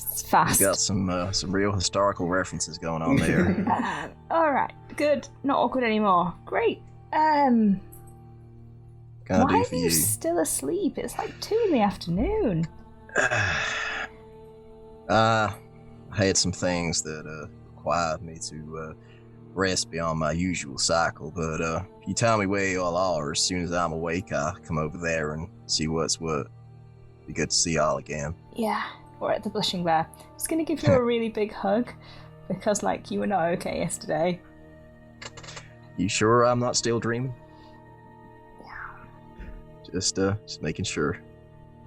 it's fast. You got some real historical references going on there. Alright, good. Not awkward anymore. Great. Can I Why do for are you you? still asleep? It's like 2 PM. I had some things that required me to rest beyond my usual cycle, but if you tell me where you all are, as soon as I'm awake, I'll come over there and see what's what. Be good to see y'all again. Yeah, we're at the Blushing Bear. Just gonna give you a really big hug because, like, you were not okay yesterday. You sure I'm not still dreaming? Just making sure.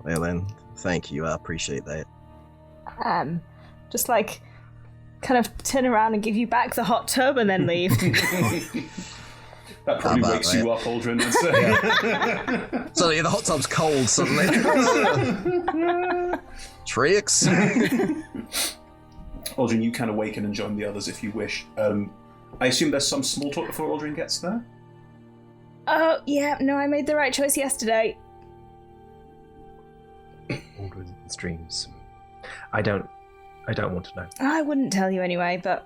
Well then, thank you. I appreciate that. Just like kind of turn around and give you back the hot tub and then leave. That probably How about wakes that? you up, Aldrin. I'd say. Suddenly the hot tub's cold suddenly. Tricks. Aldrin, you can awaken and join the others if you wish. I assume there's some small talk before Aldrin gets there? Oh, yeah, no, I made the right choice yesterday. Aldrin's dreams. I don't want to know. I wouldn't tell you anyway, but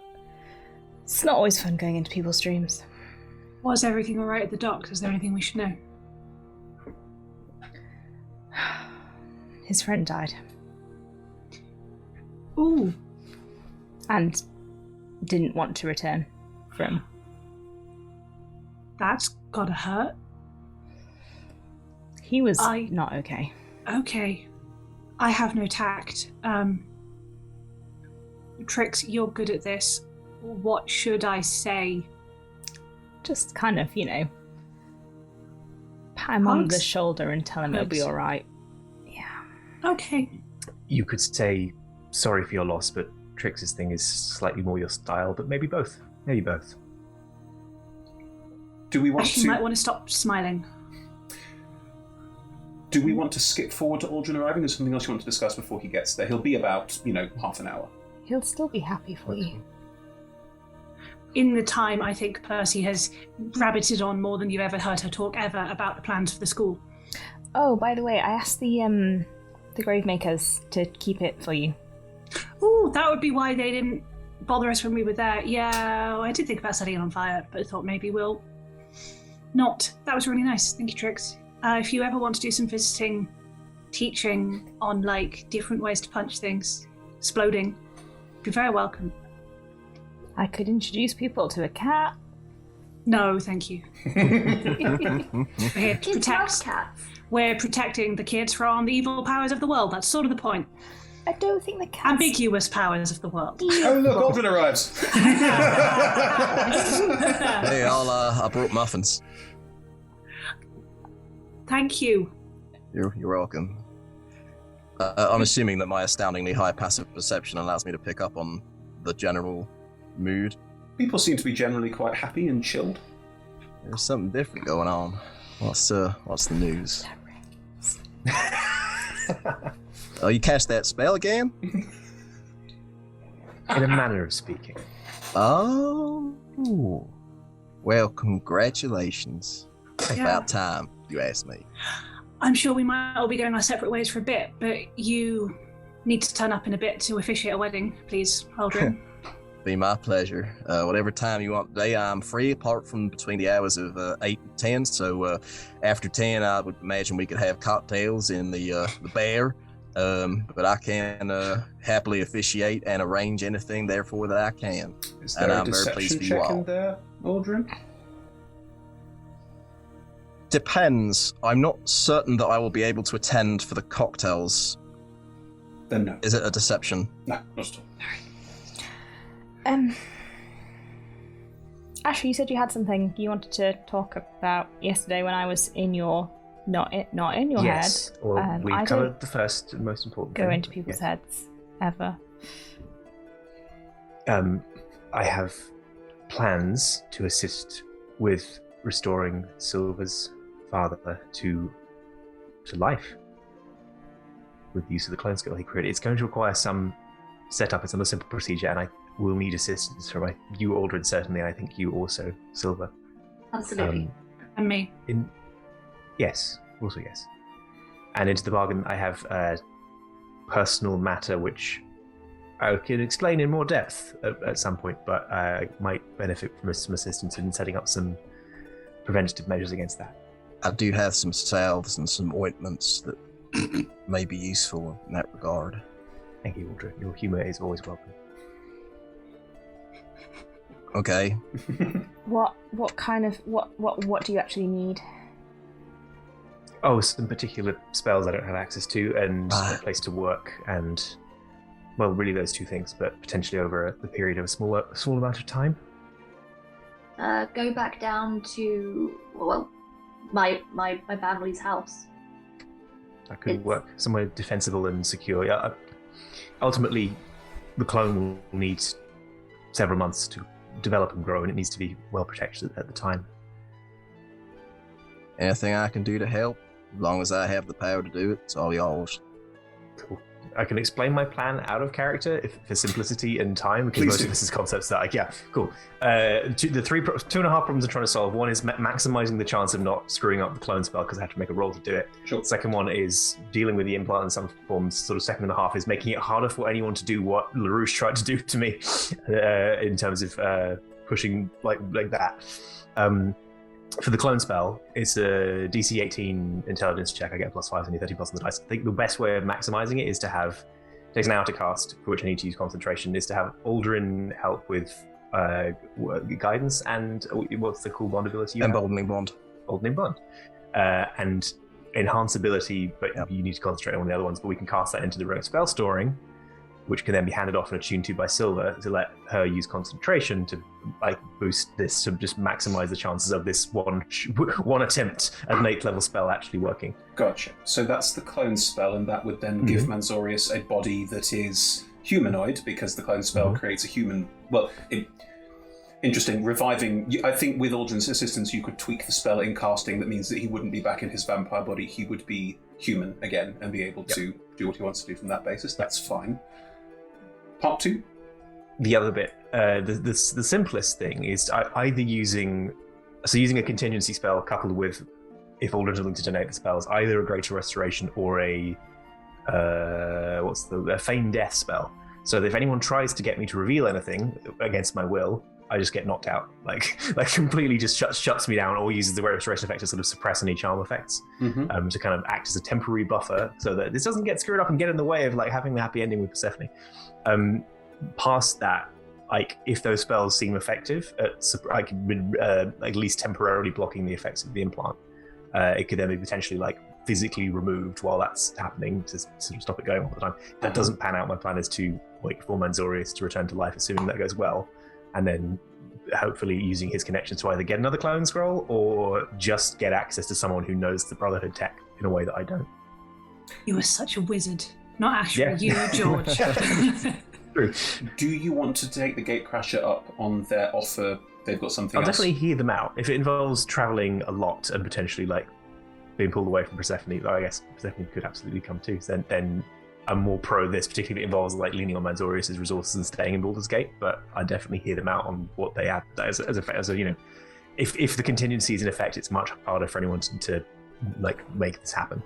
it's not always fun going into people's dreams. Was everything alright at the docks? Is there anything we should know? His friend died. Ooh. And didn't want to return from. That's gotta hurt. He was not okay. Okay. I have no tact. Trix, you're good at this. What should I say? Just kind of, pat him on the shoulder and tell him it'll be alright. Yeah. Okay. You could say sorry for your loss, but Trix's thing is slightly more your style, but maybe both. Maybe both. Do we want Actually, to... you might want to stop smiling. Do we want to skip forward to Aldrin arriving? Is something else you want to discuss before he gets there? He'll be about, half an hour. He'll still be happy for you. In the time, I think Percy has rabbited on more than you've ever heard her talk ever about the plans for the school. Oh, by the way, I asked the Gravemakers to keep it for you. Ooh, that would be why they didn't bother us when we were there. Yeah, I did think about setting it on fire, but I thought maybe we'll not. That was really nice. Thank you, Trix. If you ever want to do some visiting, teaching on, different ways to punch things, exploding, you're very welcome. I could introduce people to a cat. No, thank you. We're here to Kids love protect. cats. We're protecting the kids from the evil powers of the world. That's sort of the point. I don't think the cat's... Ambiguous powers of the world. Oh, look, Aldrin arrives. Hey, I brought muffins. Thank you. You're welcome. I'm assuming that my astoundingly high passive perception allows me to pick up on the general mood. People seem to be generally quite happy and chilled. There's something different going on. What's the news? Oh, you cast that spell again? In a manner of speaking. Oh. Well, congratulations. Yeah. About time, you asked me. I'm sure we might all be going our separate ways for a bit, but you need to turn up in a bit to officiate a wedding, please, Aldrin. Be my pleasure. Whatever time you want today, I'm free, apart from between the hours of 8 and 10. So after 10, I would imagine we could have cocktails in the bar. But I can happily officiate and arrange anything, therefore, that I can. Is there And a I'm very pleased deception for you check all. in there, Aldrin? Depends. I'm not certain that I will be able to attend for the cocktails. Then no. Is it a deception? No, not at all. Ashley, you said you had something you wanted to talk about yesterday when I was in your... Not in your Yes. head. Well, we've I covered don't the first and most important go thing. into people's Yes. heads, ever. I have plans to assist with restoring Silver's father to life with the use of the clone skill he created. It's going to require some setup. It's not a simple procedure, and I will need assistance from you, Aldrin, certainly. I think you also, Silver. Absolutely. And me. Yes, also yes. And into the bargain, I have a personal matter which I could explain in more depth at some point, but I might benefit from some assistance in setting up some preventative measures against that. I do have some salves and some ointments that may be useful in that regard. Thank you, Aldrin. Your humour is always welcome. Okay. What do you actually need? Oh, some particular spells I don't have access to, and a place to work, and well, really those two things, but potentially over the period of a small amount of time. Go back down to my family's house. That could work somewhere defensible and secure. Yeah, ultimately, the clone will need several months to develop and grow, and it needs to be well protected at the time. Anything I can do to help, as long as I have the power to do it, it's all yours. Cool. I can explain my plan out of character for simplicity and time, because Please most do. of this is concepts that, cool. Two and a half problems I'm trying to solve. One is maximizing the chance of not screwing up the clone spell because I have to make a roll to do it. Sure. Second one is dealing with the implant in some forms. Sort of second and a half is making it harder for anyone to do what LaRouche tried to do to me in terms of pushing like that. For the clone spell, it's a DC 18 intelligence check. I get +5 and 30 plus on the dice. I think the best way of maximizing it is to have, it takes an hour to cast, for which I need to use concentration, is to have Aldrin help with guidance and what's the cool bond ability? Emboldening bond. Emboldening bond. And enhance ability, but you need to concentrate on the other ones, but we can cast that into the rogue spell storing, which can then be handed off and attuned to by Silver to let her use concentration to boost this, to just maximize the chances of this one attempt at an 8th level spell actually working. Gotcha. So that's the clone spell, and that would then give Manzorius a body that is humanoid, because the clone spell creates a human. Well, interesting. Reviving. I think with Aldrin's assistance, you could tweak the spell in casting. That means that he wouldn't be back in his vampire body. He would be human again and be able to do what he wants to do from that basis. That's fine. Part 2? The other bit, the simplest thing is either using a contingency spell coupled with, if Aldrin's willing to donate the spells, either a Greater Restoration or a Feign Death spell. So that if anyone tries to get me to reveal anything against my will, I just get knocked out, like completely just shuts me down, or uses the restoration effect to sort of suppress any charm effects, to kind of act as a temporary buffer, so that this doesn't get screwed up and get in the way of having the happy ending with Persephone. Past that, if those spells seem effective at least temporarily blocking the effects of the implant, it could then be potentially physically removed while that's happening to sort of stop it going all the time. If that doesn't pan out, my plan is to wait for Manzorius to return to life, assuming that goes well, and then hopefully using his connections to either get another clone scroll or just get access to someone who knows the Brotherhood tech in a way that I don't. You are such a wizard. Not Ashra, you, George. True. Do you want to take the Gatecrasher up on their offer? They've got something I'll else? definitely hear them out. If it involves travelling a lot and potentially being pulled away from Persephone, I guess Persephone could absolutely come too. Then I'm more pro this, particularly if it involves leaning on Manzorius' resources and staying in Baldur's Gate. But I definitely hear them out on what they add as a if the contingency is in effect, it's much harder for anyone to make this happen.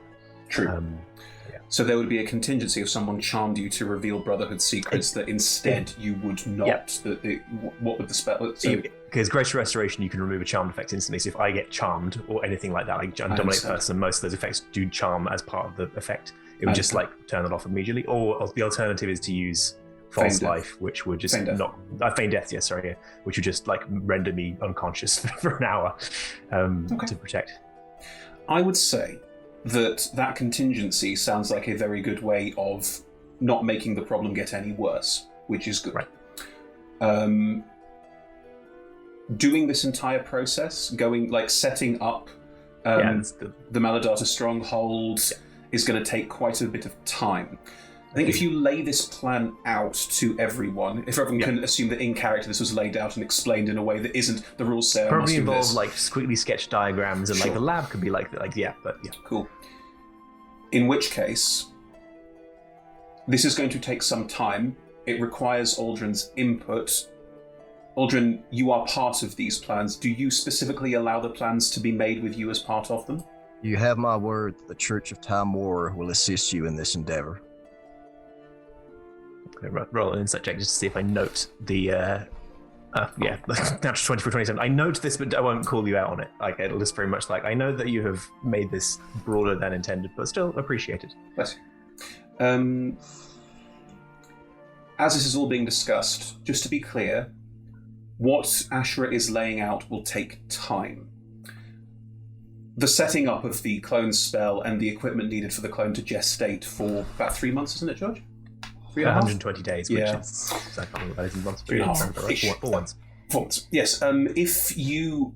True. So there would be a contingency if someone charmed you to reveal Brotherhood secrets that instead you would not. What would the spell? Because Greater Restoration, you can remove a charmed effect instantly. So if I get charmed or anything like that, Dominate Person, most of those effects do charm as part of the effect. It would just turn it off immediately. Or the alternative is to use False Life, which would just Feign Death, yes, sorry, which would just render me unconscious for an hour to protect. I would say that contingency sounds like a very good way of not making the problem get any worse, which is good. Right. Doing this entire process, setting up the Maladata stronghold is going to take quite a bit of time. I think if you lay this plan out to everyone, if everyone can assume that in character this was laid out and explained in a way that isn't the rules say probably I must do involve this. Quickly sketched diagrams and the lab could be Cool. In which case, this is going to take some time. It requires Aldrin's input. Aldrin, you are part of these plans. Do you specifically allow the plans to be made with you as part of them? You have my word that the Church of Time War will assist you in this endeavor. Roll an insight check just to see if I note the natural 20 for 27. I note this, but I won't call you out on it. It'll just very much I know that you have made this broader than intended, but still appreciated. Bless you. As this is all being discussed, just to be clear, what Ashra is laying out will take time. The setting up of the clone spell and the equipment needed for the clone to gestate for about 3 months, isn't it, George? 120 days, which is I can't remember that is in months, but 4 months. 4 months. Yes. If you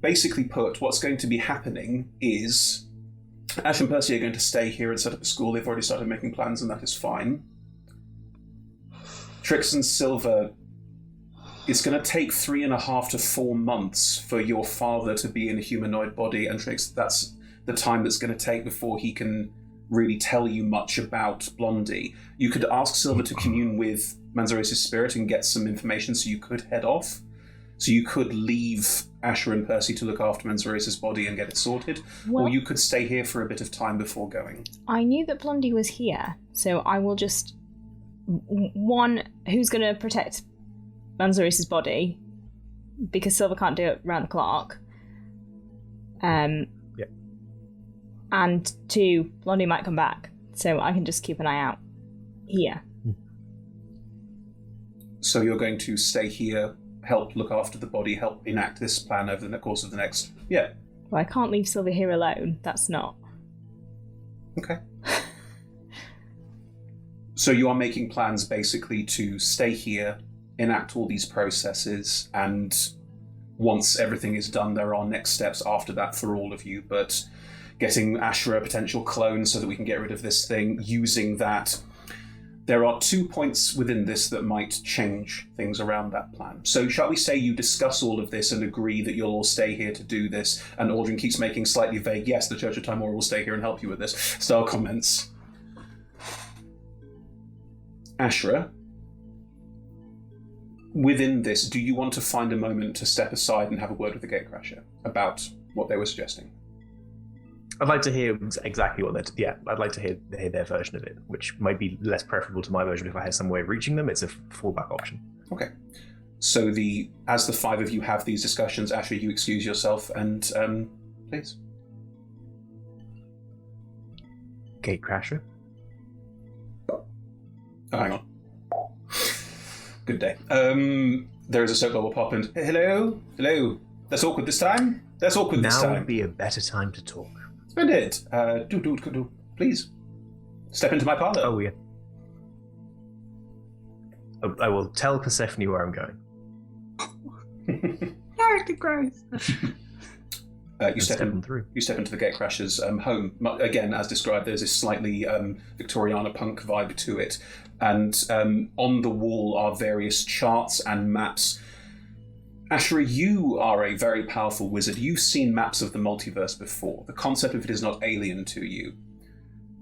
basically put, what's going to be happening is Ash and Percy are going to stay here and set up a school. They've already started making plans, and that is fine. Trix and Silver, it's going to take 3.5 to 4 months for your father to be in a humanoid body, and Trix, that's the time that's going to take before he can really tell you much about Blondie. You could ask Silver to commune with Manzorius' spirit and get some information, so you could head off. So you could leave Asher and Percy to look after Manzorius' body and get it sorted, or you could stay here for a bit of time before going. I knew that Blondie was here, so I will just... One, who's going to protect Manzorius' body? because Silver can't do it round the clock. Yep. And 2, Blondie might come back, so I can just keep an eye out here. So you're going to stay here, help look after the body, help enact this plan over the course of the next... Yeah. Well, I can't leave Silver here alone. That's not... Okay. So you are making plans basically to stay here, enact all these processes, and once everything is done, there are next steps after that for all of you, but getting Ashra a potential clone so that we can get rid of this thing, using that. There are 2 points within this that might change things around that plan. So shall we say you discuss all of this and agree that you'll all stay here to do this, and Aldrin keeps making slightly vague, yes, the Church of Timora will stay here and help you with this, style comments. Ashra, within this, do you want to find a moment to step aside and have a word with the Gatecrasher about what they were suggesting? I'd like to hear exactly what they're... Yeah, I'd like to hear their version of it, which might be less preferable to my version if I had some way of reaching them. It's a fallback option. Okay. So as the 5 of you have these discussions, Ashra, you excuse yourself and please. Gatecrasher? Oh, hang on. Good day. There is a soap bubble pop and hello? That's awkward this time? That's awkward this time. Now would be a better time to talk. Splendid. Do, please. Step into my parlour. Oh, yeah. I will tell Persephone where I'm going. Character growth. You step into the Gatecrasher's home. Again, as described, there's this slightly Victoriana punk vibe to it. And on the wall are various charts and maps. Ashra, you are a very powerful wizard. You've seen maps of the multiverse before. The concept of it is not alien to you.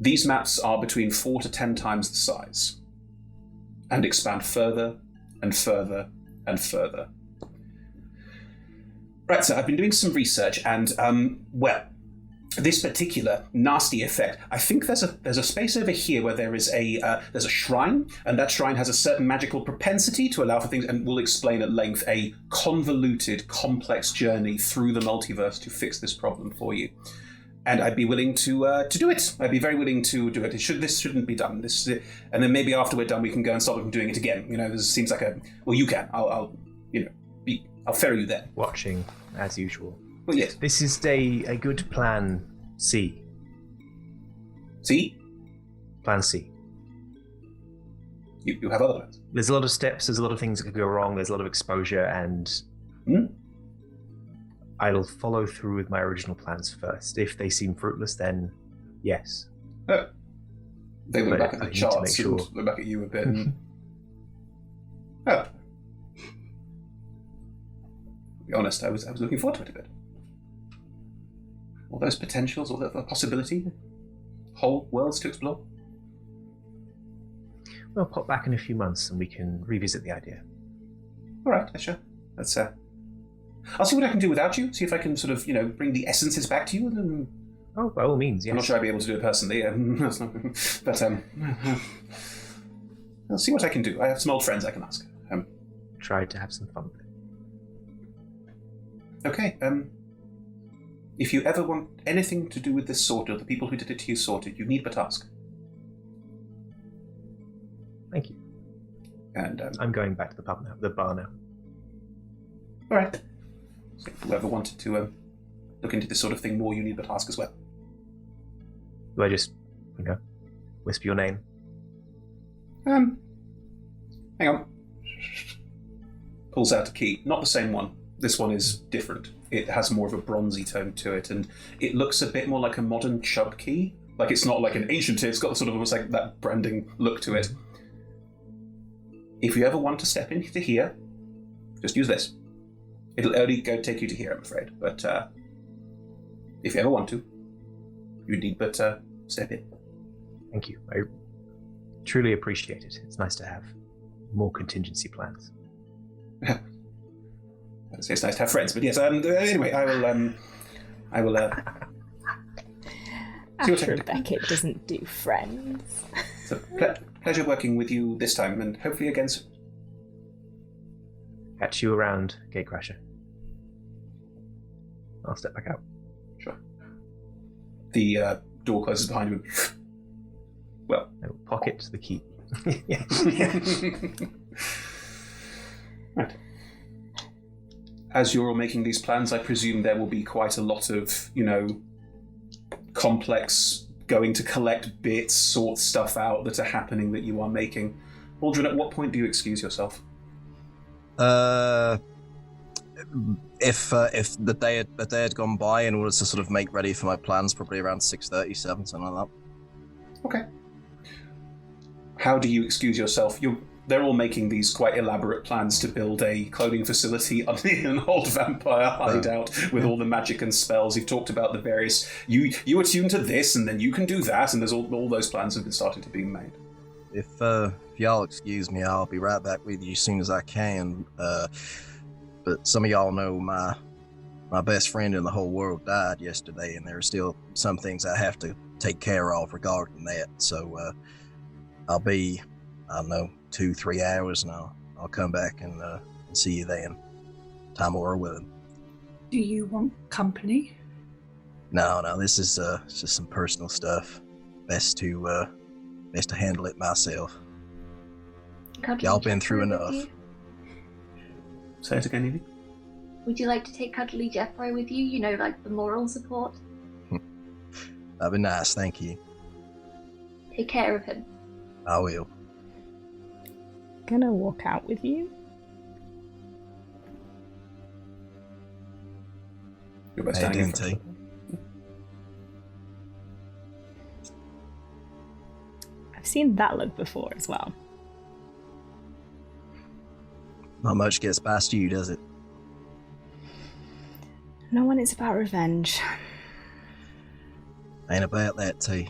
These maps are between 4 to 10 times the size and expand further and further and further. Right, so I've been doing some research and, this particular nasty effect, I think there's a space over here where there's a shrine, and that shrine has a certain magical propensity to allow for things, and we'll explain at length a convoluted, complex journey through the multiverse to fix this problem for you. And I'd be willing to do it. I'd be very willing to do it. This shouldn't be done. And then maybe after we're done, we can go and stop them from doing it again. You know, this seems like you can. I'll ferry you there. Watching as usual. Well, yes. This is a good plan C. C? Plan C. You have other plans? There's a lot of steps, there's a lot of things that could go wrong, there's a lot of exposure, and I'll follow through with my original plans first. If they seem fruitless, then yes. Oh. They look back at the need to charts make sure. and look back at you a bit and... Oh. To be honest, I was looking forward to it a bit. All those potentials, all the possibility, whole worlds to explore. We'll pop back in a few months and we can revisit the idea. All right, sure. That's I'll see what I can do without you. See if I can sort of, bring the essences back to you. And then... Oh, by all means, yes. I'm not sure I'd be able to do it personally. But I'll see what I can do. I have some old friends I can ask. Tried to have some fun with it. Okay. If you ever want anything to do with this sorted, the people who did it to you sorted, you need but ask. Thank you. And I'm going back to the pub now, the bar now. All right. So whoever wanted to look into this sort of thing more, you need but ask as well. Do I just, whisper your name? Hang on. Pulls out a key. Not the same one. This one is different. It has more of a bronzy tone to it, and it looks a bit more like a modern Chubb key. Like, it's not like an ancient, it's got sort of almost like that branding look to it. If you ever want to step into here, just use this. It'll only take you to here, I'm afraid. But if you ever want to, you need but step in. Thank you. I truly appreciate it. It's nice to have more contingency plans. I'd say it's nice to have friends, but yes. Anyway, I will. After Beckett doesn't do friends. It's a pleasure working with you this time, and hopefully again soon. Catch you around, Gatecrasher. I'll step back out. Sure. The door closes behind you. Well. I will pocket the key. Right. As you're all making these plans, I presume there will be quite a lot of, complex going to collect bits, sort stuff out that are happening that you are making. Aldrin, at what point do you excuse yourself? If the day had gone by in order to sort of make ready for my plans, probably around 6:30, 7, something like that. Okay. How do you excuse yourself? They're all making these quite elaborate plans to build a cloning facility in an old vampire hideout with all the magic and spells. You've talked about the various... You attune to this, and then you can do that, and there's all those plans have been starting to be made. If y'all excuse me, I'll be right back with you as soon as I can. But some of y'all know my best friend in the whole world died yesterday, and there are still some things I have to take care of regarding that. So I'll be, I don't know, 2-3 hours, and I'll come back and see you then. Timora with him. Do you want company? No, this is just some personal stuff. Best to handle it myself. Y'all been through enough. Say it again, Evie. Would you like to take Cuddly Jeffro with you? Like the moral support? That'd be nice, thank you. Take care of him. I will. Gonna walk out with you. You're best Hey, hanging DNT. first. I've seen that look before as well. Not much gets past you, does it? No one is about revenge. Ain't about that, T.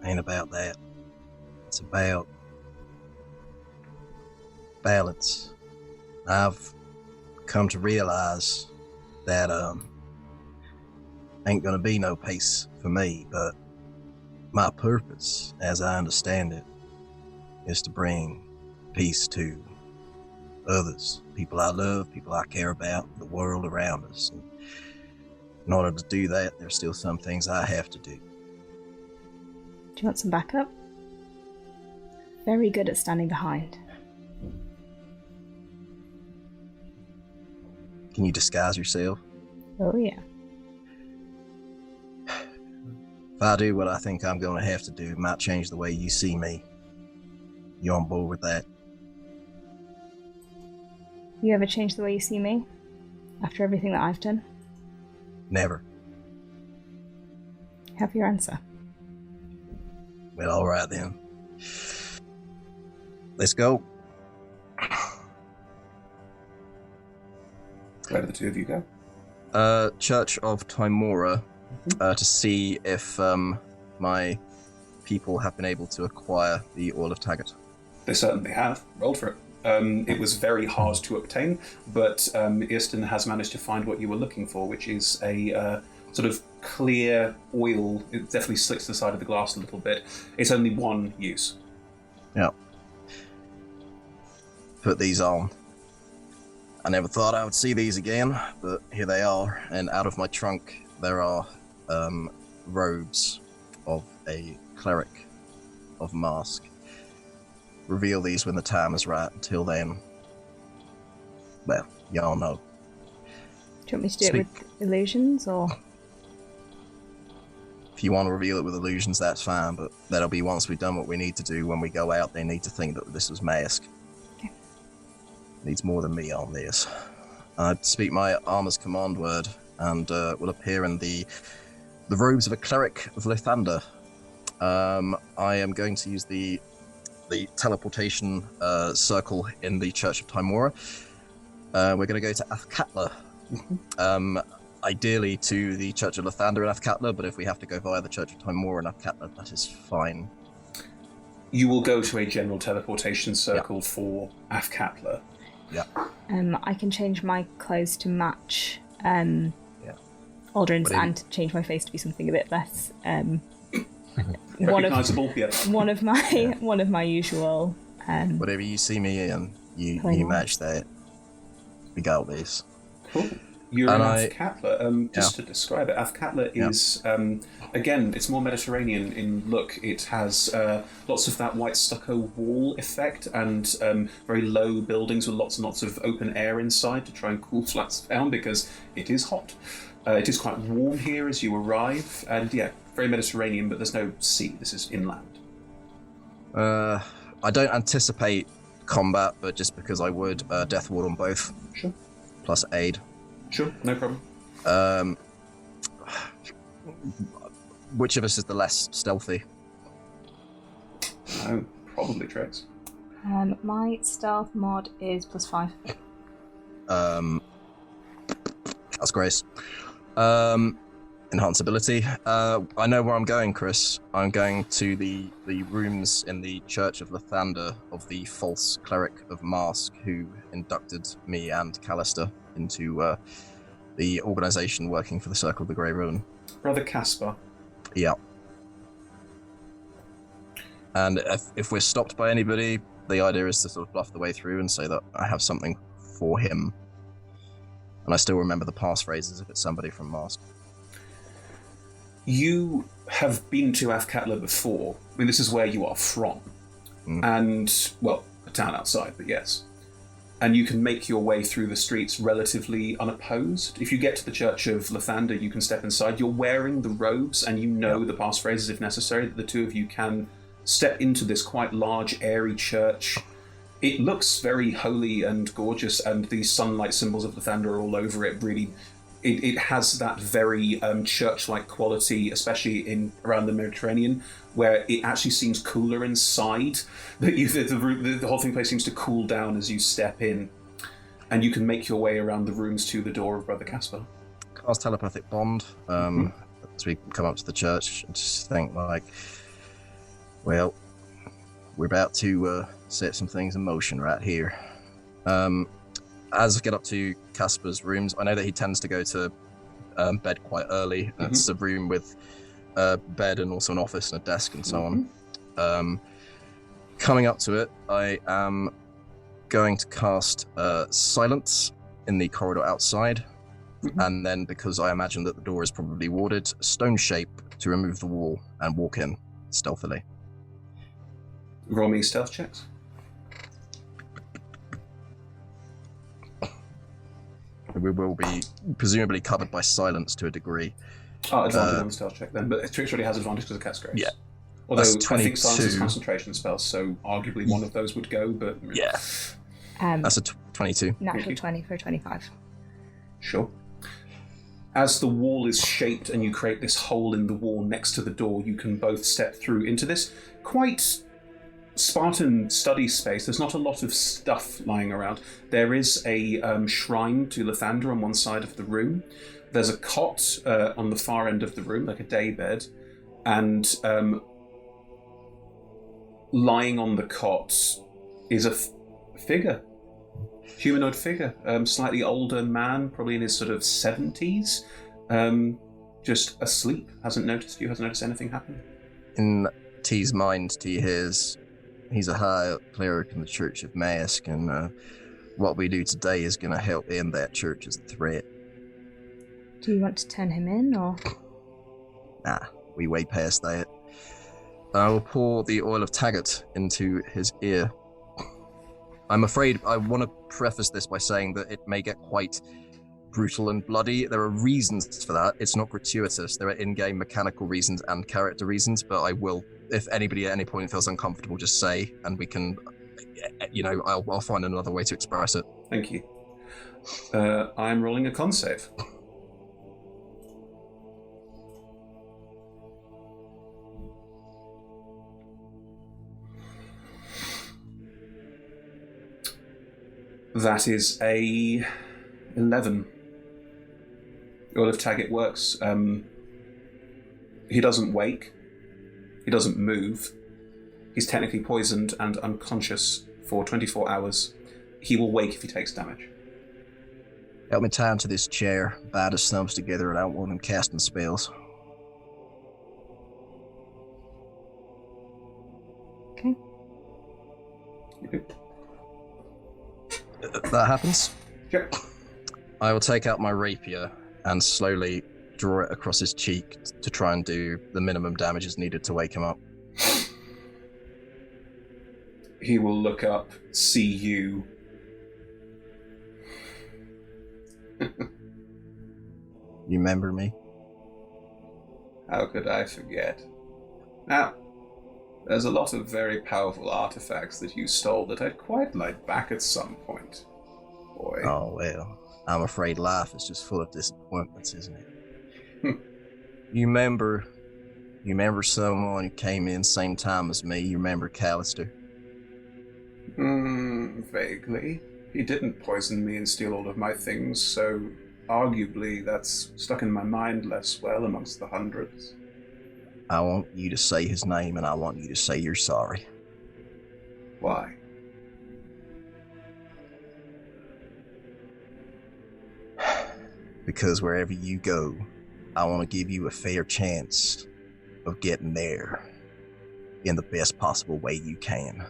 Ain't about that. It's about balance. I've come to realize that ain't gonna be no peace for me, but my purpose, as I understand it, is to bring peace to others, people I love, people I care about, the world around us. And in order to do that, there's still some things I have to do. Do you want some backup? Very good at standing behind. Can you disguise yourself? Oh yeah. If I do what I think I'm going to have to do, it might change the way you see me. You on board with that? You ever change the way you see me? After everything that I've done? Never. Have your answer. Well, alright then. Let's go. Where do the two of you go? Church of Timora, to see if my people have been able to acquire the Oil of Taggart. They certainly have. Rolled for it. It was very hard to obtain, but Easton has managed to find what you were looking for, which is a sort of clear oil. It definitely slicks the side of the glass a little bit. It's only one use. Yeah. Put these on. I never thought I would see these again, but here they are. And out of my trunk, there are robes of a cleric of Mask. Reveal these when the time is right. Until then, well, y'all know. Do you want me to do it with illusions, or...? If you want to reveal it with illusions, that's fine, but that'll be once we've done what we need to do. When we go out, they need to think that this was Mask. Okay. Needs more than me on this. I speak my armor's command word, and will appear in the robes of a cleric of Lathander. I am going to use the teleportation circle in the Church of Timora. We're going to go to Athkatla. Ideally to the Church of Lathander and Athkatla, but if we have to go via the Church of Timora and Athkatla, that is fine. You will go to a general teleportation circle for Athkatla. Yeah. I can change my clothes to match Aldrin's and change my face to be something a bit less Recognizable, yeah. one of my usual Whatever you see me in, you Plain match that. We got this. Cool. You're And in I- Athkatla. Just to describe it, Athkatla is, again, it's more Mediterranean in look. It has lots of that white stucco wall effect and very low buildings with lots and lots of open air inside to try and cool flats down because it is hot. It is quite warm here as you arrive, and yeah, very Mediterranean, but there's no sea. This is inland. I don't anticipate combat, but just because I would, Death Ward on both. Sure. Plus aid. Sure, no problem. Which of us is the less stealthy? Oh, probably Trex. My stealth mod is +5. That's Grace. Enhanceability. I know where I'm going, Chris. I'm going to the rooms in the Church of Lathander of the false cleric of Mask who inducted me and Callister into the organization working for the Circle of the Grey Ruin. Brother Caspar. Yeah. And if we're stopped by anybody, the idea is to sort of bluff the way through and say that I have something for him. And I still remember the passphrases if it's somebody from Mask. You have been to Athkatla before. I mean, this is where you are from. And, well, a town outside, but yes. And you can make your way through the streets relatively unopposed. If you get to the Church of Lathander, you can step inside. You're wearing the robes, and you know the passphrases if necessary, that the two of you can step into this quite large, airy church. It looks very holy and gorgeous, and the sunlight symbols of Lathander are all over it. Really, it has that very church-like quality, especially in around the Mediterranean, where it actually seems cooler inside. The whole thing place seems to cool down as you step in, and you can make your way around the rooms to the door of Brother Caspar. Cast telepathic bond as we come up to the church, and just think like, well, we're about to set some things in motion right here. As I get up to Casper's rooms, I know that he tends to go to bed quite early. It's a room with a bed and also an office and a desk and so on. Coming up to it, I am going to cast Silence in the corridor outside, and then, because I imagine that the door is probably warded, Stone Shape to remove the wall and walk in stealthily. Roll me stealth checks. We will be presumably covered by silence to a degree. Oh, advantage on the stealth check then, but Trix already has advantage because of Cat's Grace. Yeah. Although That's I think silence is 22. concentration spells, so arguably one of those would go, but... Yeah. That's a 22. Natural 20 for 25. Sure. As the wall is shaped and you create this hole in the wall next to the door, you can both step through into this quite Spartan study space. There's not a lot of stuff lying around. There is a shrine to Lathander on one side of the room. There's a cot on the far end of the room, like a daybed, and lying on the cot is a figure. Humanoid figure. Slightly older man, probably in his sort of 70s. Just asleep. Hasn't noticed you, hasn't noticed anything happen. In T's mind, T hears he's a high cleric in the Church of Mask, and what we do today is going to help end that church's threat. Do you want to turn him in, or...? Nah, we way past that. I will pour the oil of Taggart into his ear. I'm afraid I want to preface this by saying that it may get quite brutal and bloody. There are reasons for that. It's not gratuitous. There are in-game mechanical reasons and character reasons, but I will, if anybody at any point feels uncomfortable, just say, and we can, I'll find another way to express it. Thank you. I'm rolling a con save. That is a 11. Oil of Taggart works. He doesn't wake. He doesn't move. He's technically poisoned and unconscious for 24 hours. He will wake if he takes damage. Help me tie him to this chair, bind his thumbs together, and I don't want him casting spells. Okay. You do. That happens? Yep. I will take out my rapier and slowly draw it across his cheek to try and do the minimum damages needed to wake him up. He will look up, see you. You remember me? How could I forget? Now, there's a lot of very powerful artifacts that you stole that I'd quite like back at some point, boy. Oh, well, I'm afraid life is just full of disappointments, isn't it? You remember someone who came in same time as me? You remember Callister? Vaguely. He didn't poison me and steal all of my things, so arguably that's stuck in my mind less well amongst the hundreds. I want you to say his name, and I want you to say you're sorry. Why? Because wherever you go, I want to give you a fair chance of getting there in the best possible way you can.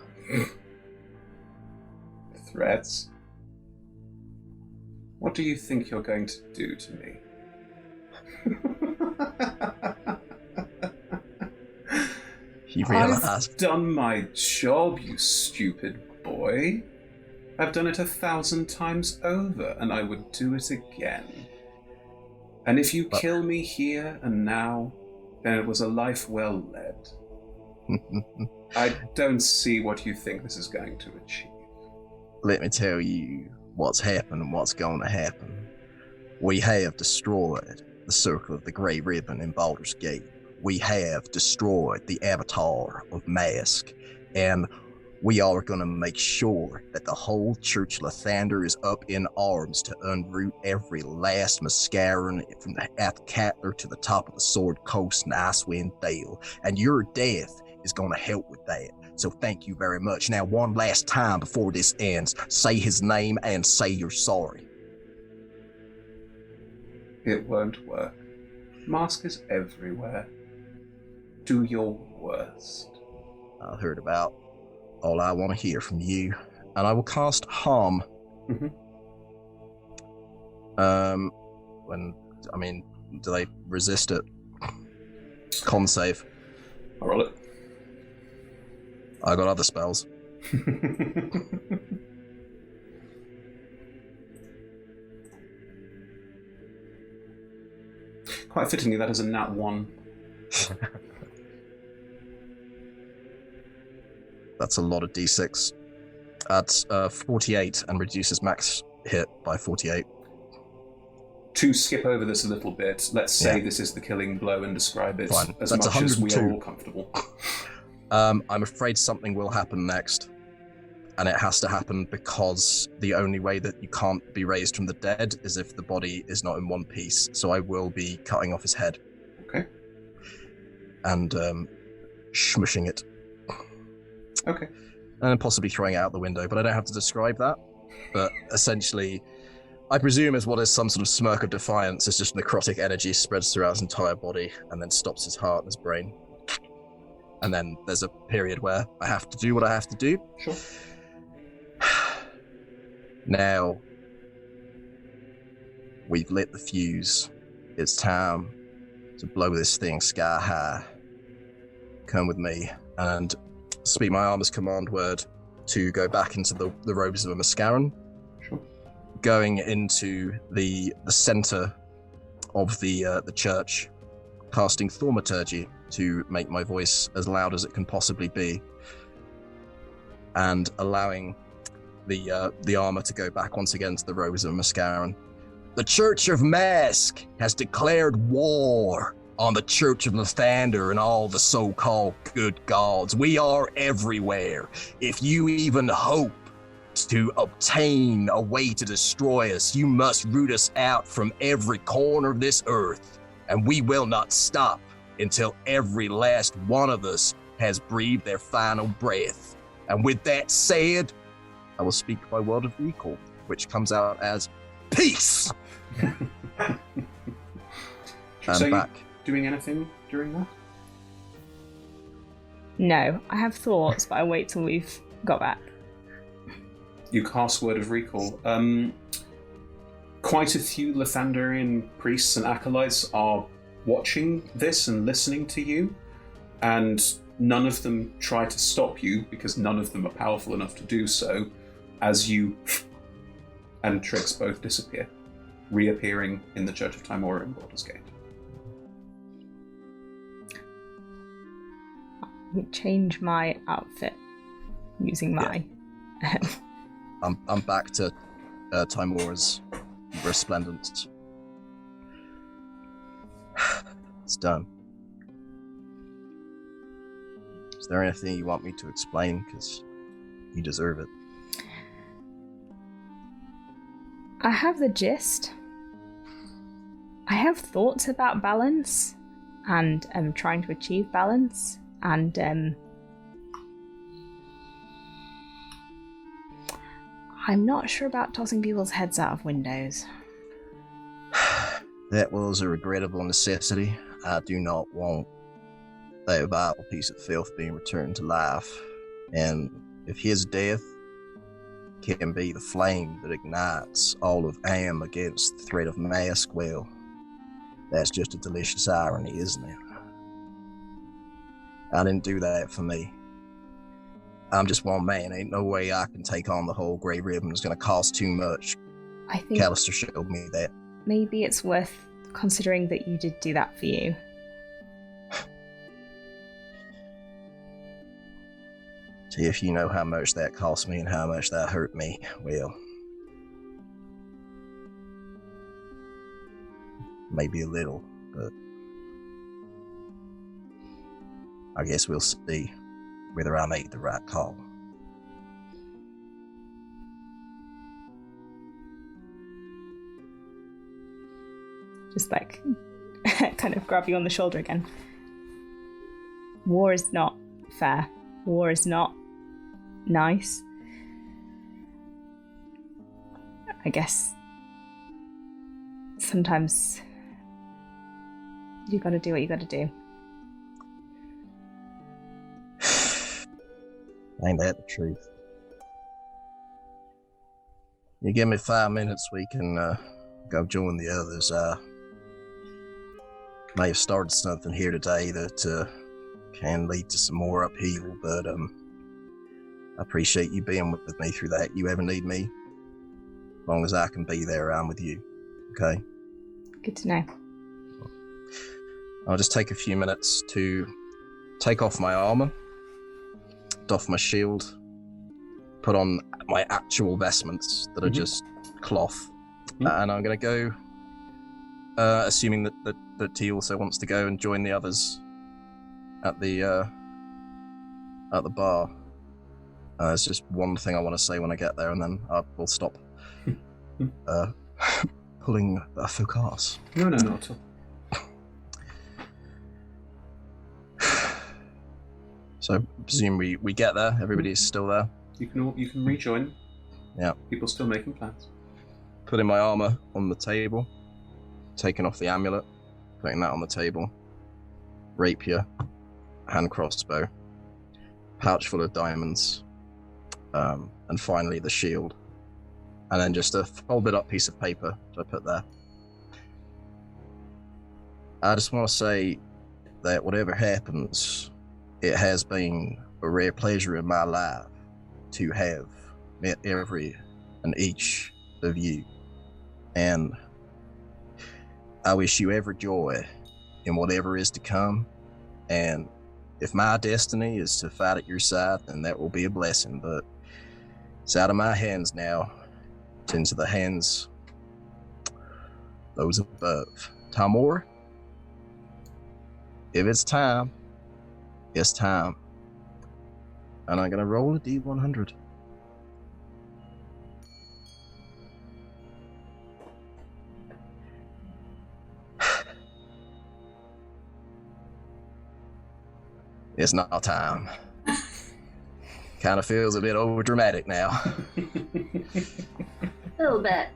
Threats? What do you think you're going to do to me? You realize I've done my job, you stupid boy. I've done it 1,000 times over, and I would do it again. And if you kill me here and now, then it was a life well led. I don't see what you think this is going to achieve. Let me tell you what's happened and what's going to happen. We have destroyed the Circle of the Grey Ribbon in Baldur's Gate. We have destroyed the Avatar of Mask, and we are going to make sure that the whole Church of Lathander is up in arms to unroot every last Mascaran from the Athcatler to the top of the Sword Coast and Icewind Dale, and your death is going to help with that. So thank you very much. Now, one last time before this ends, say his name and say you're sorry. It won't work. Mask is everywhere. Do your worst. I heard about all I want to hear from you, and I will cast Harm. Do they resist it? Con save. I'll roll it. I got other spells. Quite fittingly, that is a nat 1. That's a lot of d6. That's 48 and reduces max hit by 48. To skip over this a little bit, let's say this is the killing blow and describe it Fine. as That's much as we 102. are all comfortable. I'm afraid something will happen next, and it has to happen because the only way that you can't be raised from the dead is if the body is not in one piece. So I will be cutting off his head. Okay. And smushing it. Okay. And possibly throwing it out the window, but I don't have to describe that. But essentially, I presume as what is some sort of smirk of defiance is just necrotic energy spreads throughout his entire body and then stops his heart and his brain. And then there's a period where I have to do what I have to do. Sure. Now, we've lit the fuse. It's time to blow this thing sky high. Come with me and speak my armor's command word to go back into the robes of a Mascaran. Sure. Going into the center of the church, casting thaumaturgy to make my voice as loud as it can possibly be, and allowing the armor to go back once again to the robes of a Mascaran. The Church of Mask has declared war on the Church of Lathander and all the so-called good gods. We are everywhere. If you even hope to obtain a way to destroy us, you must root us out from every corner of this earth, and we will not stop until every last one of us has breathed their final breath. And with that said, I will speak by word of recall, which comes out as peace. So back. You doing anything during that? No, I have thoughts, but I wait till we've got back. You cast Word of Recall. quite a few Lathanderian priests and acolytes are watching this and listening to you, and none of them try to stop you because none of them are powerful enough to do so, as you and Trix both disappear, reappearing in the Church of Timora in Baldur's Gate. Change my outfit using my... I'm back to Timora's resplendence. It's done. Is there anything you want me to explain? Because you deserve it. I have the gist. I have thoughts about balance, and trying to achieve balance, and I'm not sure about tossing people's heads out of windows. That was a regrettable necessity. I do not want that vile piece of filth being returned to life. And if his death can be the flame that ignites all of Am against the threat of mask, well, that's just a delicious irony, isn't it? I didn't do that for me. I'm just one man. Ain't no way I can take on the whole Grey Ribbon. It's gonna cost too much. I think Callister showed me that. maybe it's worth considering that you did do that for you. See, if you know how much that cost me and how much that hurt me, well, maybe a little, but I guess we'll see whether I made the right call. Just like kind of grab you on the shoulder again. War is not fair. War is not nice. I guess sometimes you gotta do what you gotta do. Ain't that the truth? You give me 5 minutes, we can go join the others. I may have started something here today that can lead to some more upheaval, but I appreciate you being with me through that. You ever need me, as long as I can be there, I'm with you. Okay? Good to know. I'll just take a few minutes to take off my armor, doff my shield, put on my actual vestments that are just cloth, and I'm going to go, assuming that T also wants to go and join the others at the bar. It's just one thing I want to say when I get there, and then I will stop pulling a focus. No, not at all. So I presume we get there. Everybody's still there. You can rejoin. Yeah. People still making plans. Putting my armor on the table, taking off the amulet, putting that on the table. Rapier, hand crossbow, pouch full of diamonds, and finally the shield. And then just a folded up piece of paper that I put there. I just want to say that whatever happens, it has been a rare pleasure in my life to have met every and each of you. And I wish you every joy in whatever is to come. And if my destiny is to fight at your side, then that will be a blessing. But it's out of my hands now. It's into the hands those above. Tamor, if it's time, it's time. And I'm going to roll a D100. It's not time. Kind of feels a bit over dramatic now. A little bit.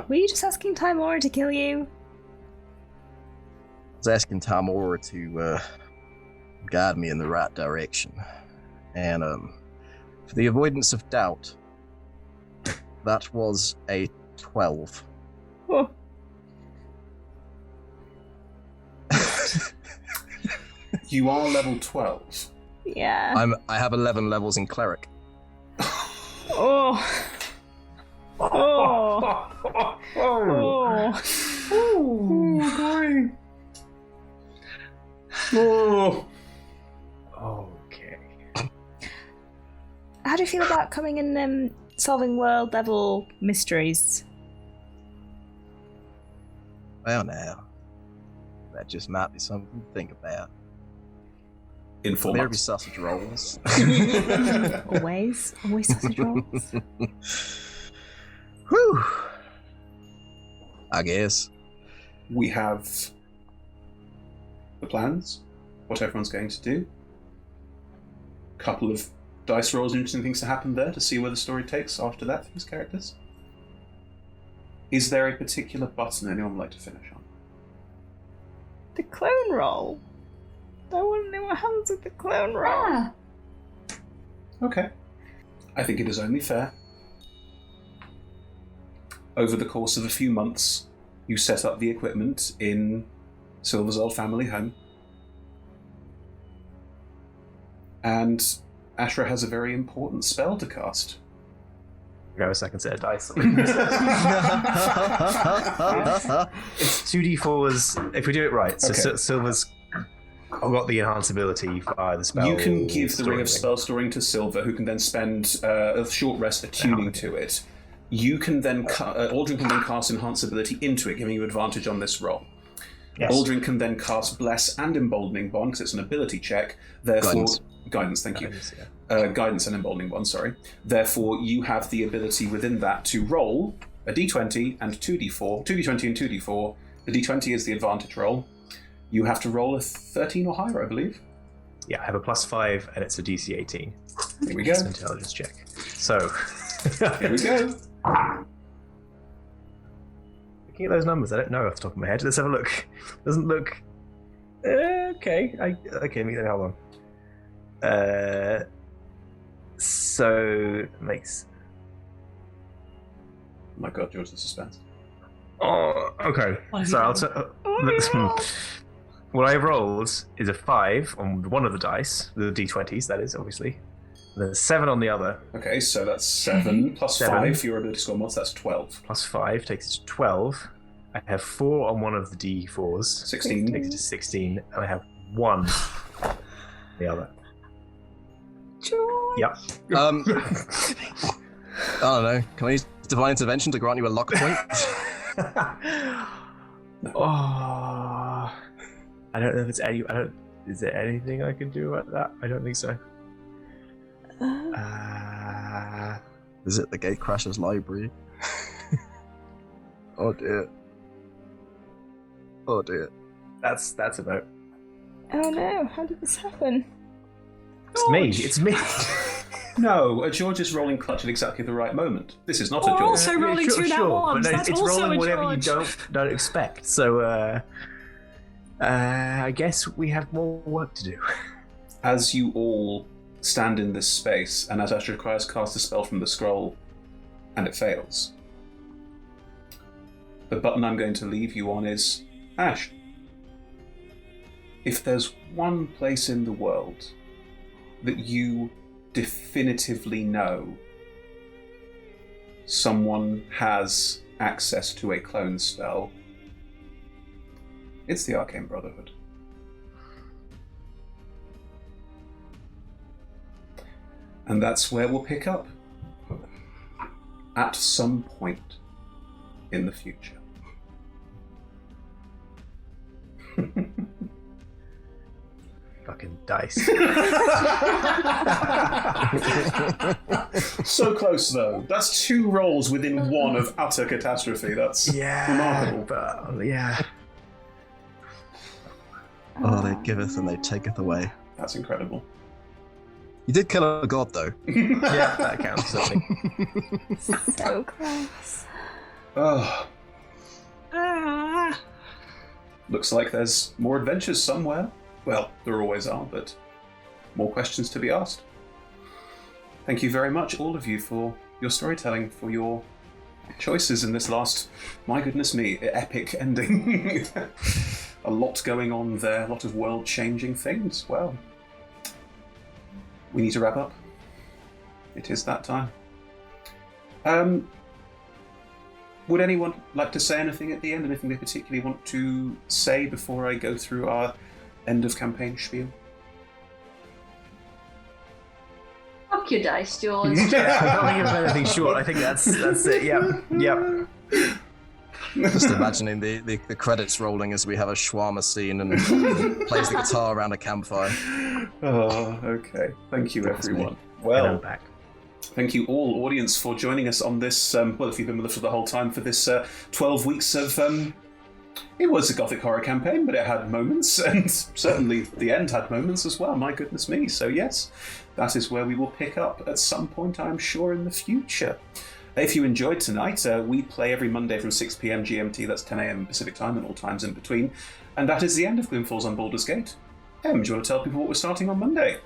Were you just asking Timora to kill you? I was asking Tamora to guide me in the right direction. And for the avoidance of doubt, that was a 12. Oh, You are level 12. yeah. I have 11 levels in cleric. Oh. Oh. Oh. Oh, going. Oh. Okay. How do you feel about coming and solving world level mysteries? Well, now. That just might be something to think about. In 4 There be months. sausage rolls. Always sausage rolls. Whew. I guess. We have the plans, what everyone's going to do. A couple of dice rolls, interesting things to happen there to see where the story takes after that for these characters. Is there a particular button anyone would like to finish on? The clone roll. I want to know what happens with the clone roll. Ah, Okay. I think it is only fair. Over the course of a few months, you set up the equipment in Silver's old family home. And Ashra has a very important spell to cast. Grab a second set of dice. It's 2d4s. If we do it right, so Okay. Silver's got the enhanceability via the spell. You can give the Ring of storing Spell Storing to Silver, who can then spend a short rest attuning to it. You can then, Aldrin can then cast Enhanceability into it, giving you advantage on this roll. Yes. Aldrin can then cast Bless and Emboldening Bond, because it's an ability check. Therefore, Guidance, thank you. Guidance, yeah. Guidance and Emboldening Bond, sorry. Therefore, you have the ability within that to roll a d20 and 2d4, 2d20 and 2d4. The d20 is the advantage roll. You have to roll a 13 or higher, I believe. Yeah, I have a +5 and it's a DC 18. Here we go. It's an intelligence check. So, Here we go. looking at those numbers, I don't know off the top of my head. Let's have a look. Doesn't look. Okay. Okay, hold on. So makes. Oh my god, George, the suspense. Oh, okay. What have So you I'll. done? What I rolled is a 5 on one of the dice, the d20s, that is, obviously. And then a 7 on the other. Okay, so that's 7 plus 7. 5 for your ability score mods, that's 12. +5 takes it to 12. I have 4 on one of the d4s. 16. Takes it to 16. And I have 1 on the other. George. Yep. I don't know. Can I use Divine Intervention to grant you a luck point? Oh, I don't know if it's any. Is there anything I can do about that? I don't think so. Is it the Gatecrasher's library? Oh dear. Oh dear. That's about. Oh no, how did this happen? It's me. It's me. No, a George is rolling clutch at exactly the right moment. This is not a Or George. also rolling two nat ones. But no, That's it's also rolling a whatever George. you don't expect. So, I guess we have more work to do. As you all stand in this space, and as Ashra requires cast a spell from the scroll, and it fails, the button I'm going to leave you on is Ash. If there's one place in the world that you definitively know someone has access to a clone spell, it's the Arcane Brotherhood. And that's where we'll pick up at some point in the future. Fucking dice. So close, though. That's 2 rolls within 1 of utter catastrophe. That's remarkable. But yeah. Oh, they giveth and they taketh away. That's incredible. You did kill a god, though. Yeah, that counts. I think. So close. Oh, Ah. looks like there's more adventures somewhere. Well, there always are, but more questions to be asked. Thank you very much, all of you, for your storytelling, for your choices in this last, my goodness me, epic ending. A lot going on there, a lot of world-changing things. Well, we need to wrap up. It is that time. Would anyone like to say anything at the end? Anything they particularly want to say before I go through our end of campaign spiel? Fuck your dice, George. I don't think there's anything short. I think that's it. Yep. Just imagining the credits rolling as we have a shawarma scene and plays the guitar around a campfire. Oh, okay. Thank you, everyone. And Well, I'm back. thank you all, audience, for joining us on this, well, if you've been with us for the whole time, for this 12 weeks of... it was a Gothic horror campaign, but it had moments, and certainly the end had moments as well, my goodness me. So yes, that is where we will pick up at some point, I'm sure, in the future. If you enjoyed tonight, we play every Monday from 6 p.m. GMT, that's 10 a.m. Pacific time, and all times in between. And that is the end of Gloom Falls on Baldur's Gate. Do you want to tell people what we're starting on Monday?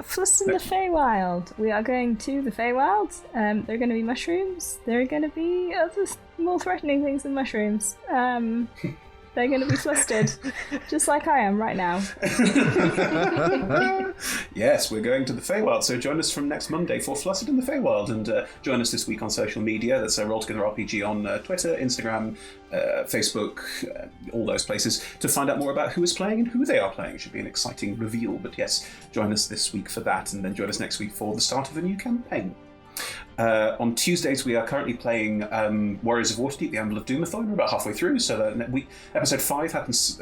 First in the Feywild. We are going to the Feywild. There are going to be mushrooms. There are going to be other more threatening things than mushrooms. They're going to be flustered, just like I am right now. Yes, we're going to the Feywild, so join us from next Monday for Flustered in the Feywild, and join us this week on social media. That's Roll Together RPG on Twitter, Instagram, Facebook, all those places, to find out more about who is playing and who they are playing. It should be an exciting reveal, but yes, join us this week for that, and then join us next week for the start of a new campaign. On Tuesdays, we are currently playing Warriors of Waterdeep, the Anvil of Doomathon. We're about halfway through, so episode 5 happens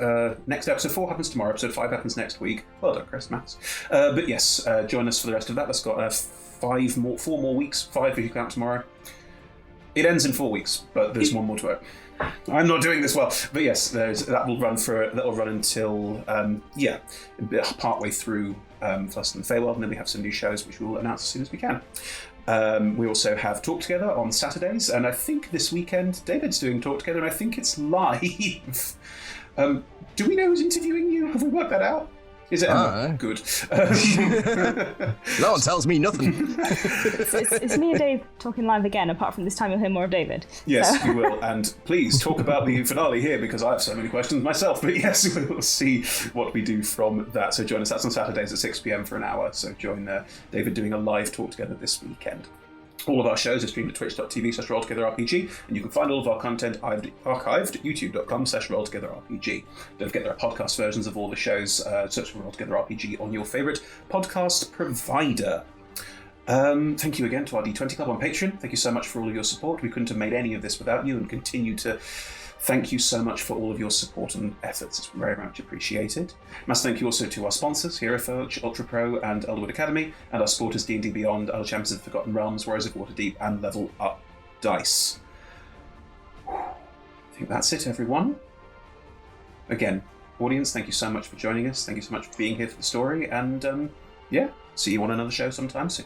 next. Episode 4 happens tomorrow. Episode 5 happens next week. Well done, Chris, maths. But yes, join us for the rest of that. That's got 4 more weeks. 5 if you count tomorrow. It ends in 4 weeks, but there's one more to it. I'm not doing this well, but yes, that will run until partway through Flustered and Feywild, and then we have some new shows which we will announce as soon as we can. We also have Talk Together on Saturdays, and I think this weekend David's doing Talk Together, and I think it's live. Do we know who's interviewing you? Have we worked that out? Is it Emma? Good. No one tells me nothing. It's me and Dave talking live again, apart from this time you'll hear more of David. Yes, you will, and please talk about the finale here, because I have so many questions myself, but yes, we will see what we do from that. So join us, that's on Saturdays at 6 p.m. for an hour, so join David doing a live Talk Together this weekend. All of our shows are streamed at twitch.tv/rolltogetherrpg, and you can find all of our content archived at youtube.com/rolltogetherrpg. Don't forget there are podcast versions of all the shows. Search for Roll Together RPG on your favourite podcast provider. Thank you again to our D20 Club on Patreon. Thank you so much for all of your support. We couldn't have made any of this without you, and continue to. Thank you so much for all of your support and efforts. It's very much appreciated. Massive thank you also to our sponsors, Hero Forge, Ultra Pro, and Elderwood Academy, and our supporters D&D Beyond, Other Champions of the Forgotten Realms, Warriors of Waterdeep, and Level Up Dice. I think that's it, everyone. Again, audience, thank you so much for joining us. Thank you so much for being here for the story, and see you on another show sometime soon.